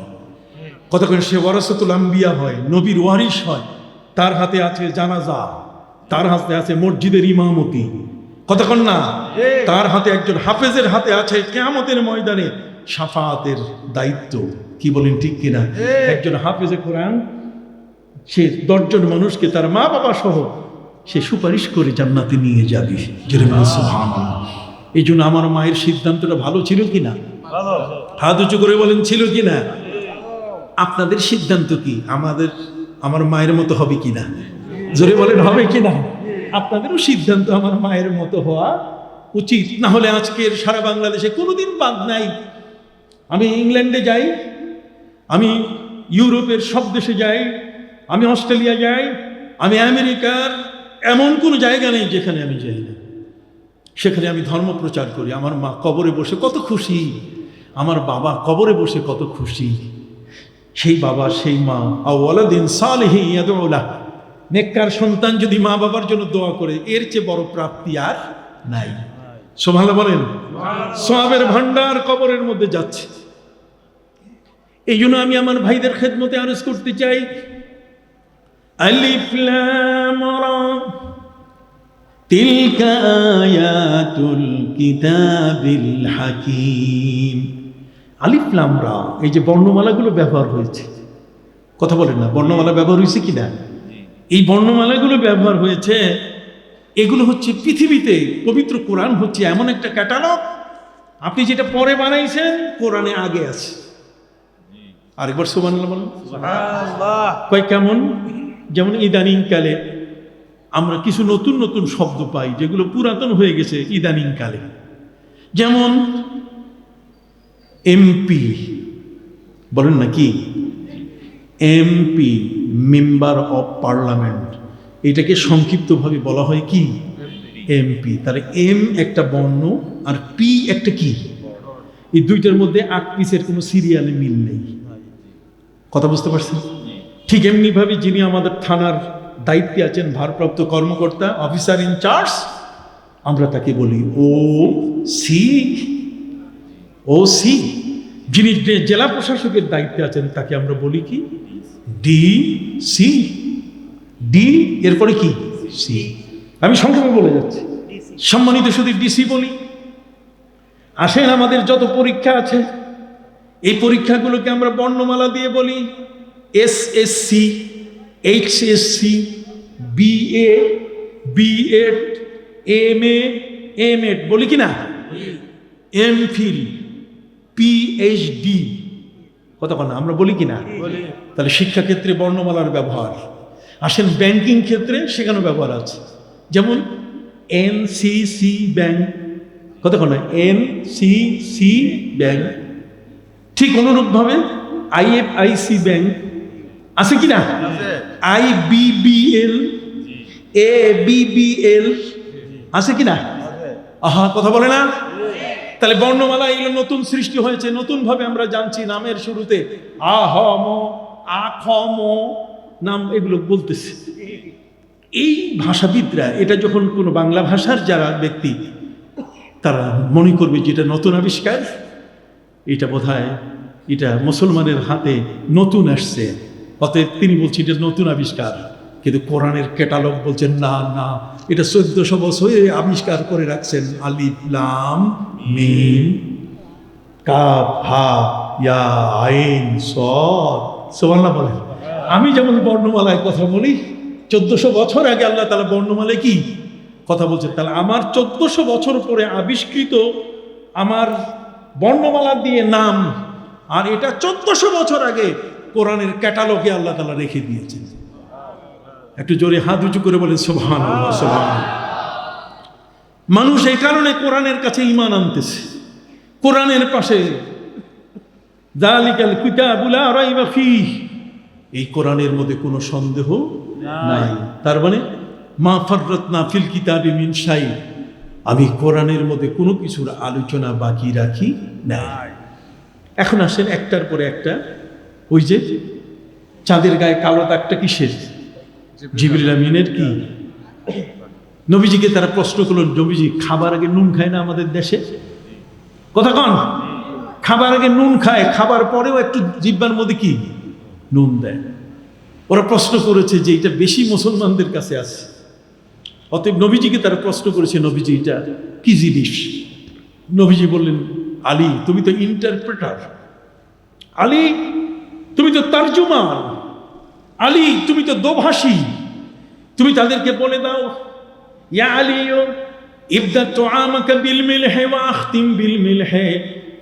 S1: কতক্ষণ সে ওয়ারাসাতুল আম্বিয়া হয়, নবীর ওয়ারিস হয়। তার হাতে আছে জানাজা, তার হাতে আছে মসজিদের ইমামতি। কতক্ষণ না? তার হাতে একজন হাফেজের হাতে আছে কিয়ামতের ময়দানে শাফাআতের দায়িত্ব। কি বলেন ঠিক কিনা? একজন হাফেজে কোরআন, সে 10 জন মানুষকে তার মা বাবা সহ সে সুপারিশ করে জান্নাতে নিয়ে যাবে। সুবহানাল্লাহ। এই জন্য আমার মায়ের সিদ্ধান্তটা ভালো ছিল কিনা? হাত উঁচু করে বলেন ছিল কিনা? আপনাদের সিদ্ধান্ত কি আমার মায়ের মতো হবে কিনা? জোরে বলেন হবে কিনা? আপনাদেরও সিদ্ধান্ত আমার মায়ের মতো হওয়া উচিত। না হলে আজকের সারা বাংলাদেশে কোনোদিন বাদ নাই। আমি ইংল্যান্ডে যাই, আমি ইউরোপের সব দেশে যাই, আমি অস্ট্রেলিয়া যাই, আমি আমেরিকার এমন কোনো জায়গা নেই যেখানে আমি যাই না, সেখানে আমি ধর্ম প্রচার করি। আমার মা কবরে বসে কত খুশি, আমার বাবা কবরে বসে কত খুশি। সেই বাবা সেই মা আওয়ালাদিন সালিহিন ইয়াদউ লাহু, নেককার সন্তান যদি মা বাবার জন্য দোয়া করে, এর চেয়ে বড় প্রাপ্তি আর নাই। সুবহানাল্লাহ বলেন। সওয়াবের ভান্ডার কবরের মধ্যে যাচ্ছে। এই জন্য আমি আমার ভাইদের খেদমতে আরজ করতে চাই, আলিফ লাম রা তিলকা আয়াতুল কিতাবিল হাকিম। আলিফ লাম রা, এই যে বর্ণমালাগুলো ব্যবহার হয়েছে, কথা বলেন না, বর্ণমালা ব্যবহার হয়েছে কিনা? এই বর্ণমালাগুলো ব্যবহার হয়েছে, এগুলো হচ্ছে পৃথিবীতে পবিত্র কোরআন হচ্ছে এমন একটা ক্যাটালগ, আপনি যেটা পরে বানাইছেন কোরআনে আগে আছে। আরেকবার সুবহানাল্লাহ বলেন। কয় কেমন? যেমন ইদানিং কালে আমরা কিছু নতুন নতুন শব্দ পাই যেগুলো পুরাতন হয়ে গেছে ইদানিং কালে। যেমন এমপি, বলেন না কি? এমপি, মেম্বার অফ পার্লামেন্ট, এটাকে সংক্ষিপ্তভাবে বলা হয় কি? এমপি। তাহলে এম একটা বর্ণ আর পি একটা কি? এই দুইটার মধ্যে 8 পিসের কোনো সিরিয়ালে মিল নেই। কথা বুঝতে পারছেন? ঠিক এমনিভাবে যিনি আমাদের থানার দায়িত্বে আছেন, ভারপ্রাপ্ত কর্মকর্তা, অফিসার ইনচার্জ, আমরা তাকে বলি ও সি। ও সি। যিনি জেলা প্রশাসকের দায়িত্বে আছেন তাকে আমরা বলি কি? D C. ডি এরপরে কি? সি। আমি সংক্ষেপে বলে যাচ্ছি, সম্মানিত শুধু ডিসি বলি। আসেন, আমাদের যত পরীক্ষা আছে এই পরীক্ষাগুলোকে আমরা বর্ণমালা দিয়ে বলি SSC, HSC, BA, BEd, MA, MEd, বলি কি না? এমফিল, পিএইচডি, কথা বল না, আমরা বলি কি না? তাহলে শিক্ষাক্ষেত্রে বর্ণমালার ব্যবহার। আসেন ব্যাংকিং ক্ষেত্রে, সেখানেও ব্যবহার আছে। যেমন এনসিসি ব্যাংক, কথা বল না, এনসিসি ব্যাংক। ঠিক অনুরূপভাবে আইএফআইসি ব্যাংক আছে কি না? আইবিবিএল, এবিবিএল আছে কি না? আহা, কথা বলে না? তাহলে বর্ণমালা এগুলো নতুন সৃষ্টি হয়েছে, নতুন ভাবে আমরা জানছি। নামের শুরুতে আহম, আখম নাম এগুলো বলতেছে। এই ভাষাবিদরা এটা যখন কোনো বাংলা ভাষার যারা ব্যক্তি, তারা মনে করবে যে এটা নতুন আবিষ্কার, এটা বোধহয় এটা মুসলমানের হাতে নতুন আসছে, অতএব তিনি বলছেন এটা নতুন আবিষ্কার। কিন্তু কোরআনের ক্যাটালগ বলছেন না না, এটা 1400 বছরে আবিষ্কার করে রাখছেন। আলিফ লাম মিম কাফ হা ইয়া আইন সদ। সুবহানাল্লাহ বলেন। আমি যেমন বর্ণমালায় কথা বলি, 1400 বছর আগে আল্লাহ তাআলা বর্ণমালায় কি কথা বলছেন। তাহলে আমার 1400 বছর পরে আবিষ্কৃত আমার বর্ণমালা দিয়ে নাম, আর এটা 1400 বছর আগে কোরআনের ক্যাটালগে আল্লাহ তাআলা রেখে দিয়েছেন। একটু জোরে হাত উঁচু করে বলেন সুবহানাল্লাহ, সুবহানাল্লাহ। মানুষ এই কারণে কোরআনের কাছে ঈমান আনতেছে, কোরআনের পাশে। যালিকাল কিতাবু লা রাইবা ফীহ, এই কোরআনের মধ্যে কোনো সন্দেহ নাই। তার মানে মা ফাররাতনা ফিল কিতাবি মিন শাই, আমি কোরআনের মধ্যে কোনো কিছুর আলোচনা বাকি রাখি নাই। এখন আসেন একটার পরে একটা, ওই যে চাঁদের গায়ে কালো দাগটা কিসের? জিবরিল আমিনের। কি নবীজিকে তারা প্রশ্ন করলেন, নবীজি খাবার আগে নুন খায় না আমাদের দেশে? কথা কন, খাবার আগে নুন খায়, খাবার পরেও একটু জিহ্বার মধ্যে কি নুন দেয়। ওরা প্রশ্ন করেছে যে এটা বেশি মুসলমানদের কাছে আছে। অতএব নবীজিকে তারা প্রশ্ন করেছে, নবীজি এটা কি জিনিস? নবীজি বললেন, আলী তুমি তো ইন্টারপ্রেটার, আলী তুমি তো তারজুমান, আলী তুমি তো দোভাষী, তুমি তাদেরকে বলে দাও ইয়া আলী ইবদা তুআমাকা বিল মিলহি ওয়া আখতিম বিল মিলহি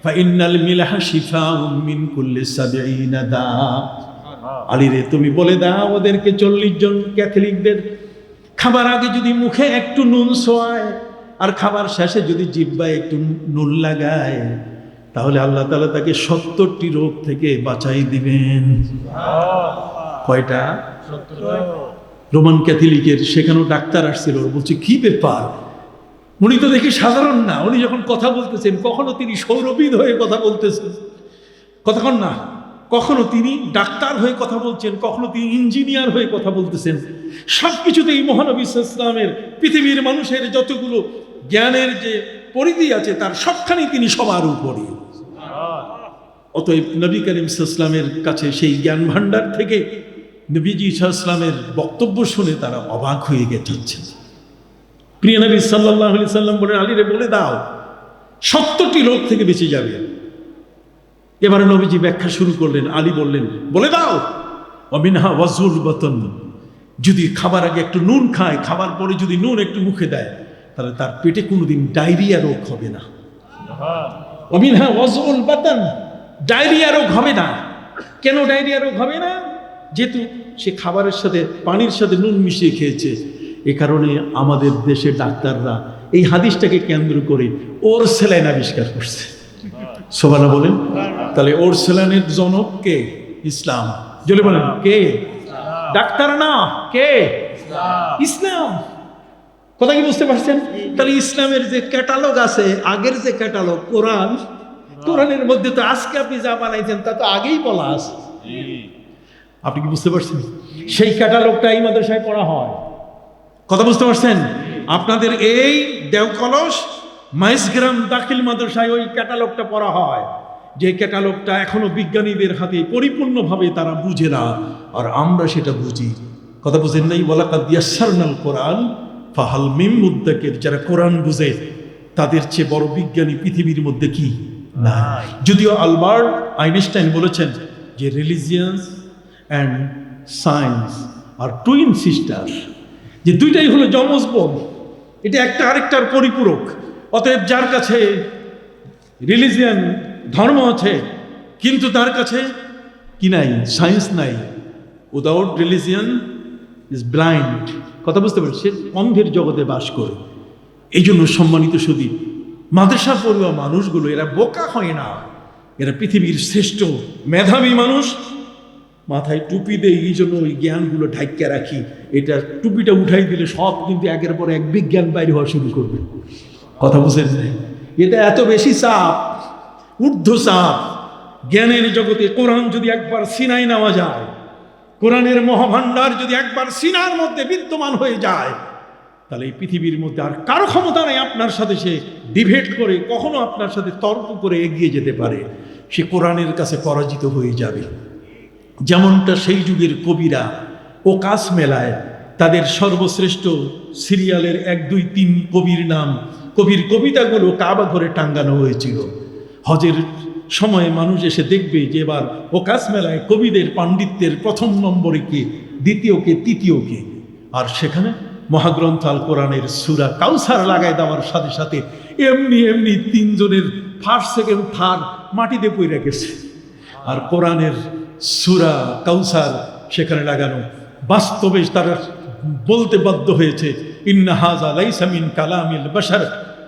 S1: ফাইন্নাল মিলহা শিফাউম মিন কুল্লি 70 দা। আলী রে তুমি বলে দাও ওদেরকে, 40 জন ক্যাথলিকদের খাবার আগে যদি মুখে একটু নুন ছোঁয়ায় আর খাবার শেষে যদি জিহ্বায় একটু নুন লাগায়, তাহলে আল্লাহ তাআলা তাকে 70টি রোগ থেকে বাঁচাই দিবেন। কয়টা? রোমান ক্যাথলিকের, সেখানেও ডাক্তার আসছিল, বলছে কি ব্যাপার, উনি তো দেখি সাধারণ না, উনি যখন কথা বলতেছেন কখনো তিনি সৌরবিদ হয়ে কথা বলতেছেন, কতক্ষণ না, কখনো তিনি ডাক্তার হয়ে কথা বলছেন, কখনো তিনি ইঞ্জিনিয়ার হয়ে কথা বলতেছেন। সবকিছুতে এই মহানবী ইসলামের পৃথিবীর মানুষের যতগুলো জ্ঞানের যে পরিধি আছে তার সবখানেই তিনি সবার উপরে। অতএব নবী করিম ইসলামের কাছে সেই জ্ঞান ভাণ্ডার থেকে নবীজি ইসলামের বক্তব্য শুনে তারা অবাক হয়ে গেছেন। প্রিয় নবী সাল্লাল্লাহু আলাইহি সাল্লাম বলে, আলীরে বলে দাও 70টি লোক থেকে বেঁচে যাবে। এবারে নবীজি ব্যাখ্যা শুরু করলেন। আলী বললেন, বলে দাও অমিনহা ওয়াজুল বাতন, যদি খাবার আগে একটু নুন খায়, খাবার পরে যদি নুন একটু মুখে দেয়, তাহলে তার পেটে কোনোদিন ডায়রিয়া রোগ হবে না। অমিনহা ওয়াজুল বাতন, ডায়রিয়া রোগ হবে না। কেন ডায়রিয়া রোগ হবে না? যেহেতু সে খাবারের সাথে পানির সাথে নুন মিশিয়ে খেয়েছে। এ কারণে আমাদের দেশে ডাক্তাররা এই হাদিসটাকে কেন্দ্র করে ওর স্যালাইন আবিষ্কার করছে। সুবহানাল্লাহ বলেন। তাহলে ওর স্যালাইনের জনক কে? ইসলাম। জলে বলেন কে? ডাক্তার না, কে? ইসলাম। কথা কি বুঝতে পারছেন? তাহলে ইসলামের যে ক্যাটালগ আছে, আগের যে ক্যাটালগ কোরআন, কোরআনের মধ্যে তো আজকে আপনি যা বানাইছেন তা তো আগেই বলা আছে। আপনি কি বুঝতে পারছেন? সেই ক্যাটালগটা এই মাদ্রাসায় পড়া হয়। কথা বুঝতে পারছেন? আপনাদের এই দেওকলস মাইজগ্রাম দাখিল মাদ্রাসায় ওই ক্যাটালগটা পড়া হয়, যে ক্যাটালগটা এখনো বিজ্ঞানীদের হাতে পরিপূর্ণভাবে তারা বুঝে না, আর আমরা সেটা বুঝি। কথা বুঝেন নাই? ওয়ালাকাদ ইয়াসসারনাল কোরআন ফাহাল মিন মুদ্দাকির। যারা কোরআন বুঝে তাদের চেয়ে বড় বিজ্ঞানী পৃথিবীর মধ্যে কি না। যদিও আলবার্ট আইনস্টাইন বলেছেন যে religions and science are twin sister, যে দুইটাই হলো যমজ বোন, এটা একটা আরেকটার পরিপূরক। অতএব যার কাছে রিলিজিয়ান ধর্ম আছে কিন্তু তার কাছে কি নাই? সায়েন্স নাই। Without religion is blind. কথা বুঝতে পারছি? সে অন্ধের জগতে বাস করে। এই জন্য সম্মানিত সুধী, মাদ্রাসা পড়ুয়া মানুষগুলো এরা বোকা হয় না, এরা পৃথিবীর শ্রেষ্ঠ মেধাবী মানুষ। মাথায় টুপি দেয়, এই জন্য ওই জ্ঞানগুলো ঢাইকা রাখি। এটা টুপিটা উঠাই দিলে সব কিন্তু একের পর এক বিজ্ঞান বাইরে হওয়া শুরু করবে। কথা বুঝেন? এটা এত বেশি চাপ, ঊর্ধ্ব চাপ জ্ঞানের জগতে। কোরআন যদি একবার সিনায় নেওয়া যায়, কোরআনের মহাভাণ্ডার যদি একবার সিনার মধ্যে বিদ্যমান হয়ে যায়, তাহলে এই পৃথিবীর মধ্যে আর কারো ক্ষমতা নেই আপনার সাথে সে ডিবেট করে, কখনো আপনার সাথে তর্ক করে এগিয়ে যেতে পারে। সে কোরআনের কাছে পরাজিত হয়ে যাবে। যেমনটা সেই যুগের কবিরা ওকাস মেলায় তাদের সর্বশ্রেষ্ঠ সিরিয়ালের 1, 2, 3 কবির নাম, কবির কবিতাগুলো কাবা ঘরে টাঙ্গানো হয়েছিল। হজের সময়ে মানুষ এসে দেখবে যে এবার ওকাস মেলায় কবিদের পাণ্ডিত্যের প্রথম নম্বরে কে, দ্বিতীয় কে, তৃতীয় কে। আর সেখানে মহাগ্রন্থ আল কোরআনের সূরা কাউসার লাগায় দেওয়ার সাথে সাথে এমনি এমনি 3 জনের ফার্স্ট সেকেন্ড থার্ড মাটিতে পড়ে গেছে। আর কোরআনের সূরা কাউসার সেখানে লাগানো। বাস্তবে তারা বলতে বাধ্য হয়েছে, ইন্না হাযা লাইসা মিন কালামিল বাশার,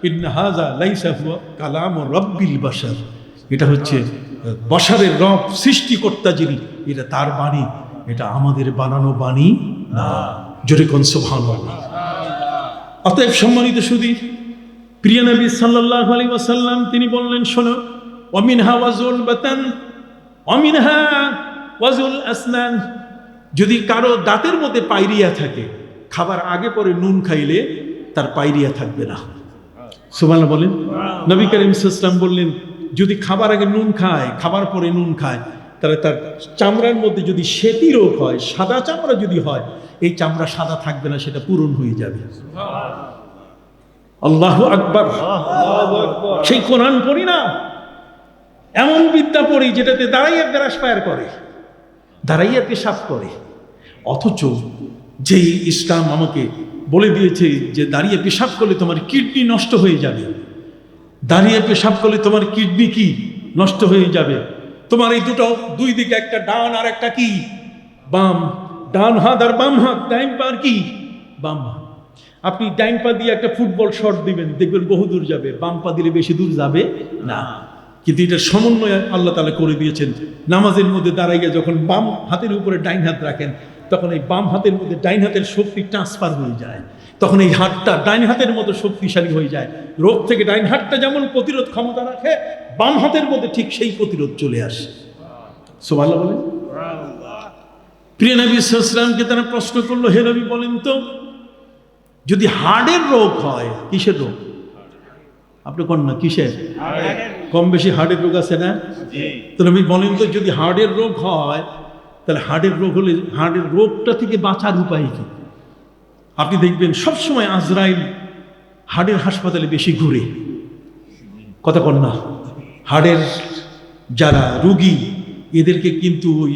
S1: ইন্না হাযা লাইসা হুয়া কালামু রাব্বিল বাশার। এটা হচ্ছে বশারের রব, সৃষ্টিকর্তা যিনি, এটা তার বাণী, এটা আমাদের বানানো বাণী না। জোরে কোন সুবহানাল্লাহ। অতএব সম্মানিত সুধী, প্রিয় নবী সাল্লাল্লাহু আলাইহি ওয়াসাল্লাম তিনি বললেন, শোনো, ওয়ামিনহা ওয়াজুল বাতান অমিনহা ওয়াজুল আসনান। যদি কারো দাঁতের মধ্যে পাইরিয়া থাকে, খাবার আগে পরে নুন খাইলে তার পাইরিয়া থাকবে না। সুবহানাল্লাহ বলেন। নবী করিম সাল্লাল্লাহু আলাইহি ওয়াসাল্লাম বললেন, যদি খাবার আগে নুন খায়, খাবার পরে নুন খায়, তাহলে তার চামড়ার মধ্যে যদি শ্বেতি রোগ হয়, সাদা চামড়া যদি হয়, এই চামড়া সাদা থাকবে না, সেটা পূরণ হয়ে যাবে। আল্লাহু আকবার। সেই কোরআন পড়ি না, এমন বিদ্যা পড়ি যেটাতে দাঁড়াইয়া গ্রাসপায়ার করে, দাঁড়াইয়া পেশাব করে। অথচ যেই ইসলাম আমাকে বলে দিয়েছে যে দাঁড়িয়ে পেশাব করলে তোমার কিডনি নষ্ট হয়ে যাবে, দাঁড়িয়ে পেশাব করলে তোমার কিডনি কি নষ্ট হয়ে যাবে, তোমার এই দুটো দুই দিকে একটা ডান আর একটা কি বাম, ডান হাত আর বাম হাত, ডাইন পা আর কি বাম হাত। আপনি ডাইন পা দিয়ে একটা ফুটবল শট দিবেন, দেখবেন বহু দূর যাবে, বাম পা দিলে বেশি দূর যাবে না। কিন্তু এটা সমন্বয় আল্লাহ তাআলা করে দিয়েছেন। নামাজের মধ্যে দাঁড়াইয়া যখন বাম হাতের উপরে ডাইন হাত রাখেন, তখন এই বাম হাতের মধ্যে ডাইন হাতের শক্তি ট্রান্সফার হয়ে যায়, তখন এই হাতটা ডাইন হাতের মতো শক্তিশালী হয়ে যায়। রোগ থেকে ডাইন হাতটা যেমন প্রতিরোধ ক্ষমতা রাখে, বাম হাতের মধ্যে ঠিক সেই প্রতিরোধ চলে আসে। সুবহানাল্লাহ বলেন। প্রিয় নবী সাল্লাল্লাহু আলাইহি ওয়াসাল্লামকে তারা প্রশ্ন করলো, হে নবী বলেন তো, যদি হার্টের রোগ হয়, কিসের রোগ? আপনি কোন না কিসের? কম বেশি হার্টের রোগ আছে না? তো নবী বলেন তো, যদি হার্টের রোগ হয়, তাহলে হার্টের রোগ হলে হার্টের রোগটা থেকে বাঁচার উপায় কি? আপনি দেখবেন সবসময় আজরাইল হার্টের হাসপাতালে বেশি ঘুরে। কথা কন না? হার্টের যারা রোগী, এদেরকে কিন্তু ওই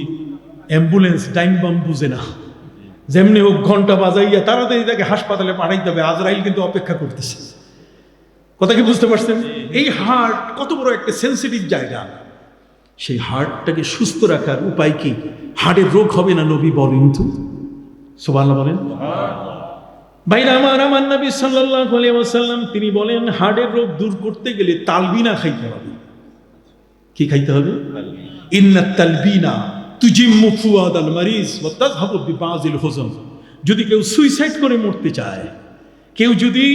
S1: অ্যাম্বুলেন্স টাইম বাম বুঝে না, যেমনি হোক ঘন্টা বাজাইয়া তাড়াতাড়ি তাকে হাসপাতালে পাঠাইতে হবে। আজরাইল কিন্তু অপেক্ষা করতেছে। কথা কি বুঝতে পারছেন? এই হার্ট কত বড় একটা সেন্সিটিভ জায়গা, সেই হার্টটাকে সুস্থ রাখার উপায় কি? হার্টের রোগ হবে না নবী বলেন তো। সুবহানাল্লাহ বলেন। ভাইরা আমার নবী সাল্লাল্লাহু আলাইহি ওয়াসাল্লাম তিনি বলেন, হার্টের রোগ দূর করতে গেলে তালবিনা খাইতে হবে। কি খাইতে হবে? ইন্নাত তালবিনা তুজিম্মু ফুয়াদাল মারিজ ওয়া তাযহাবু বিবাযিল হুজন। যদি কেউ সুইসাইড করে মরতে চায়, কেউ যদি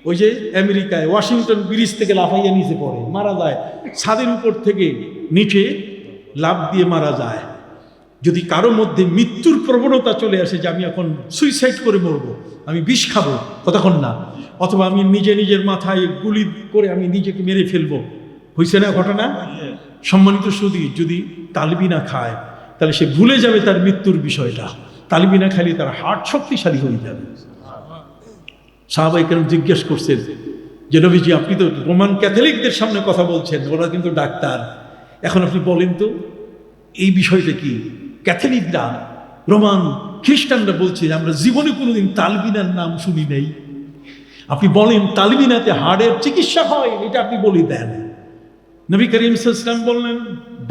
S1: ওই যে আমেরিকায় ওয়াশিংটন ব্রিজ থেকে লাফাইয়া নিচে পড়ে মারা যায়, ছাদের উপর থেকে নিচে লাফ দিয়ে মারা যায়, যদি কারো মধ্যে মৃত্যুর প্রবণতা চলে আসে যে আমি এখন সুইসাইড করে মরবো, আমি বিষ খাবো, কতক্ষণ না, অথবা আমি নিজের মাথায় গুলি করে আমি নিজেকে মেরে ফেলবো, হয়েছে না ঘটনা? সম্মানিত সুধী, যদি তালবিনা খায় তাহলে সে ভুলে যাবে তার মৃত্যুর বিষয়টা। তালবিনা খাইলে তার হার্ট শক্তিশালী হয়ে যাবে। সাহাবায়ে কেরাম জিজ্ঞেস করছেন যে নবীজি, আপনি তো রোমান ক্যাথলিকদের সামনে কথা বলছেন, ওরা কিন্তু ডাক্তার, এখন আপনি বলেন তো এই বিষয়টা কি? ক্যাথলিকরা, রোমান খ্রিস্টানরা বলছে আমরা জীবনে কোনোদিন তালবিনার নাম শুনি নেই, আপনি বলেন তালবিনাতে হাড়ের চিকিৎসা হয়, এটা আপনি বলে দেন। নবী করিম সাল্লাল্লাহু আলাইহি ওয়াসাল্লাম বললেন,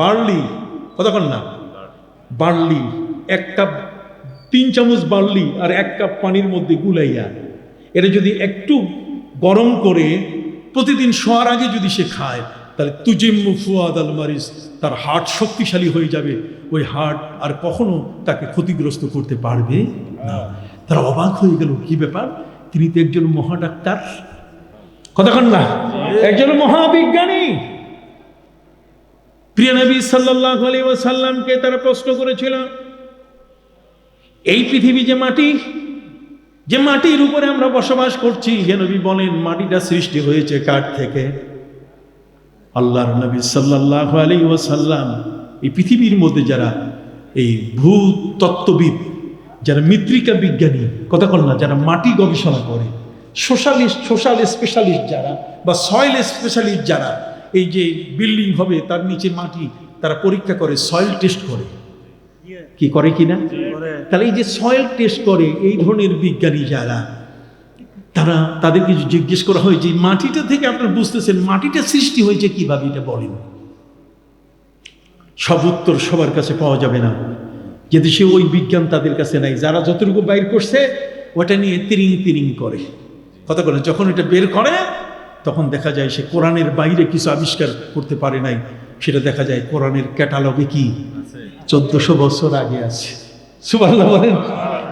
S1: বার্লি, কতক্ষণ না, বার্লি 1 কাপ, 3 চামচ বার্লি আর 1 কাপ পানির মধ্যে গুলাইয়া এটা যদি একটু গরম করে প্রতিদিন শোয়ার আগে যদি সে খায়, তাহলে তুজিম্মু ফুয়াদাল মারিজ, তার হার্ট শক্তিশালী হয়ে যাবে। ওই হার্ট আর কখনো তাকে ক্ষতিগ্রস্ত করতে পারবে না। তারা অবাক হয়ে গেল, কি ব্যাপার, তিনি তো একজন মহা ডাক্তার, কতক্ষণ না, একজন মহাবিজ্ঞানী। প্রিয় নবী সাল্লাল্লাহু আলাইহি ওয়াসাল্লামকে তারা প্রশ্ন করেছিল, এই পৃথিবী যে মাটি, যে মাটির উপরে আমরা বসবাস করছি, হে নবী বলেন মাটিটা সৃষ্টি হয়েছে কার থেকে? আল্লাহর নবী সাল্লাল্লাহু আলাইহি ওয়াসাল্লাম এই পৃথিবীর মধ্যে যারা এই ভূতত্ত্ববিদ, যারা মৃত্তিকা বিজ্ঞানী, কতক্ষণ না, যারা মাটি গবেষণা করে, সোশ্যাল স্পেশালিস্ট যারা বা সয়েল স্পেশালিস্ট যারা, এই যে বিল্ডিং হবে তার নিচে মাটি তারা পরীক্ষা করে, সয়েল টেস্ট করে, কি করে কিনা? তাহলে এই যে সয়েল টেস্ট করে এই ধরনের বিজ্ঞানী যারা, তারা তাদেরকে জিজ্ঞেস করা হয় যে মাটিটা থেকে আপনারা বুঝতেছেন মাটিটা সৃষ্টি হয়েছে কিভাবে, এটা বলেন। সব উত্তর সবার কাছে পাওয়া যাবে না, যদি সে ওই বিজ্ঞান তাদের কাছে নাই। যারা যতটুকু বাইর করছে ওটা নিয়ে তিরিং করে, কথা বলে, যখন এটা বের করে তখন দেখা যায় সে কোরআনের বাইরে কিছু আবিষ্কার করতে পারে নাই, সেটা দেখা যায় কোরআনের ক্যাটালগে কি 1400 বছর আগে আছে। সুবহানাল্লাহ বলেন।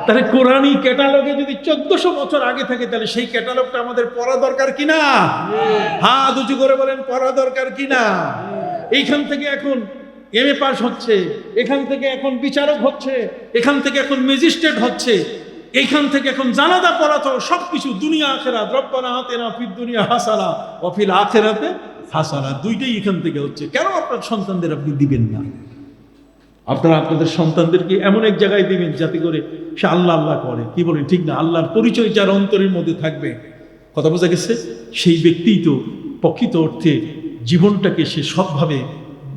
S1: তাহলে কোরআনী ক্যাটালগে যদি 1400 বছর আগে থাকে, তাহলে সেই ক্যাটালগটা আমাদের পড়া দরকার কিনা? হাত উঁচু করে বলেন, পড়া দরকার কিনা? এইখান থেকে এখন এমএ পাস হচ্ছে, এখান থেকে এখন বিচারক হচ্ছে, এখান থেকে এখন ম্যাজিস্ট্রেট হচ্ছে, এইখান থেকে এখন জানাজা পড়াতো, সবকিছু দুনিয়া আখিরাত, রব্বানা আতিনা ফিদ দুনিয়া হাসানা ওয়া ফিল আখিরাতি হাসানা, দুইটাই এখান থেকে হচ্ছে। কেন আপনার সন্তানদের আপনি দিবেন না? আপনারা আপনাদের সন্তানদেরকে এমন এক জায়গায় দিবেন যাতে করে সে আল্লাহ আল্লাহ করে, কি বলে ঠিক না, আল্লাহর পরিচয় যার অন্তরের মধ্যে থাকবে, কথা বোঝা গেছে, সেই ব্যক্তিই তো প্রকৃত অর্থে জীবনটাকে সে সবভাবে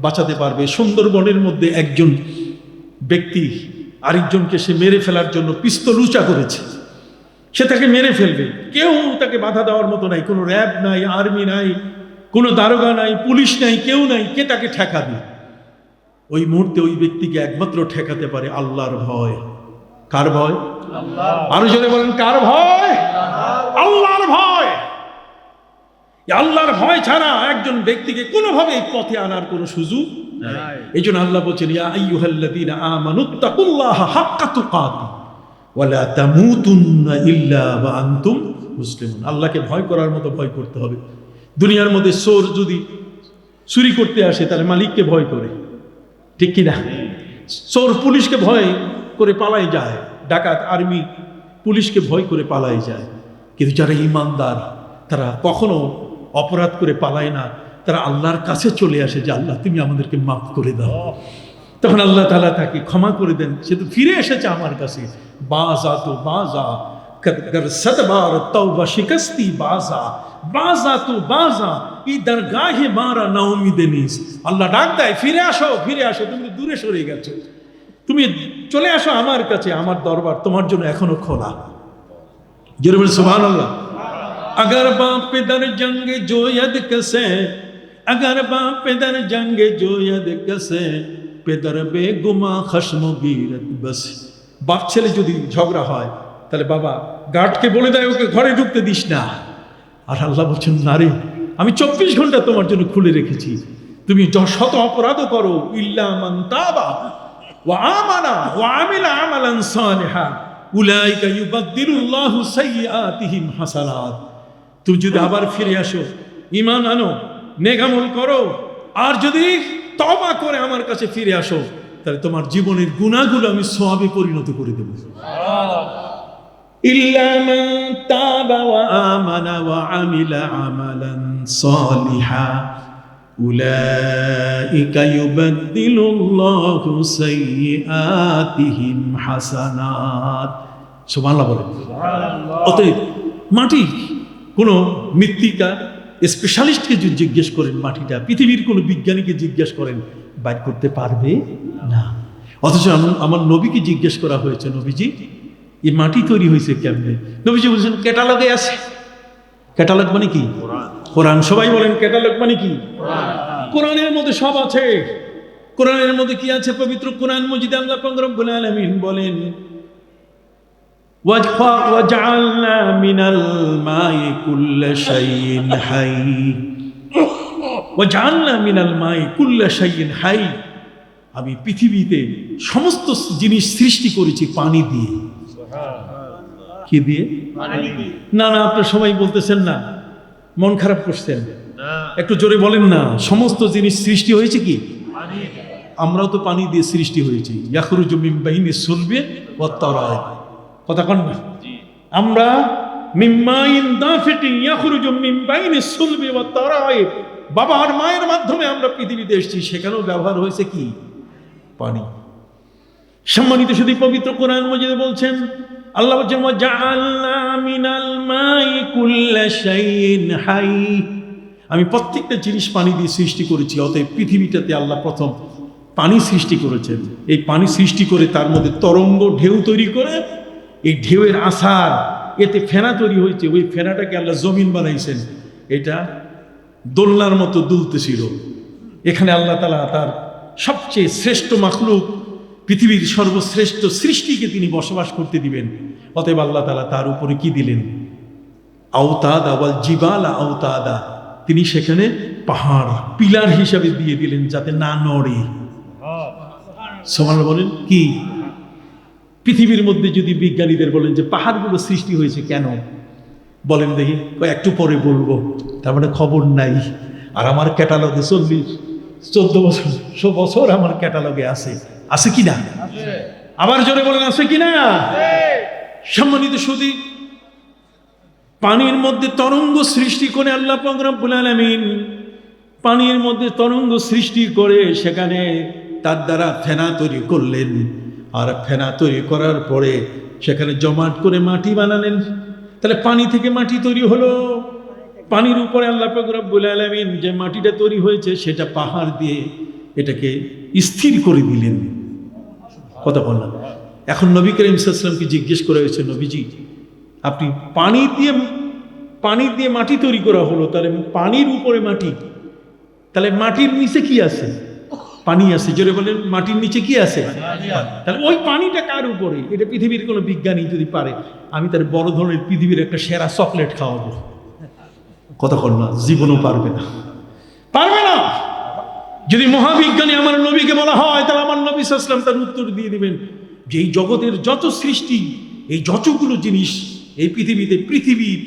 S1: বাঁচাতে পারবে। সুন্দরবনের মধ্যে একজন ব্যক্তি আরেকজনকে সে মেরে ফেলার জন্য পিস্তল উঁচা করেছে, সে তাকে মেরে ফেলবে, কেউ তাকে বাধা দেওয়ার মতো নাই, কোনো র্যাব নাই, আর্মি নাই, কোনো দারোগা নাই, পুলিশ নাই, কেউ নাই, কে তাকে ঠেকাবে? ওই মুহূর্তে ওই ব্যক্তিকে একমাত্র ঠেকাতে পারে আল্লাহর ভয়। কার ভয়? আরো জোরে বলেন, কার ভয়? আল্লাহর ভয়। আল্লাহর ভয় ছাড়া একজন ব্যক্তিকে কোনোভাবে এই পথে আনার কোনো সুযোগ নাই। এই জন্য আল্লাহ বলছেন, ইয়া আইয়ুহাল্লাযীনা আমানুত্তাকুল্লাহা হাক্কা তুকাতি ওয়া লা তামুতুন্না ইল্লা ওয়া আনতুম মুসলিমুন। আল্লাহকে ভয় করার মতো ভয় করতে হবে। দুনিয়ার মধ্যে চোর যদি চুরি করতে আসে তাহলে মালিককে ভয় করে, ঠিক কি না? চোর পুলিশকে ভয় করে পালাই যায়, ডাকাত আর্মি পুলিশকে ভয় করে পালাই যায়। কিন্তু যারা ঈমানদার তারা কখনো অপরাধ করে পালায় না, তারা আল্লাহর কাছে চলে আসে যে আল্লাহ তুমি আমাদেরকে মাফ করে দাও। তখন আল্লাহ তাআলা তাকে ক্ষমা করে দেন, সে তো ফিরে এসেছে আমার কাছে। বাজা তো বাজা কর সদবার তওবা শিকস্তি বাজা বাজা তো বাজা ই দরগাহে মারা নাউমিদ নিস। আল্লাহ ডাক দেয়, ফিরে আসো, ফিরে আসো, তুমি তো দূরে সরে গেছো, তুমি চলে আসো আমার কাছে, আমার দরবার তোমার জন্য এখনো খোলা। জোরে বলে সুবহানাল্লাহ। अगर बाप पे दर जंग जो यद कसे, अगर बाप पे दर जंग जो यद कसे, पेदर बेगुमा खश्म गीरत बस। बाप ছেলে যদি ঝগড়া হয় তাহলে বাবা গার্ডকে বলে দেয় ওকে ঘরে ঢুকতে দিস না। আর আল্লাহ বলছেন, না রে, আমি 24 ঘন্টা তোমার জন্য খুলে রেখেছি, তুমি শত অপরাধও করো, ইল্লা মান তাবা ওয়া আমানা ওয়া আমিলা আমালান সালিহা উলাইকা ইউবাদদিলুল্লাহু সাইয়্যাতিহিম হাসানাত। তুমি যদি আবার ফিরে আসো, ঈমান আনো, নেক আমল করো, আর যদি তওবা করে আমার কাছে ফিরে আসো, তাহলে তোমার জীবনের গুনাহগুলো আমি সওয়াবে পরিণত করে দেব। ইল্লা মান তাবা ওয়া আমানা ওয়া আমিলা আমালান সালিহা উলাইকা ইউবাদদিলুল্লাহু সাইয়্যাতিহিম হাসানাত। সুবহানাল্লাহ বলে। অতএব মাটি কোনো মৃত্তিকা স্পেশালিস্টকে যদি জিজ্ঞেস করেন, মাটিটা পৃথিবীর কোনো বিজ্ঞানীকে জিজ্ঞেস করেন, বাইর করতে পারবে না। অথচ আমার নবীকে জিজ্ঞেস করা হয়েছে, নবীজি এই মাটি তৈরি হয়েছে কেমনে? নবীজি বলছেন ক্যাটালগে আছে। ক্যাটালগ মানে কি? কোরআন। সবাই বলেন ক্যাটালগ মানে কি? কোরআনের মধ্যে সব আছে। কোরআনের মধ্যে কি আছে? পবিত্র কোরআন মজিদে আল্লাহ পাক রব্বুল আলামিন বলেন, وَجَعَلْنَا مِنَ الْمَاءِ كُلَّ شَيْءٍ حَيٍّ وَجَعَلْنَا مِنَ الْمَاءِ كُلَّ شَيْءٍ حَيٍّ। আমি পৃথিবীতে সমস্ত জিনিস সৃষ্টি করেছি পানি দিয়ে। কি দিয়ে? পানি দিয়ে। না না, আপনারা সবাই বলতেছেন না, মন খারাপ করছেন, একটু জোরে বলেন না। সমস্ত জিনিস সৃষ্টি হয়েছে কি? পানি। আমরাও তো পানি দিয়ে সৃষ্টি হয়েছি। ইয়াখরুজু মিন বাইনিস সুলবি ওয়াত তারাইব। কথা কন না? আমরা মিম্মাইন দাফিকিন ইয়াখরুজু মিন বাইনিস সুলবি ওয়াত তারাইব, বাবা আর মায়ের মাধ্যমে আমরা পৃথিবীতে এসেছি, সেখানেও ব্যবহার হয়েছে কি? পানি। সম্মানিত শুধু পবিত্র কোরআন মজিদে বলছেন, আল্লাহ বলছেন ওয়াজআলনা মিনাল মাই কুল্লা শাইইন হাই। আমি প্রত্যেকটা জিনিস পানি দিয়ে সৃষ্টি করেছি। অতএব পৃথিবীটাতে আল্লাহ প্রথম পানি সৃষ্টি করেছেন। এই পানি সৃষ্টি করে তার মধ্যে তরঙ্গ ঢেউ তৈরি করে, এই ঢেউয়ের আসার এতে ফেনা তৈরি হয়েছে। ওই ফেনাটাকে আল্লাহ জমিন বানাইছেন, এটা দোলনার মতো দুলতেছিল। এখানে আল্লাহ তাআলা তার সবচেয়ে শ্রেষ্ঠ মাখলুক, পৃথিবীর সর্বশ্রেষ্ঠ সৃষ্টিকে তিনি বসবাস করতে দিবেন। অতএব আল্লাহ তাআলা তার উপরে কি দিলেন? আওতাদা ওয়াল জিবালা আওতাদা। তিনি সেখানে পাহাড় পিলার হিসাবে দিয়ে দিলেন যাতে না নড়ে। সুবহানাল্লাহ বলেন। কি পৃথিবীর মধ্যে যদি বিজ্ঞানীদের বলেন যে পাহাড়গুলো সৃষ্টি হয়েছে কেন, বলেন দেখি, একটু পরে বলবো, তার মানে খবর নাই। আর আমার ক্যাটালগে 14 বছর আমার ক্যাটালগে আছে। আছে কি না? আবার জোরে বলেন, আছে কি না? সম্মানিত সুধী, পানির মধ্যে তরঙ্গ সৃষ্টি করে আল্লাহ পাক রব্বুল আলামিন পানির মধ্যে তরঙ্গ সৃষ্টি করে সেখানে তার দ্বারা ফেনা তৈরি করলেন। আর ফেনা তৈরি করার পরে সেখানে জমাট করে মাটি বানালেন। তাহলে পানি থেকে মাটি তৈরি হলো। পানির উপরে আল্লাহ পাক রব্বুল আলামিন যে মাটিটা তৈরি হয়েছে সেটা পাহাড় দিয়ে এটাকে স্থির করে দিলেন। কথা বললাম। এখন নবী করিম সাল্লাল্লাহু আলাইহি ওয়াসাল্লামকে জিজ্ঞেস করা হয়েছে, নবীজি আপনি পানি দিয়ে মাটি তৈরি করা হলো, তাহলে পানির উপরে মাটি, তাহলে মাটির নিচে কি আছে? পানি আছে। জোরে বলেন, মাটির নিচে কি আছে? তাহলে ওই পানিটা কার উপরে? এটা পৃথিবীর কোনো বিজ্ঞানী যদি পারে, আমি তার বড় ধরনের পৃথিবীর একটা সেরা চকলেট খাওয়াবো। কতক্ষণ না, জীবনও পারবে না, পারবে না। যদি মহাবিজ্ঞানী আমার নবীকে বলা হয়, তাহলে আমার নবী সাল্লাল্লাহু আলাইহি ওয়াসাল্লাম তার উত্তর দিয়ে দিবেন যে এই জগতের যত সৃষ্টি, এই যতগুলো জিনিস এই পৃথিবীতে,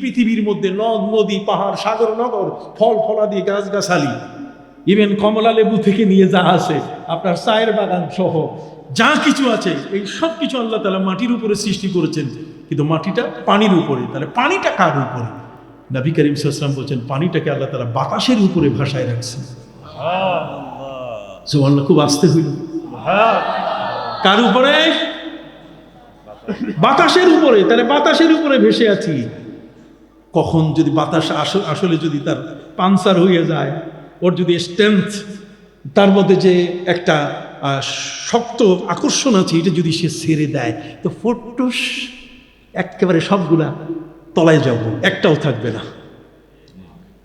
S1: পৃথিবীর মধ্যে নদ নদী, পাহাড়, সাগর, নগর, ফল ফলাদি, গাছগাছালি, ইভেন কমলা লেবু থেকে নিয়ে যা আছে, আপনার চায়ের বাগান সহ যা কিছু আছে, এই সব কিছু আল্লাহ তাআলা মাটির উপরে সৃষ্টি করেছেন, কিন্তু মাটিটা পানির উপরে। তাহলে পানিটা কার উপরে? নবী করিম সাল্লাল্লাহু আলাইহি ওয়াসাল্লাম বলছেন পানিটাকে আল্লাহ তাআলা বাতাসের উপরে ভাসায় রাখছেন। সুবহানাল্লাহ, খুব আস্তে হইল। কার উপরে? বাতাসের উপরে। তাহলে বাতাসের উপরে ভেসে আছি। কখন যদি বাতাস আসলে যদি তার পাঞ্চার হয়ে যায়, ওর যদি স্ট্রেংথ, তার মধ্যে যে একটা শক্ত আকর্ষণ আছে, এটা যদি সে ছেড়ে দেয়, তো ফোটস একেবারে সবগুলা তলায় যাব, একটাও থাকবে না।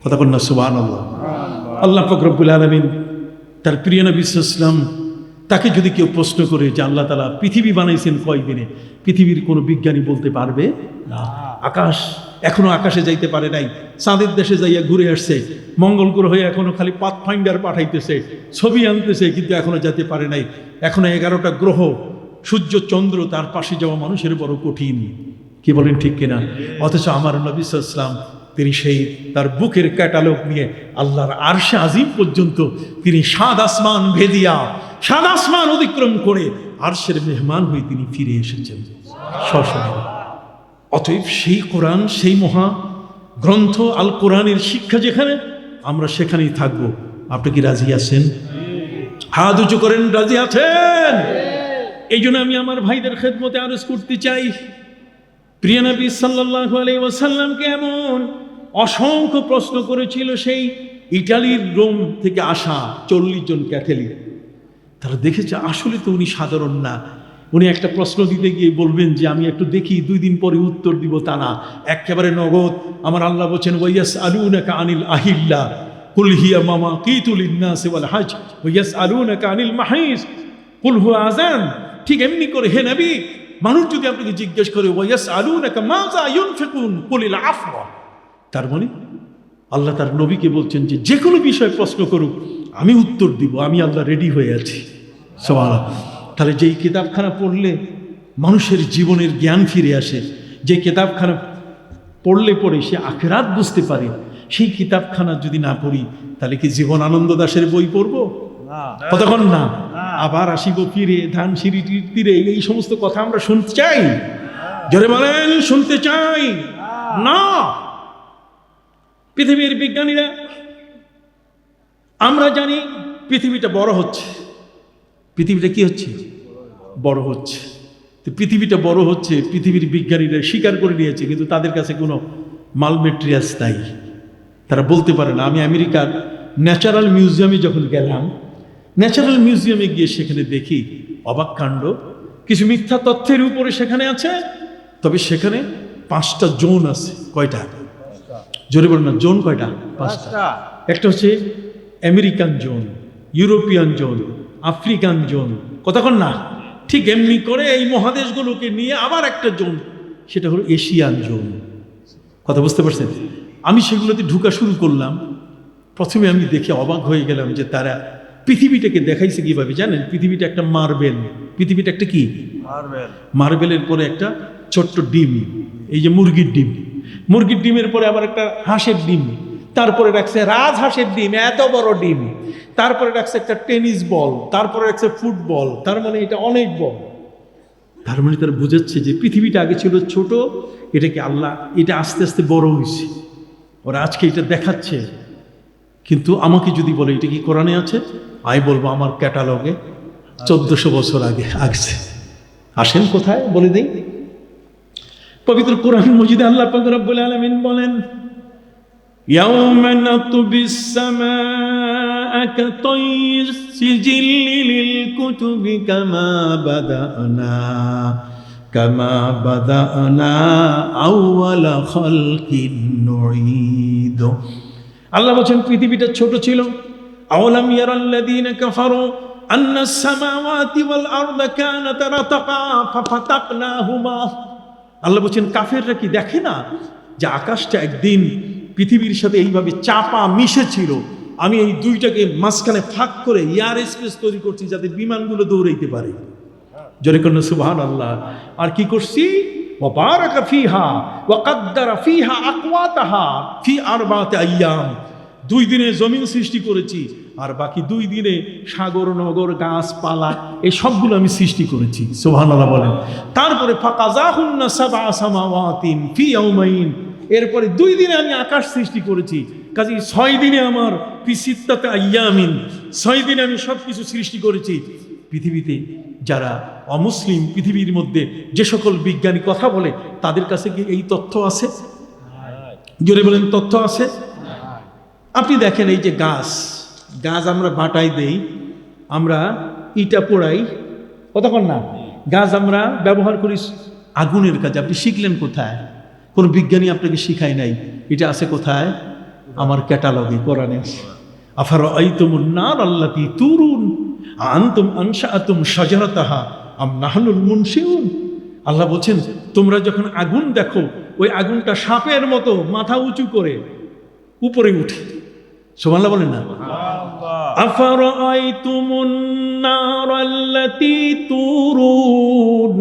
S1: কথা বল না সুবহানাল্লাহ। আল্লাহ পাক রব্বুল আলামিন তার প্রিয় নবী সাল্লাল্লাহু আলাইহি ওয়াসাল্লাম, তাকে যদি কেউ প্রশ্ন করে যে আল্লাহ তাআলা পৃথিবী বানাইছেন কয় দিনে, পৃথিবীর কোনো বিজ্ঞানী বলতে পারবে না। আকাশ, এখনো আকাশে যাইতে পারে নাই, চাঁদের দেশে যাইয়া ঘুরে আসছে, মঙ্গল গ্রহে এখনো খালি পাথফাইন্ডার পাঠাইতেছে, ছবি আনতেছে, কিন্তু এখনো যেতে পারে নাই। এখনো 11টা গ্রহ, সূর্য, চন্দ্র, তার পাশে যাওয়া মানুষের বড় কঠিন। কি বলেন ঠিক কিনা? অথচ আমার নবী সাল্লাল্লাহু আলাইহি ওয়াসাল্লাম তিনি সেই তার বুকের ক্যাটালগ নিয়ে আল্লাহর আরশে আজিম পর্যন্ত তিনি 7 আসমান ভেদিয়া, 7 আসমান অতিক্রম করে আরশের মেহমান হয়ে তিনি ফিরে এসেছেন সশরীরে। অতএব সেই কোরআন, সেই মহা গ্রন্থ আল কোরআনের শিক্ষা যেখানে, আমরা সেখানেই থাকব। আপনি কি রাজি আছেন? হাত উঁচু করেন, রাজি আছেন? এই জন্য আমি আমার ভাইদের খেদমতে আরজ করতে চাই, প্রিয় নবী সাল্লাল্লাহু আলাইহি ওয়াসাল্লামকে এমন অসংখ্য প্রশ্ন করেছিল সেই ইটালির রোম থেকে আসা 40 জন ক্যাথলিক। তারা দেখেছে আসলে তো উনি সাধারণ না। উনি একটা প্রশ্ন দিতে গিয়ে বলবেন যে আমি একটু দেখি, 2 দিন পরে উত্তর দিব, তা না, একেবারে নগদ। আমার আল্লাহ বলছেন ওয়াইয়াসআলুনাকা আনিল আহিল্লা কুল হিয়া মাওয়াকিতুল লিন-নাসি ওয়াল হজ ওয়াইয়াসআলুনাকা আনিল মাহিস কুল হুয়া আযান। ঠিক এমনি করে হে নবী, মানুষ যদি আপনাকে জিজ্ঞেস করে ওয়াইয়াসআলুনাকা মাযা ইউনফিকুন কুলিল আফওয়া, তার মানে আল্লাহ তার নবীকে বলছেন যে কোনো বিষয়ে প্রশ্ন করুক, আমি উত্তর দিব, আমি আল্লাহ রেডি হয়ে আছি। সুবহানাল্লাহ। তাহলে যেই কিতাবখানা পড়লে মানুষের জীবনের জ্ঞান ফিরে আসে, যে কিতাবখানা পড়লে পরে সে আখিরাত বুঝতে পারে, সেই কিতাবখানা যদি না পড়ি, তাহলে কি জীবন আনন্দ দাশের বই পড়বো? কতক্ষণ না। আবার আসিব ফিরে ধানসিঁড়ির তীরে, এই সমস্ত কথা আমরা শুনতে চাই? জোরে বলেন, শুনতে চাই না। পৃথিবীর বিজ্ঞানীরা, আমরা জানি পৃথিবীটা বড় হচ্ছে। পৃথিবীটা কি হচ্ছে? বড় হচ্ছে। তো পৃথিবীটা বড় হচ্ছে, পৃথিবীর বিজ্ঞানীরা স্বীকার করে নিয়েছে, কিন্তু তাদের কাছে কোনো মাল মেটেরিয়ালস নাই, তারা বলতে পারে না। আমি আমেরিকার ন্যাচারাল মিউজিয়ামে যখন গেলাম, ন্যাচারাল মিউজিয়ামে গিয়ে সেখানে দেখি অবাক কাণ্ড। কিছু মিথ্যা তথ্যের উপরে সেখানে আছে, তবে সেখানে 5টা জোন আছে। কয়টা? জোরে বলেন না, জোন কয়টা? 5টা। একটা হচ্ছে American zone, European zone, African zone, কতক্ষণ না। ঠিক এমনি করে এই মহাদেশগুলোকে নিয়ে আবার একটা জোন, সেটা হলো এশিয়ান জোন। কথা বুঝতে পারছেন? আমি সেগুলোতে ঢুকা শুরু করলাম। প্রথমে আমি দেখে অবাক হয়ে গেলাম যে তারা পৃথিবীটাকে দেখাইছে কিভাবে জানেন? পৃথিবীটা একটা মার্বেল। পৃথিবীটা একটা কি? মার্বেল। মার্বেলের পরে একটা ছোট্ট ডিম, এই যে মুরগির ডিম, মুরগির ডিমের পরে আবার একটা হাঁসের ডিম, তারপরে রাখছে রাজহাঁসের ডিম, এত বড় ডিম, তারপরে রাখছে একটা টেনিস বল, তারপরে রাখছে ফুটবল। তার মানে এটা অনেক বড়। তার মানে তারা বুঝাচ্ছে যে পৃথিবীটা আগে ছিল ছোট, এটাকে আল্লাহ, এটা আস্তে আস্তে বড় হয়েছে। ওরা আজকে এটা দেখাচ্ছে। কিন্তু আমাকে যদি বলে এটা কি কোরআনে আছে, আমি বলবো আমার ক্যাটালগে 1400 বছর আগে আসছে। আসেন কোথায় বলে দেই। পবিত্র কোরআন মজিদে আল্লাহ পাক রব্বুল আলামিন বলেন, ইয়াউমা নাতবিস সামাআ কাতাইর সিজিল্লি লিল কুতুবি কামা বাদানা আউওয়ালা খালকিন নুঈদ। আল্লাহ বলেন পৃথিবীটা ছোট ছিল। আওয়ালাম ইয়ারাল্লাযীনা কাফারু আন্নাস সামাওয়াতি ওয়াল আরদা কানাতা রাতাকা ফাফাতাকনাহুমা। আল্লাহ বলেন কাফেররা কি দেখে না যে আকাশটা একদিন পৃথিবীর সাথে এইভাবে চাপা মিশেছিল, আমি এই দুইটাকে মাঝখানে ফাঁক করে এয়ার স্পেস তৈরি করছি যাতে বিমানগুলো দৌড়াইতে পারে। জোরে করুন সুবহানাল্লাহ। আর কি করছি? ওয়াবারাকা ফিহা ওয়া কাদ্দারা ফিহা আকওয়াতাহা ফি আরবাতি আইয়াম। 2 দিনে জমিন সৃষ্টি করেছি, আর বাকি 2 দিনে সাগর নগর গাছপালা এই সবগুলো আমি সৃষ্টি করেছি। সুবহানাল্লাহ বলেন। তারপরে ফাকাযাহুন্না সাবআ সামাওয়াতিন ফি ইয়াওমাইন, এরপরে 2 দিনে আমি আকাশ সৃষ্টি করেছি। কাজেই 6 দিনে আমার ফি সিত্তাতি আইয়ামিন, 6 দিনে আমি সব কিছু সৃষ্টি করেছি। পৃথিবীতে যারা অমুসলিম, পৃথিবীর মধ্যে যে সকল বিজ্ঞানী কথা বলে, তাদের কাছে কি এই তথ্য আছে? জোরে বলেন, তথ্য আছে? আপনি দেখেন, এই যে গাছ আমরা বাটাই দেই, আমরা ইটা পোড়াই, কতক্ষণ না, গাছ আমরা ব্যবহার করি আগুনের কাজে। আপনি শিখলেন কোথায়? কোনো বিজ্ঞানী আপনাকে শিখায় নাই। এটা আছে কোথায়? আমার ক্যাটালগে, কোরআনে আছে। আফারাআইতুমুন নার আল্লাতী তুরুন আনতুম আনশাআতুম শাজারাতাহা আম নাহনুল মুনশিউন। আল্লাহ বলছেন, তোমরা যখন আগুন দেখো, ওই আগুনটা সাপের মতো মাথা উঁচু করে উপরে উঠে। সুবহানাল্লাহ বলেন না? আফারাআইতুমুন নার আল্লাতী তুরুন,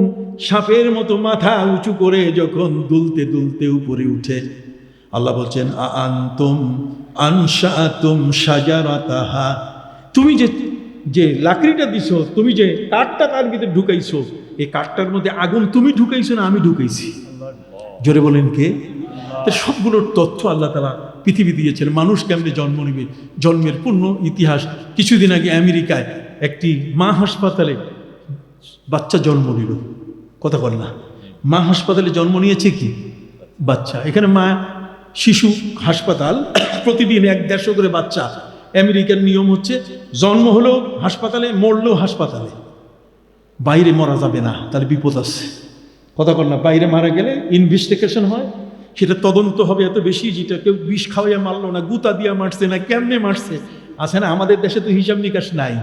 S1: সাপের মতো মাথা উঁচু করে যখন দুলতে দুলতে উপরে উঠে, আল্লাহ বলছেন আনতুম আনশাআতুম শাজারাতাহা, তুমি যে লাকড়িটা দিছো, তুমি যে কাঠটা তার ভিতরে ঢুকাইছো, এই কাঠটার মধ্যে আগুন তুমি ঢুকাইছো না আমি ঢুকাইছি? জোরে বলেন কে? সবগুলোর তথ্য আল্লাহ তাআলা পৃথিবী দিয়েছেন। মানুষ কেমনে জন্ম নেবে, জন্মের পূর্ণ ইতিহাস। কিছুদিন আগে আমেরিকায় একটি মা হাসপাতালে বাচ্চা জন্ম নিল। কথা বল না, মা হাসপাতালে জন্ম নিয়েছে কি বাচ্চা। এখানে মা শিশু হাসপাতাল, প্রতিদিন 100-150 করে বাচ্চা। আমেরিকার নিয়ম হচ্ছে, জন্ম হলেও হাসপাতালে, মরলেও হাসপাতালে, বাইরে মরা যাবে না, তাহলে বিপদ আছে। কথা বল না, বাইরে মারা গেলে ইনভেস্টিগেশন হয়, সেটা তদন্ত হবে এত বেশি, যেটা কেউ বিষ খাওয়াইয়া মারলো না, গুতা দিয়া মারছে না, কেমনে মারছে আছে না। আমাদের দেশে তো হিসাব নিকাশ নাই,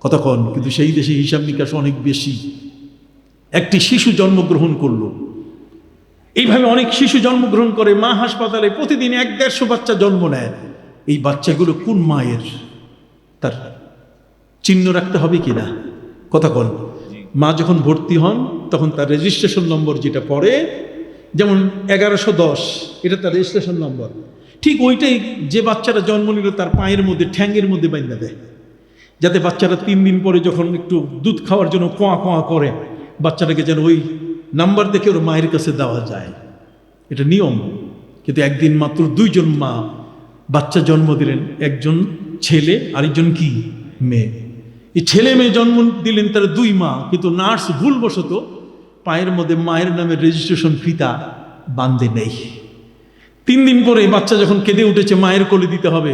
S1: কতক্ষণ, কিন্তু সেই দেশে হিসাব নিকাশ অনেক বেশি। একটি শিশু জন্মগ্রহণ করলো, এইভাবে অনেক শিশু জন্মগ্রহণ করে মা হাসপাতালে, প্রতিদিন 100-150 বাচ্চা জন্ম নেয়। এই বাচ্চাগুলো কোন মায়ের, তার চিহ্ন রাখতে হবে কিনা। কথা বল, মা যখন ভর্তি হন তখন তার রেজিস্ট্রেশন নম্বর যেটা পড়ে, যেমন 1110, এটা তার রেজিস্ট্রেশন নম্বর, ঠিক ওইটাই যে বাচ্চাটা জন্ম নিল তার পায়ের মধ্যে, ঠ্যাঙ্গের মধ্যে বাঁধা দেয়, যাতে বাচ্চারা 3 দিন পরে যখন একটু দুধ খাওয়ার জন্য কোয়া কোয়া করে, বাচ্চাটাকে যেন ওই নাম্বার দেখে ওর মায়ের কাছে দেওয়া যায়। এটা নিয়ম। কিন্তু একদিন মাত্র 2 জন মা বাচ্চা জন্ম দিলেন, একজন ছেলে আরেকজন কি মেয়ে। এই ছেলে মেয়ে জন্ম দিলেন তারা 2 মা, কিন্তু নার্স ভুলবশত পায়ের মধ্যে মায়ের নামে রেজিস্ট্রেশন ফিতা বাঁধে নেই। 3 দিন পরে বাচ্চা যখন কেঁদে উঠেছে, মায়ের কোলে দিতে হবে,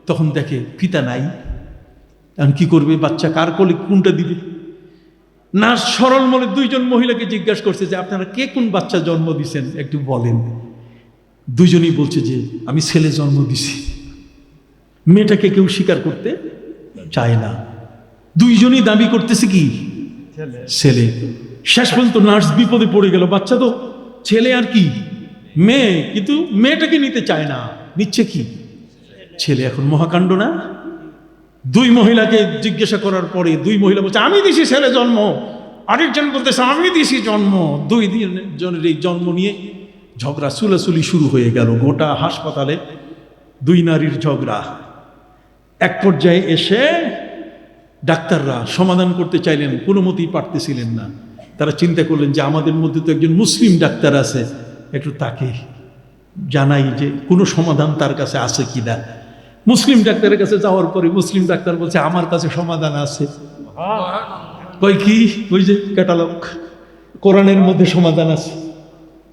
S1: তখন দেখে ফিতা নাই। এখন কি করবে, বাচ্চা কার কোলে কোনটা দিবে? নার্স সরল মনে 2 জন মহিলাকে জিজ্ঞাসা করছে যে আপনারা কে কোন বাচ্চা জন্ম দিছেন একটু বলেন। 2 জনই বলছে যে আমি ছেলে জন্ম দিছি। মেয়েটাকে কেউ স্বীকার করতে চায় না, 2 জনই দাবি করতেছে কি ছেলে। শেষ পর্যন্ত নার্স বিপদে পড়ে গেল, বাচ্চা তো ছেলে আর কি মেয়ে, কিন্তু মেয়েটাকে নিতে চায় না, নিচ্ছে কি ছেলে। এখন মহাকাণ্ড না? 2 মহিলাকে জিজ্ঞাসা করার পরে 2 মহিলা বলছে আমি দিছি ছেলে জন্ম, আরেকজন বলতেছে আমি দিছি জন্ম। 2 জনের এই জন্ম নিয়ে ঝগড়া চুলাচুলি শুরু হয়ে গেল গোটা হাসপাতালে, 2 নারীর ঝগড়া। এক পর্যায়ে এসে ডাক্তাররা সমাধান করতে চাইলেন, কোনো মতেই পারতেছিলেন না। তারা চিন্তা করলেন যে আমাদের মধ্যে তো একজন মুসলিম ডাক্তার আছে, একটু তাকে জানাই যে কোনো সমাধান তার কাছে আছে কিনা। মুসলিম ডাক্তারের কাছে যাওয়ার পরে মুসলিম ডাক্তার বলছে আমার কাছে সমাধান আছে। কই কি? ওই যে ক্যাটালগ, কোরআনের মধ্যে সমাধান আছে।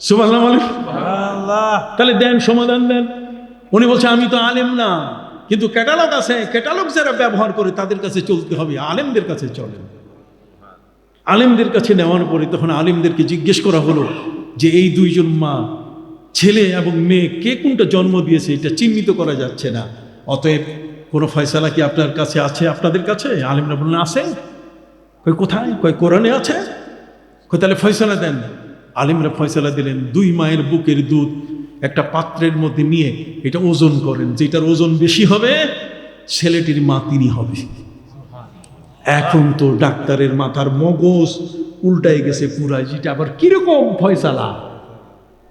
S1: সুবহানাল্লাহ, তাহলে দেন, সমাধান দেন। উনি বলছে আমি তো আলেম না, কিন্তু ক্যাটালগ আছে, ক্যাটালগ যারা ব্যবহার করে তাদের কাছে চলতে হবে, আলেমদের কাছে চলেন। আলেমদের কাছে নেওয়ার পরে তখন আলেমদেরকে জিজ্ঞেস করা হলো যে এই 2 জন মা, ছেলে এবং মেয়ে, কে কোনটা জন্ম দিয়েছে এটা চিহ্নিত করা যাচ্ছে না, অতএব কোনো ফয়সালা কি আপনার কাছে আছে, আপনাদের কাছে? আলেমরা বললেন আছে। কই কোথায়? কই কোরআনে আছে। কই তাহলে ফয়সালা দেন। আলেমরা ফয়সালা দিলেন, 2 মায়ের বুকের দুধ একটা পাত্রের মধ্যে নিয়ে এটা ওজন করেন, যেটার ওজন বেশি হবে ছেলেটির মা তিনি হবে। এখন তো ডাক্তারের মাথার মগজ উল্টাই গেছে পুরা, যেটা আবার কিরকম ফয়সালা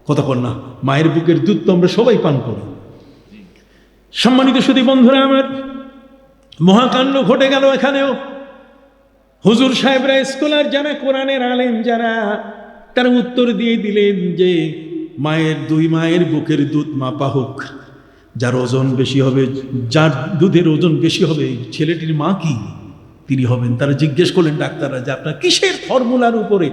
S1: কথা কর না। মায়ের বুকের দুধ তো আমরা সবাই পান করি। সম্মানিত সুধী বন্ধুরা আমার, মহাকাণ্ড ঘটে গেল এখানেও। হুজুর সাহেবরা, স্কলার যারা, কোরআনের আলেম যারা, তারা উত্তর দিয়ে দিলেন যে দুই মায়ের বুকের দুধ মাপা হোক, যার ওজন বেশি হবে, যার দুধের ওজন বেশি হবে ছেলেটির মা কি তিনি হবেন। তারা জিজ্ঞেস করলেন ডাক্তাররা যে আপনারা কিসের ফর্মুলার উপরে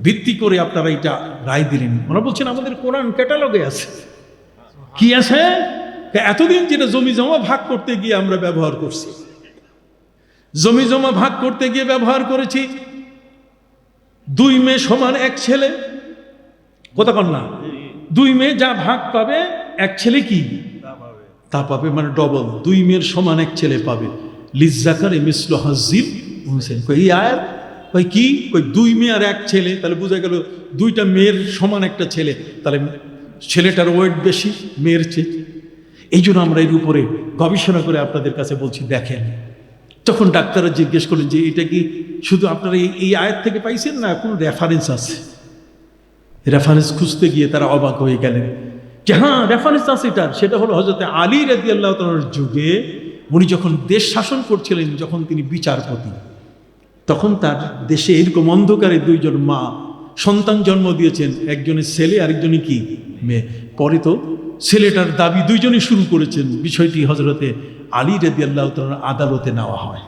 S1: ভিত্তি করে আপনারা এটা রায় দিলেন? ওরা বলছেন আমাদের কোরআন ক্যাটালগে আছে। কি আছে? এতদিন যেটা জমি জমা ভাগ করতে গিয়ে আমরা ব্যবহার করছি, জমি জমা ভাগ করতে গিয়ে ব্যবহার করেছি 2 মেয়ে সমান 1 ছেলে, কথা কন না। 2 মেয়ে যা ভাগ পাবে 1 ছেলে কি তা পাবে, মানে ডবল। 2 মেয়ের সমান 1 ছেলে পাবে। লিজ্জাকার মিসলু হাজ্জিল উনসাইন। কই আয়াত কই কি? কই 2 মেয়ে আর 1 ছেলে, তাহলে বোঝা গেল 2টা মেয়ের সমান একটা ছেলে, তাহলে ছেলেটার ওয়েট বেশি মেয়ের চেয়ে। এই জন্য আমরা এর উপরে গবেষণা করে আপনাদের কাছে বলছি দেখেন। তখন ডাক্তাররা জিজ্ঞেস করলেন যে এটা কি শুধু আপনারা এই আয়াত থেকে পাইছেন না কোনো রেফারেন্স আছে? রেফারেন্স খুঁজতে গিয়ে তারা অবাক হয়ে গেলেন যে হ্যাঁ রেফারেন্স আছে এটার। সেটা হলো হযরত আলী রাদিয়াল্লাহু তাআলার যুগে উনি যখন দেশ শাসন করছিলেন, যখন তিনি বিচারপতি, তখন তার দেশে এরকম অন্ধকারে 2 জন মা সন্তান জন্ম দিয়েছেন, একজনের ছেলে আরেকজনই কি মেয়ে। পরে তো ছেলেটার দাবি 2 জনই শুরু করেছেন। বিষয়টি হযরতে আলী রাদিয়াল্লাহু তাআলার আদালতে নেওয়া হয়।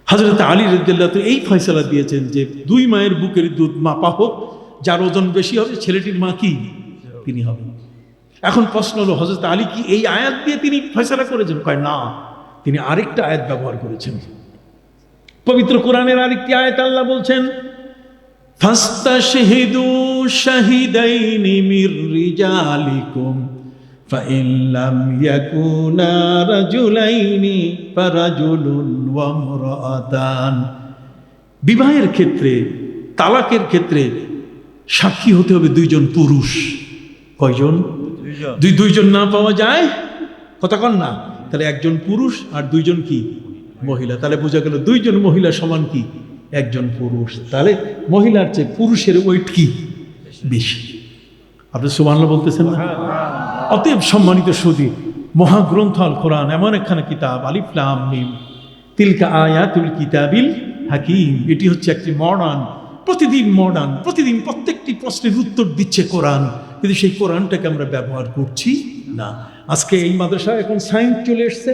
S1: হযরতে আলী রাদিয়াল্লাহু তাআলা এই ফয়সালা দিয়েছেন যে 2 মায়ের বুকের দুধ মাপা হোক, যার ওজন বেশি হবে ছেলেটির মা কি তিনি হবেন। এখন প্রশ্ন হলো হযরত আলী কি এই আয়াত দিয়ে তিনি ফয়সালা করেছেন? কয় না, তিনি আরেকটা আয়াত ব্যবহার করেছেন। পবিত্র কোরআনের আরেকটি আয়াত আল্লাহ বলছেন ফাস্তাশহিদু শাহিদাইনি মির রিজালিকুম ফাইন লাম ইয়াকুনা রাজুলাইনি ফারাজুলুন ওয়া ইমরাআতান। বিবাহের ক্ষেত্রে, তালাকের ক্ষেত্রে সাক্ষী হতে হবে 2 জন পুরুষ। কয়জন? 2 জন না পাওয়া যায় কথা কন না, তাহলে 1 জন পুরুষ আর 2 জন কি মহিলা। তাহলে বোঝা গেল 2 জন মহিলা সমান কি 1 জন পুরুষ। তাহলে মহিলার চেয়ে পুরুষের ওয়েট কি বেশি। আপনি সুবহানাল্লাহ বলতেছেন না? অতএব সম্মানিত সুধী, মহাগ্রন্থ আল কোরআন এমন একখানা কিতাব, আলিফ লাম মিম তিলকা আয়াতুল কিতাবিল হাকিম। এটি হচ্ছে একটি প্রতিদিন প্রত্যেকটি প্রশ্নের উত্তর দিচ্ছে কোরআন, কিন্তু সেই কোরআনটাকে আমরা ব্যবহার করছি না। আজকে এই মাদ্রাসা এখন সায়েন্স চলে এসছে।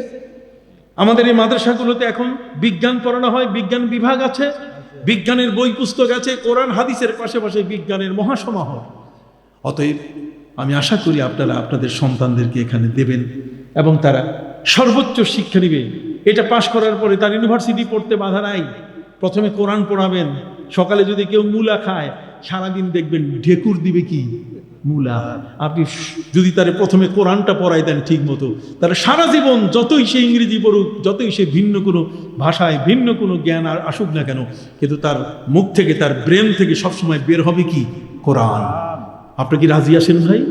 S1: আমাদের এই মাদ্রাসাগুলোতে এখন বিজ্ঞান পড়ানো হয়, বিজ্ঞান বিভাগ আছে, বিজ্ঞানের বই পুস্তক আছে, কোরআন হাদিসের পাশাপাশি বিজ্ঞানের মহাসমাহার। অতএব আমি আশা করি আপনারা আপনাদের সন্তানদেরকে এখানে দেবেন এবং তারা সর্বোচ্চ শিক্ষা নেবে। এটা পাশ করার পরে তার ইউনিভার্সিটি পড়তে বাধা নাই। প্রথমে কোরআন পড়াবেন। সকালে যদি কেউ মূলা খায়, সারাদিন দেখবেন ঢেকুর দিবে কি মূলা। আপনি যদি তারে প্রথমে কোরআনটা পড়াই দেন ঠিক মতো, তাহলে সারা জীবন যতই সে ইংরেজি পড়ুক, যতই সে ভিন্ন কোনো ভাষায় ভিন্ন কোনো জ্ঞান আর আসুক না কেন, কিন্তু তার মুখ থেকে, তার ব্রেন থেকে সবসময় বের হবে কি কোরআন। আপনি কি রাজি আছেন ভাই?